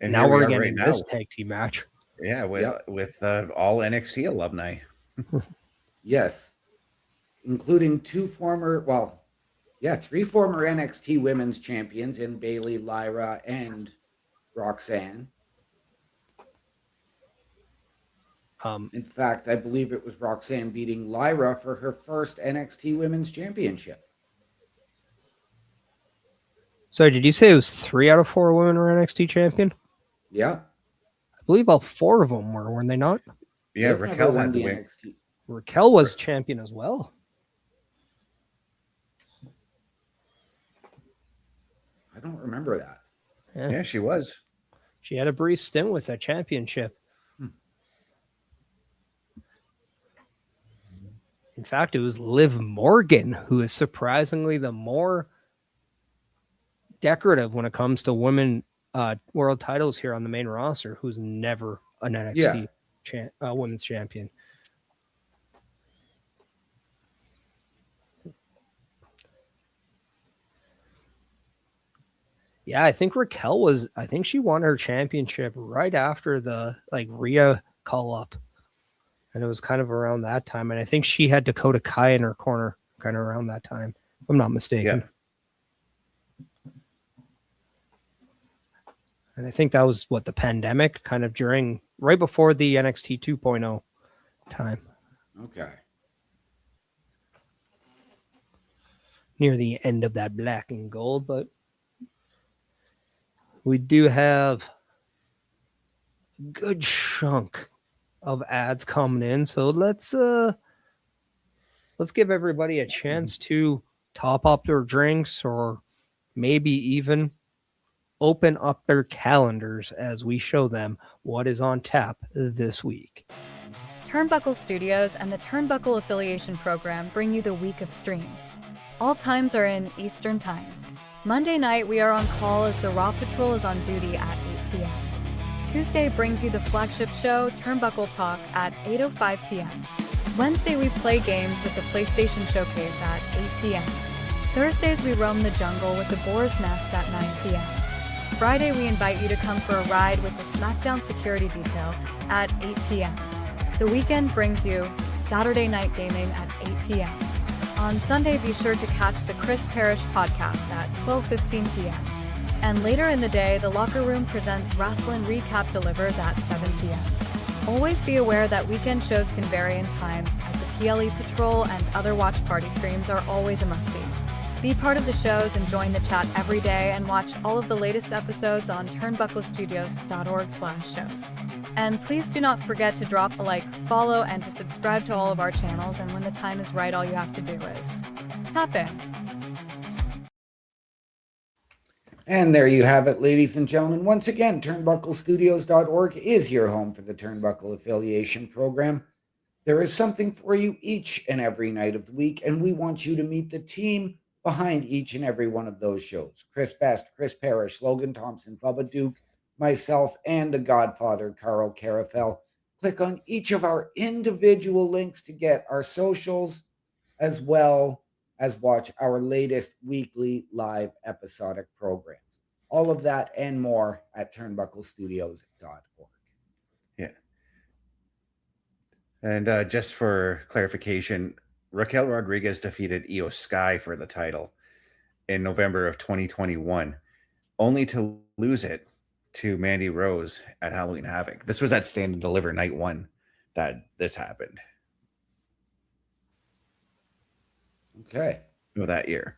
Speaker 3: now we're getting this tag team match.
Speaker 4: Yeah, with all NXT alumni.
Speaker 5: Yes. Including three former NXT women's champions in Bayley, Lyra, and Roxanne. In fact, I believe it was Roxanne beating Lyra for her first NXT women's championship.
Speaker 3: So did you say it was 3 out of 4 women were NXT champion?
Speaker 5: Yeah.
Speaker 3: I believe all 4 of them were, weren't they not?
Speaker 4: Yeah, Raquel had the win.
Speaker 3: Raquel was champion as well.
Speaker 5: I don't remember that.
Speaker 4: Yeah, she was.
Speaker 3: She had a brief stint with that championship. In fact, it was Liv Morgan who is surprisingly the more decorative when it comes to women world titles here on the main roster, who's never an NXT women's champion. Yeah, I think she won her championship right after the Rhea call up. And it was kind of around that time. And I think she had Dakota Kai in her corner kind of around that time, if I'm not mistaken. Yeah. And I think that was the pandemic kind of right before the NXT 2.0 time.
Speaker 5: Okay.
Speaker 3: Near the end of that black and gold, but we do have a good chunk of ads coming in, so let's give everybody a chance to top up their drinks, or maybe even open up their calendars as we show them what is on tap this week.
Speaker 9: Turnbuckle Studios and the Turnbuckle Affiliation Program bring you the week of streams. All times are in Eastern Time. Monday night, we are on call as the Raw Patrol is on duty at 8 p.m. Tuesday brings you the flagship show, Turnbuckle Talk, at 8:05 p.m. Wednesday, we play games with the PlayStation Showcase at 8 p.m. Thursdays, we roam the jungle with the Boar's Nest at 9 p.m. Friday, we invite you to come for a ride with the SmackDown security detail at 8 p.m. The weekend brings you Saturday Night Gaming at 8 p.m. On Sunday, be sure to catch the Chris Parrish podcast at 12:15 p.m. And later in the day, the Locker Room presents Wrestling Recap Delivers at 7 p.m. Always be aware that weekend shows can vary in times, as the PLE Patrol and other watch party streams are always a must-see. Be part of the shows and join the chat every day, and watch all of the latest episodes on turnbucklestudios.org/shows. And please do not forget to drop a like, follow, and to subscribe to all of our channels, and when the time is right, all you have to do is tap in.
Speaker 5: And there you have it, ladies and gentlemen. Once again, turnbucklestudios.org is your home for the Turnbuckle Affiliation Program. There is something for you each and every night of the week, and we want you to meet the team behind each and every one of those shows. Chris Best, Chris Parrish, Logan Thompson, Bubba Duke, myself, and the Godfather, Carl Carafel. Click on each of our individual links to get our socials, as well as watch our latest weekly live episodic programs. All of that and more at turnbucklestudios.org.
Speaker 4: Yeah. And just for clarification, Raquel Rodriguez defeated Io Sky for the title in November of 2021, only to lose it to Mandy Rose at Halloween Havoc. This was at Stand and Deliver night 1 that this happened.
Speaker 5: Okay.
Speaker 4: That year.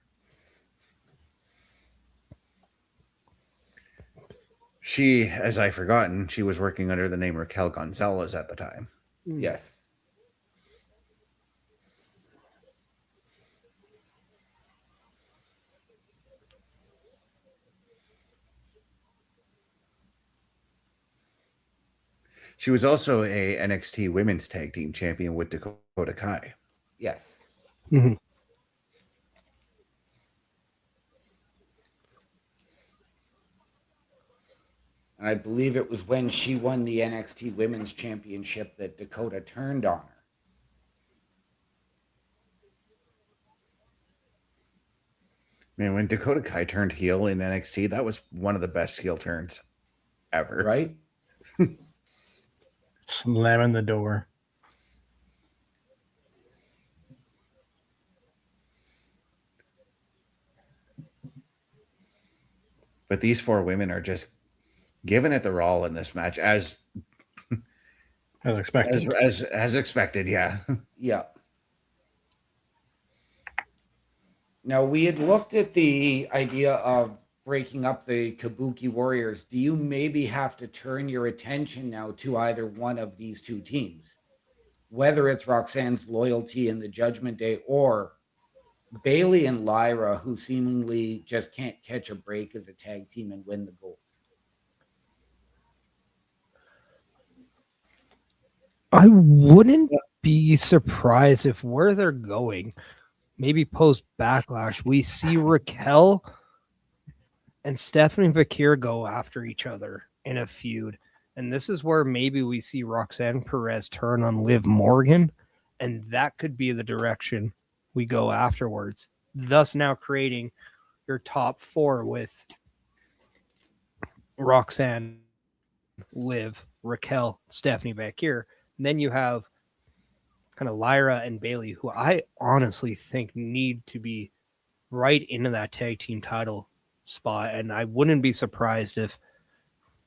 Speaker 4: She, as I've forgotten, she was working under the name Raquel Gonzalez at the time.
Speaker 5: Yes.
Speaker 4: She was also a NXT Women's Tag Team Champion with Dakota Kai.
Speaker 5: Yes.
Speaker 3: Mm-hmm.
Speaker 5: And I believe it was when she won the NXT Women's Championship that Dakota turned on her.
Speaker 4: Man, when Dakota Kai turned heel in NXT, that was one of the best heel turns ever.
Speaker 5: Right?
Speaker 6: Slamming the door.
Speaker 4: But these 4 women are just giving it their all in this match, as
Speaker 6: expected.
Speaker 4: As expected, yeah.
Speaker 5: Yeah. Now, we had looked at the idea of breaking up the Kabuki Warriors. Do you maybe have to turn your attention now to either one of these two teams? Whether it's Roxanne's Loyalty in the Judgment Day or Bayley and Lyra, who seemingly just can't catch a break as a tag team and win the gold.
Speaker 3: I wouldn't be surprised if where they're going, maybe post Backlash, we see Raquel and Stephanie Valkyria go after each other in a feud. And this is where maybe we see Roxanne Perez turn on Liv Morgan, and that could be the direction we go afterwards. Thus now creating your top 4 with Roxanne, Liv, Raquel, Stephanie Valkyria. And then you have kind of Lyra and Bayley, who I honestly think need to be right into that tag team title spot. And I wouldn't be surprised if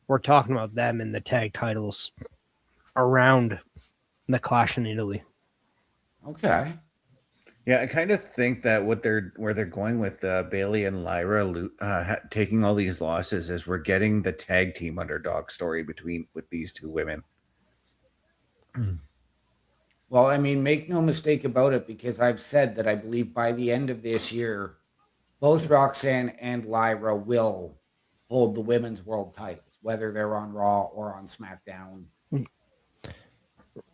Speaker 3: we're talking about them in the tag titles around the Clash in Italy.
Speaker 5: Okay.
Speaker 4: Yeah, I kind of think that where they're going with Bayley and Lyra taking all these losses is we're getting the tag team underdog story with these 2 women.
Speaker 5: Well, I mean, make no mistake about it, because I've said that I believe by the end of this year, both Roxanne and Lyra will hold the women's world titles, whether they're on Raw or on SmackDown.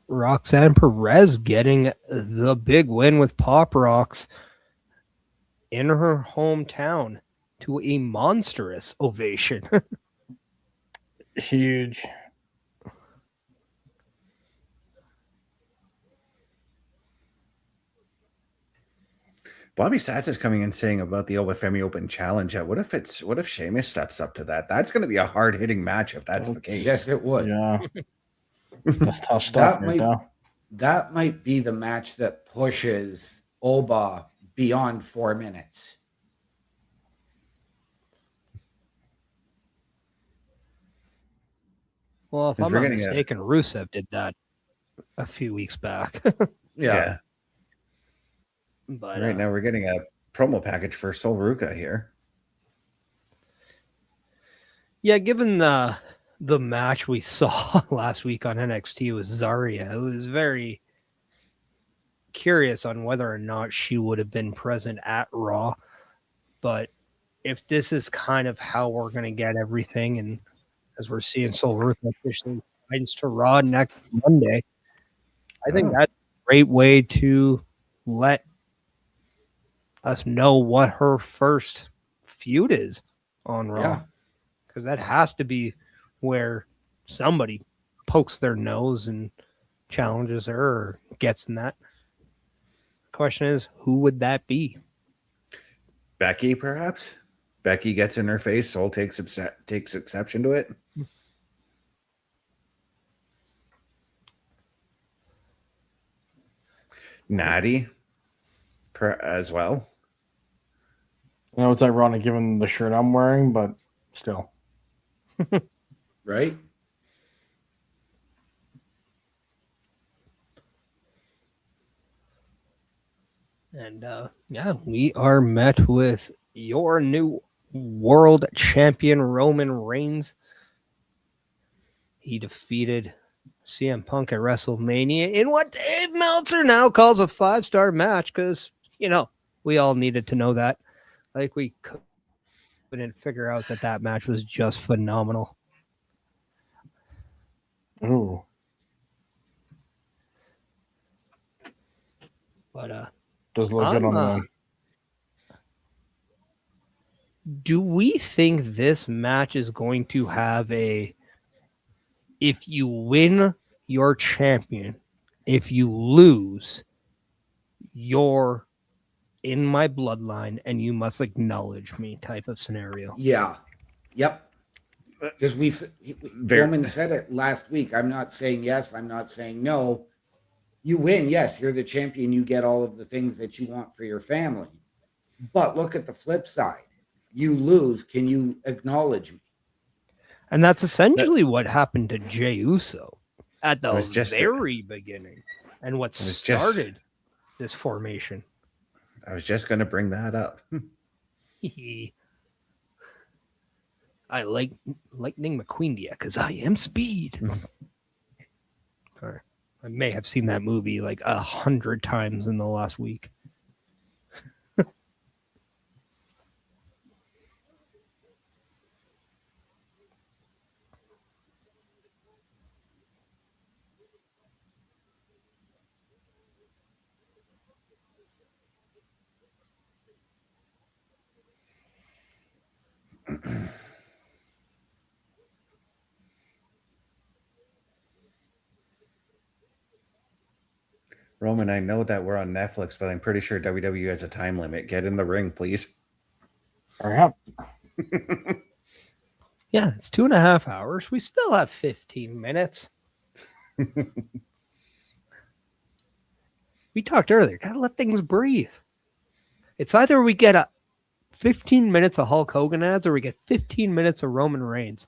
Speaker 3: Roxanne Perez getting the big win with Pop Rocks in her hometown to a monstrous ovation.
Speaker 6: Huge.
Speaker 4: Bobby Stats is coming in saying about the Obafemi Open Challenge. What if Sheamus steps up to that? That's going to be a hard hitting match if that's the case.
Speaker 5: Yes, it would.
Speaker 6: Yeah. That's tough stuff right now.
Speaker 5: That might be the match that pushes Oba beyond 4 minutes.
Speaker 3: Well, if I'm not mistaken, Rusev did that a few weeks back.
Speaker 4: Yeah.
Speaker 3: But
Speaker 4: right now we're getting a promo package for Sol Ruca here.
Speaker 3: Yeah, given the match we saw last week on NXT with Zarya, it was very curious on whether or not she would have been present at Raw. But if this is kind of how we're going to get everything, and as we're seeing Sol Ruca officially signs to Raw next Monday, I think that's a great way to let us know what her first feud is on Raw.
Speaker 5: Yeah.
Speaker 3: Because that has to be where somebody pokes their nose and challenges her or gets in that. Question is, who would that be?
Speaker 4: Becky, perhaps? Becky gets in her face, Sol takes exception to it. Natty as well.
Speaker 6: I know it's ironic given the shirt I'm wearing, but still.
Speaker 5: Right?
Speaker 3: And yeah, we are met with your new world champion, Roman Reigns. He defeated CM Punk at WrestleMania in what Dave Meltzer now calls a 5-star match because, we all needed to know that. Like, we couldn't figure out that match was just phenomenal.
Speaker 6: Ooh.
Speaker 3: But,
Speaker 6: does look good on them.
Speaker 3: Do we think this match is going to have if you win, you're champion. If you lose, you're in my bloodline and you must acknowledge me type of scenario?
Speaker 5: Yeah. Yep. Because Roman said it last week. I'm not saying yes. I'm not saying no. You win. Yes, you're the champion. You get all of the things that you want for your family. But look at the flip side. You lose. Can you acknowledge me?
Speaker 3: And that's essentially what happened to Jey Uso at the very beginning and what started this formation.
Speaker 4: I was just going to bring that up.
Speaker 3: I like Lightning McQueen because I am speed. I may have seen that movie like 100 times in the last week.
Speaker 4: Roman, I know that we're on Netflix, but I'm pretty sure WWE has a time limit. Get in the ring, please.
Speaker 6: Hurry up.
Speaker 3: Yeah, it's 2.5 hours. We still have 15 minutes. We talked earlier. Gotta let things breathe. It's either we get 15 minutes of Hulk Hogan ads or we get 15 minutes of Roman Reigns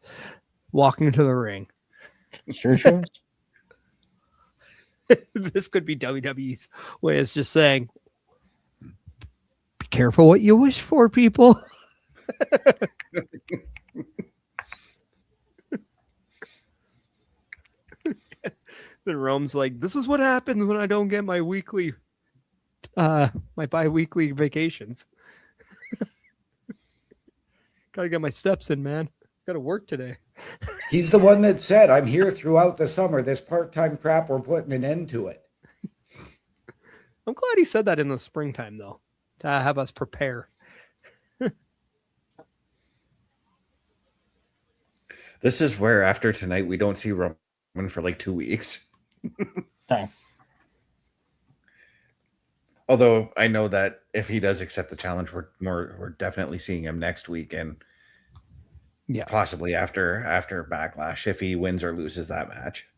Speaker 3: walking into the ring.
Speaker 6: Sure.
Speaker 3: This could be WWE's way of just saying, be careful what you wish for, people. Then Rome's like, this is what happens when I don't get my weekly, my bi-weekly vacations. Gotta get my steps in, man. Gotta work today.
Speaker 5: He's the one that said, I'm here throughout the summer. This part-time crap, we're putting an end to it.
Speaker 3: I'm glad he said that in the springtime, though, to have us prepare.
Speaker 4: This is where, after tonight, we don't see Roman for like 2 weeks.
Speaker 6: Dang.
Speaker 4: Although I know that if he does accept the challenge, we're definitely seeing him next week and possibly after Backlash if he wins or loses that match.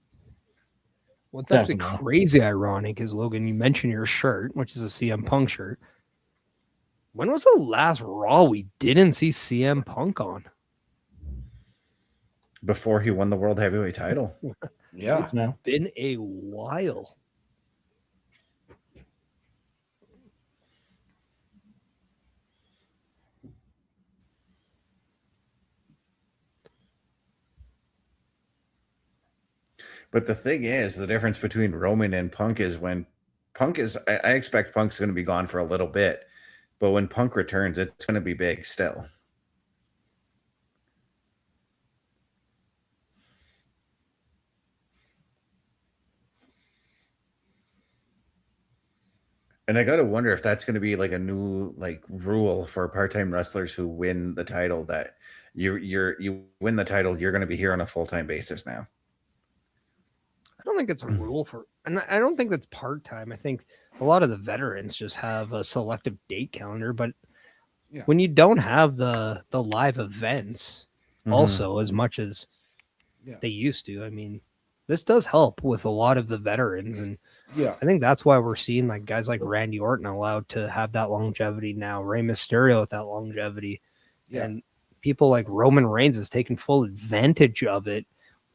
Speaker 3: What's actually crazy ironic is, Logan, you mentioned your shirt, which is a CM Punk shirt. When was the last Raw we didn't see CM Punk on?
Speaker 4: Before he won the World Heavyweight title.
Speaker 5: Yeah.
Speaker 3: It's been a while.
Speaker 4: But the thing is, the difference between Roman and Punk is when Punk is, I expect Punk's going to be gone for a little bit, but when Punk returns, it's going to be big still. And I got to wonder if that's going to be like a new rule for part-time wrestlers who win the title, that you win the title, you're going to be here on a full-time basis now.
Speaker 3: I don't think it's a rule for, and I don't think that's part-time. I think a lot of the veterans just have a selective date calendar, but when you don't have the live events also as much as they used to, I mean, this does help with a lot of the veterans. And I think that's why we're seeing like guys like Randy Orton allowed to have that longevity now, Rey Mysterio with that longevity, and people like Roman Reigns is taking full advantage of it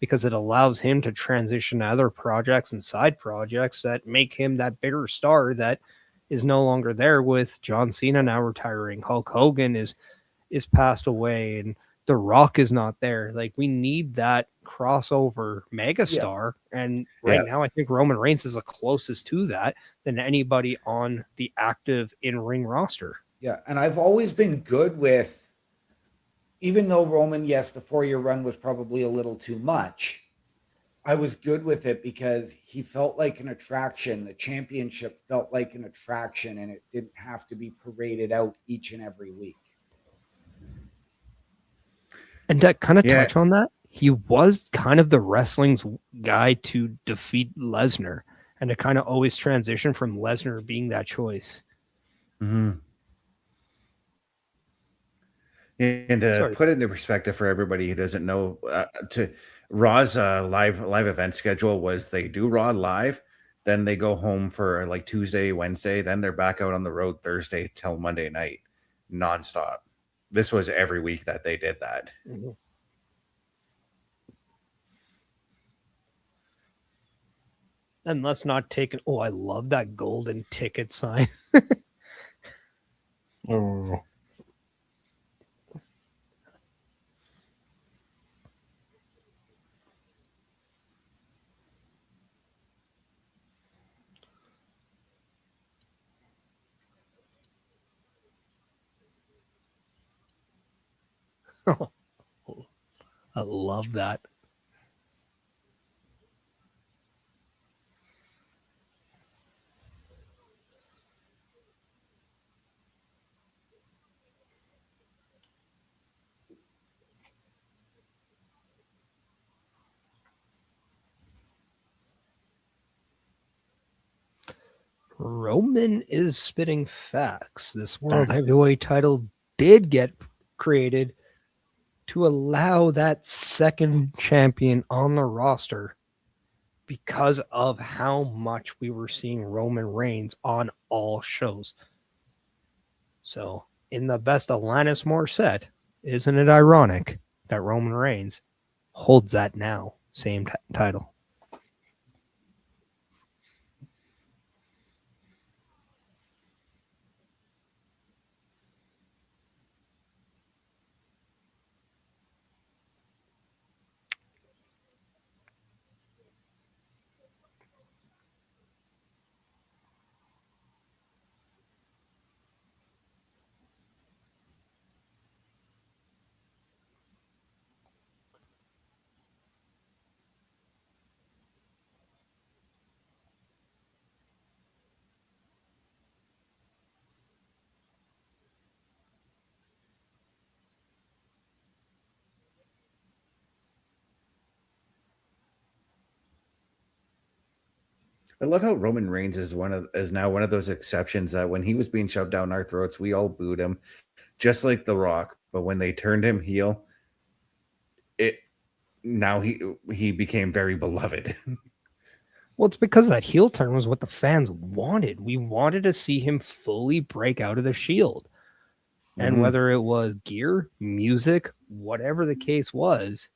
Speaker 3: because it allows him to transition to other projects and side projects that make him that bigger star that is no longer there, with John Cena now retiring. Hulk Hogan is passed away, and The Rock is not there. Like, we need that crossover megastar. And right now, I think Roman Reigns is the closest to that than anybody on the active in-ring roster.
Speaker 5: Yeah. And I've always been good with, even though Roman, yes, the 4-year run was probably a little too much, I was good with it because he felt like an attraction. The championship felt like an attraction, and it didn't have to be paraded out each and every week.
Speaker 3: And to kind of touch on that, he was kind of the wrestling's guy to defeat Lesnar, and to kind of always transition from Lesnar being that choice.
Speaker 4: Mm-hmm. And to put it into perspective for everybody who doesn't know, to Raw's live event schedule was they do Raw live, then they go home for like Tuesday, Wednesday, then they're back out on the road Thursday till Monday night, nonstop. This was every week that they did that.
Speaker 3: Mm-hmm. And let's not take it. Oh, I love that golden ticket sign.
Speaker 6: Oh.
Speaker 3: I love that. Roman is spitting facts. This World Heavyweight title did get created to allow that second champion on the roster because of how much we were seeing Roman Reigns on all shows. So, in the best Alanis Morissette, isn't it ironic that Roman Reigns holds that now same title?
Speaker 4: I love how Roman Reigns is now one of those exceptions that when he was being shoved down our throats, we all booed him, just like The Rock. But when they turned him heel, he became very beloved.
Speaker 3: Well, it's because that heel turn was what the fans wanted. We wanted to see him fully break out of the Shield. And whether it was gear, music, whatever the case was,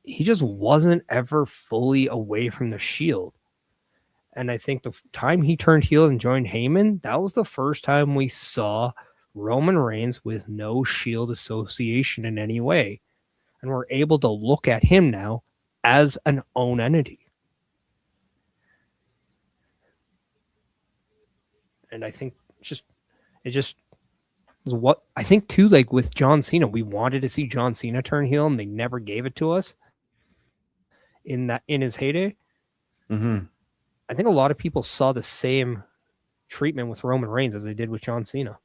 Speaker 3: he just wasn't ever fully away from the Shield. And I think the time he turned heel and joined Heyman, that was the first time we saw Roman Reigns with no Shield association in any way. And we're able to look at him now as an own entity. And I think it just is what I think too, like with John Cena, we wanted to see John Cena turn heel and they never gave it to us in his heyday. I think a lot of people saw the same treatment with Roman Reigns as they did with John Cena.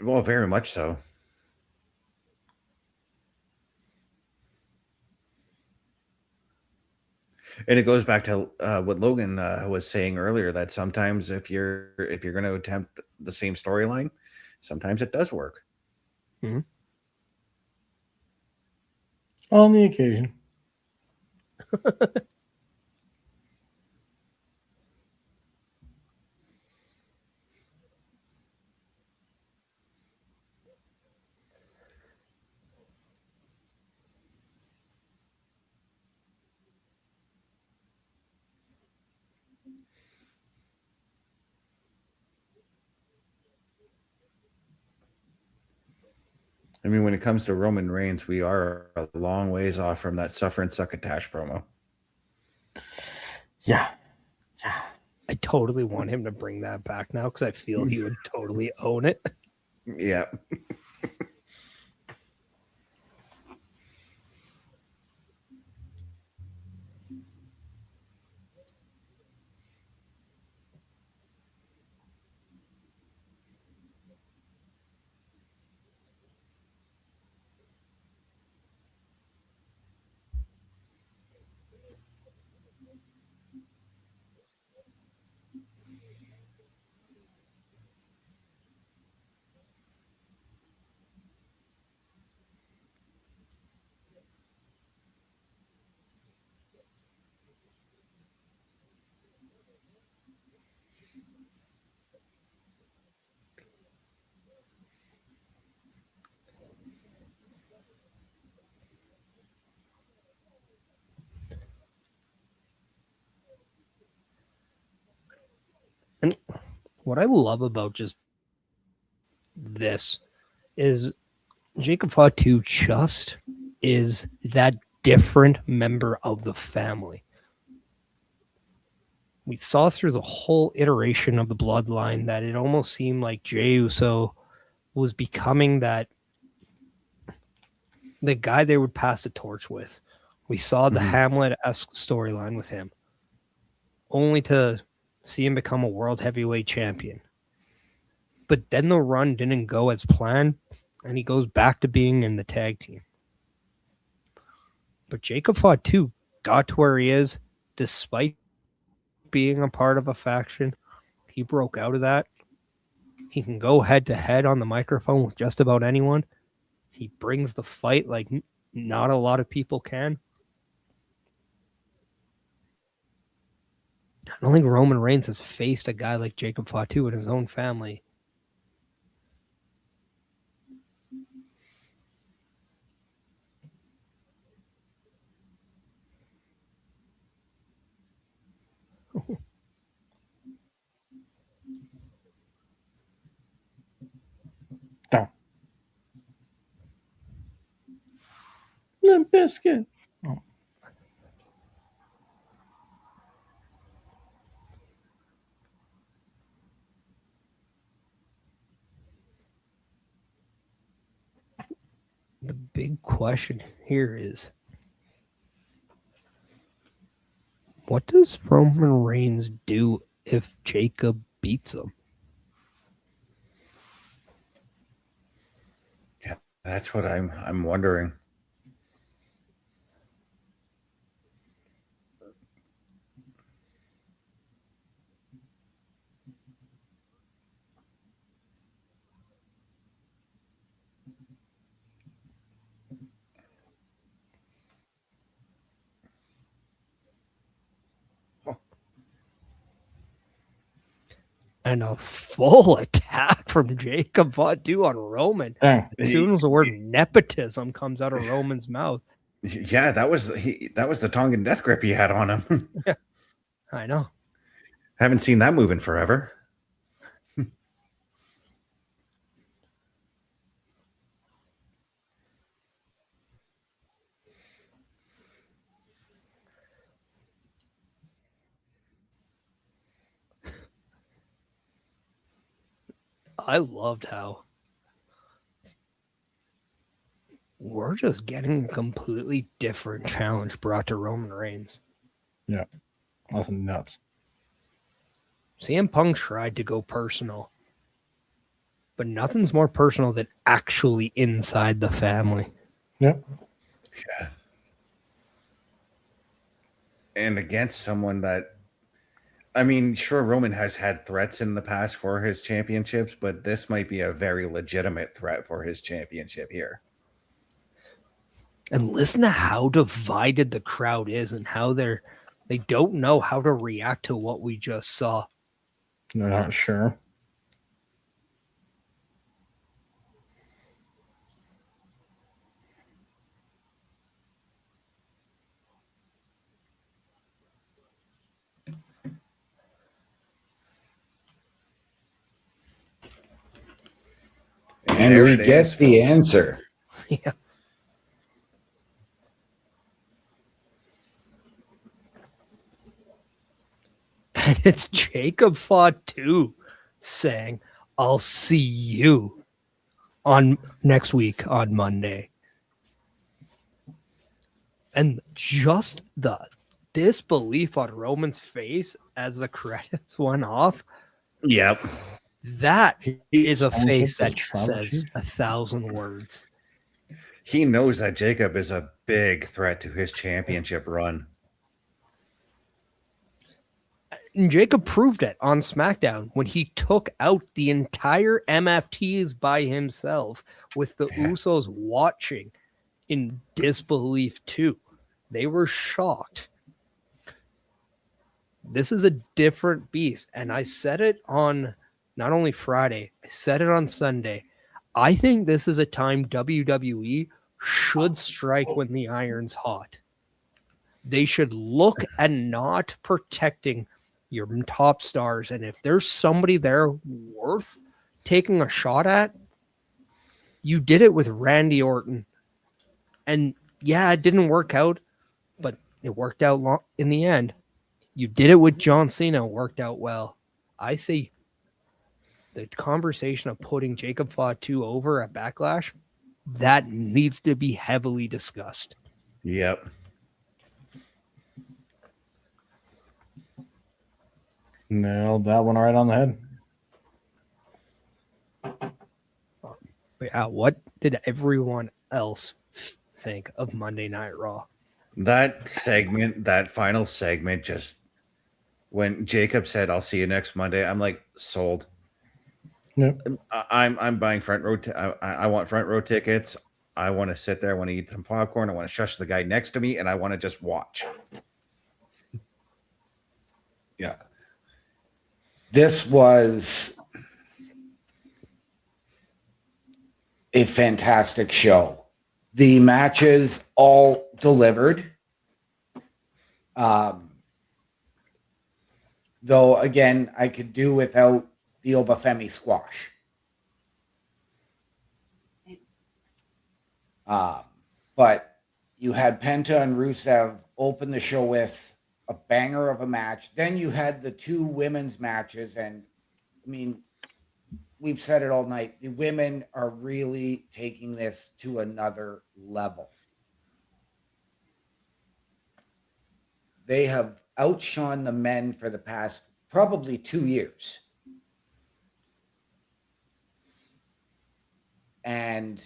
Speaker 4: Well, very much so. And it goes back to what Logan was saying earlier, that sometimes if you're going to attempt the same storyline, sometimes it does work.
Speaker 6: Mm-hmm. On the occasion.
Speaker 4: I mean, when it comes to Roman Reigns, we are a long ways off from that suffer and succotash promo.
Speaker 6: Yeah.
Speaker 3: I totally want him to bring that back now because I feel he would totally own it.
Speaker 4: Yeah.
Speaker 3: And what I love about just this is Jacob Fatu just is that different member of the family. We saw through the whole iteration of the bloodline that it almost seemed like Jey Uso was becoming the guy they would pass the torch with. We saw the Hamlet-esque storyline with him, only to see him become a world heavyweight champion. But then the run didn't go as planned, and he goes back to being in the tag team. But Jacob Fatu got to where he is despite being a part of a faction. He broke out of that. He can go head to head on the microphone with just about anyone. He brings the fight like not a lot of people can. I don't think Roman Reigns has faced a guy like Jacob Fatu in his own family.
Speaker 6: Limp Bizkit. Oh.
Speaker 3: The big question here is, what does Roman Reigns do if Jacob beats him?
Speaker 4: Yeah, that's what I'm wondering.
Speaker 3: and a full attack from Jacob Fatu on Roman.
Speaker 6: Dang.
Speaker 3: As soon as the word nepotism comes out of Roman's mouth.
Speaker 4: Yeah, that was the Tongan death grip he had on him.
Speaker 3: Yeah, I know.
Speaker 4: Haven't seen that move in forever.
Speaker 3: I loved how we're just getting a completely different challenge brought to Roman Reigns.
Speaker 6: Yeah. That's nuts.
Speaker 3: CM Punk tried to go personal, but nothing's more personal than actually inside the family.
Speaker 6: Yeah.
Speaker 4: Yeah. And against someone that, I mean, sure, Roman has had threats in the past for his championships, but this might be a very legitimate threat for his championship here.
Speaker 3: And listen to how divided the crowd is and how they don't know how to react to what we just saw.
Speaker 6: They're not sure.
Speaker 5: And we get the answer.
Speaker 3: Yeah. And it's Jacob Fatu saying, I'll see you on next week on Monday. And just the disbelief on Roman's face as the credits went off.
Speaker 4: Yep.
Speaker 3: That is a face that says 1,000 words.
Speaker 4: He knows that Jacob is a big threat to his championship run.
Speaker 3: And Jacob proved it on SmackDown when he took out the entire MFTs by himself with the Usos watching in disbelief too. They were shocked. This is a different beast. And I said it on not only Friday, I said it on Sunday. I think this is a time WWE should strike when the iron's hot. They should look at not protecting your top stars. And if there's somebody there worth taking a shot at, you did it with Randy Orton. And yeah, it didn't work out, but it worked out in the end. You did it with John Cena, worked out well. I say the conversation of putting Jacob Fatu over at Backlash, that needs to be heavily discussed.
Speaker 4: Yep.
Speaker 6: Nailed that one right on the head.
Speaker 3: Yeah, what did everyone else think of Monday Night Raw?
Speaker 4: That segment, that final segment, just when Jacob said, "I'll see you next Monday," I'm like, sold.
Speaker 6: Yep.
Speaker 4: I'm buying front row. I want front row tickets. I want to sit there. I want to eat some popcorn. I want to shush the guy next to me, and I want to just watch.
Speaker 5: Yeah. This was a fantastic show. The matches all delivered. Though, again, I could do without the Obafemi squash. But you had Penta and Rusev open the show with a banger of a match. Then you had the two women's matches. And, I mean, we've said it all night. The women are really taking this to another level. They have outshone the men for the past probably 2 years. And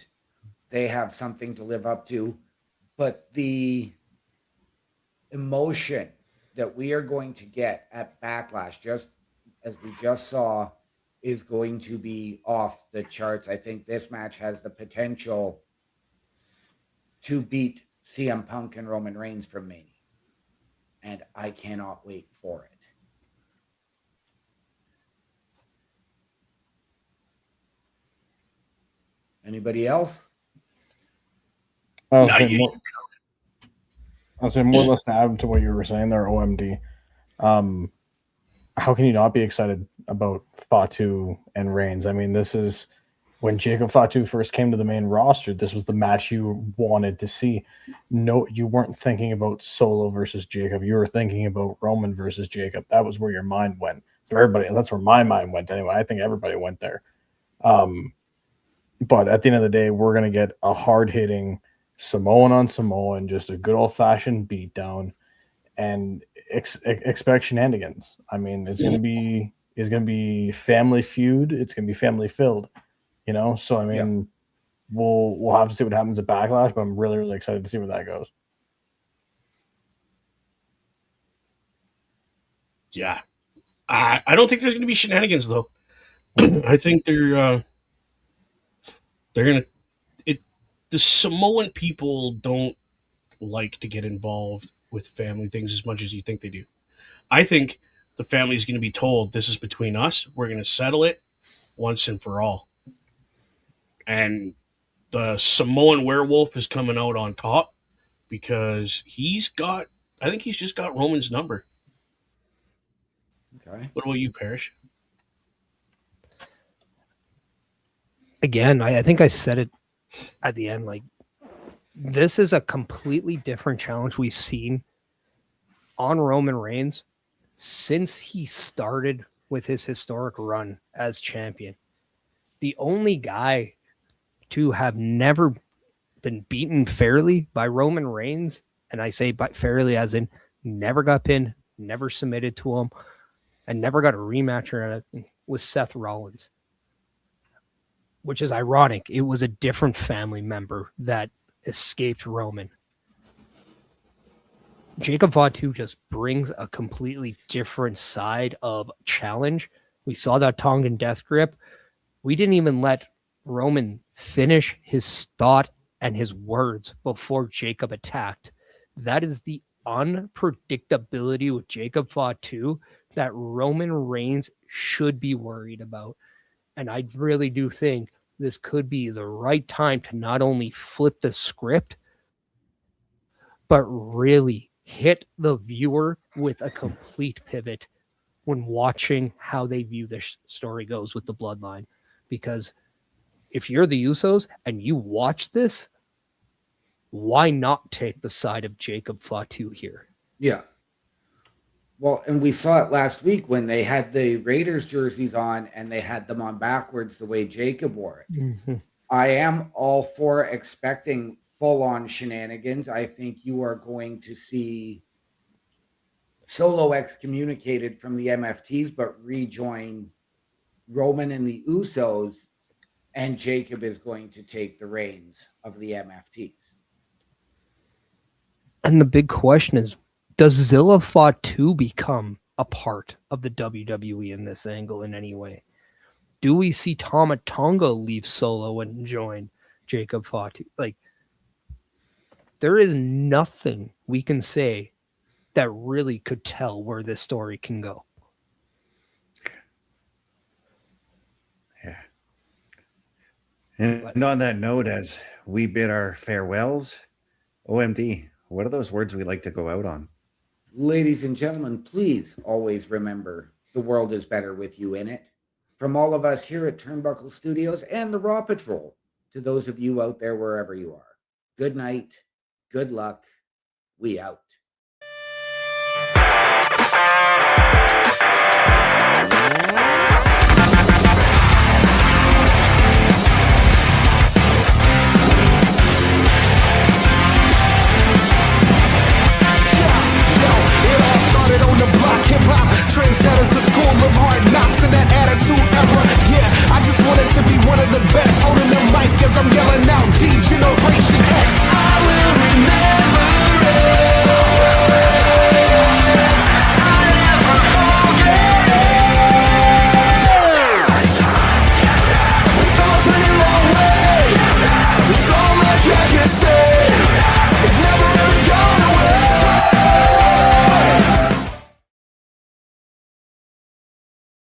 Speaker 5: they have something to live up to. But the emotion that we are going to get at Backlash, just as we just saw, is going to be off the charts. I think this match has the potential to beat CM Punk and Roman Reigns from Mania. And I cannot wait for it. Anybody else?
Speaker 6: I'll say more or less to add to what you were saying there, OMD. How can you not be excited about Fatu and Reigns? I mean, this is when Jacob Fatu first came to the main roster. This was the match you wanted to see. No, you weren't thinking about Solo versus Jacob. You were thinking about Roman versus Jacob. That was where your mind went. So everybody, that's where my mind went anyway. I think everybody went there. But at the end of the day, we're going to get a hard-hitting Samoan on Samoan, just a good old-fashioned beatdown, and expect shenanigans. I mean, it's going to be family feud. It's going to be family filled, you know. So I mean, we'll have to see what happens at Backlash, but I'm really, really excited to see where that goes.
Speaker 10: Yeah, I don't think there's going to be shenanigans though. I think they're gonna. The Samoan people don't like to get involved with family things as much as you think they do. I think the family is going to be told this is between us. We're going to settle it once and for all. And the Samoan werewolf is coming out on top because I think he's just got Roman's number.
Speaker 5: Okay.
Speaker 10: What about you, Parrish?
Speaker 3: Again, I think I said it at the end, like, this is a completely different challenge we've seen on Roman Reigns since he started with his historic run as champion. The only guy to have never been beaten fairly by Roman Reigns, and I say fairly as in never got pinned, never submitted to him, and never got a rematch or anything, was Seth Rollins. Which is ironic. It was a different family member that escaped Roman. Jacob Fatu just brings a completely different side of challenge. We saw that Tongan death grip. We didn't even let Roman finish his thought and his words before Jacob attacked. That is the unpredictability with Jacob Fatu that Roman Reigns should be worried about. And I really do think this could be the right time to not only flip the script, but really hit the viewer with a complete pivot when watching how they view this story goes with the bloodline. Because if you're the Usos and you watch this, why not take the side of Jacob Fatu here?
Speaker 5: Yeah. Well, and we saw it last week when they had the Raiders jerseys on and they had them on backwards the way Jacob wore it.
Speaker 3: Mm-hmm.
Speaker 5: I am all for expecting full-on shenanigans. I think you are going to see Solo excommunicated from the MFTs, but rejoin Roman and the Usos, and Jacob is going to take the reins of the MFTs.
Speaker 3: And the big question is, does Zilla Fatu become a part of the WWE in this angle in any way? Do we see Tama Tonga leave Solo and join Jacob Fatu? Like, there is nothing we can say that really could tell where this story can go.
Speaker 4: Yeah. And on that note, as we bid our farewells, OMD, what are those words we like to go out on?
Speaker 5: Ladies and gentlemen, please always remember the world is better with you in it. From all of us here at Turnbuckle Studios and the Raw Patrol, to those of you out there wherever you are, good night, good luck, we out.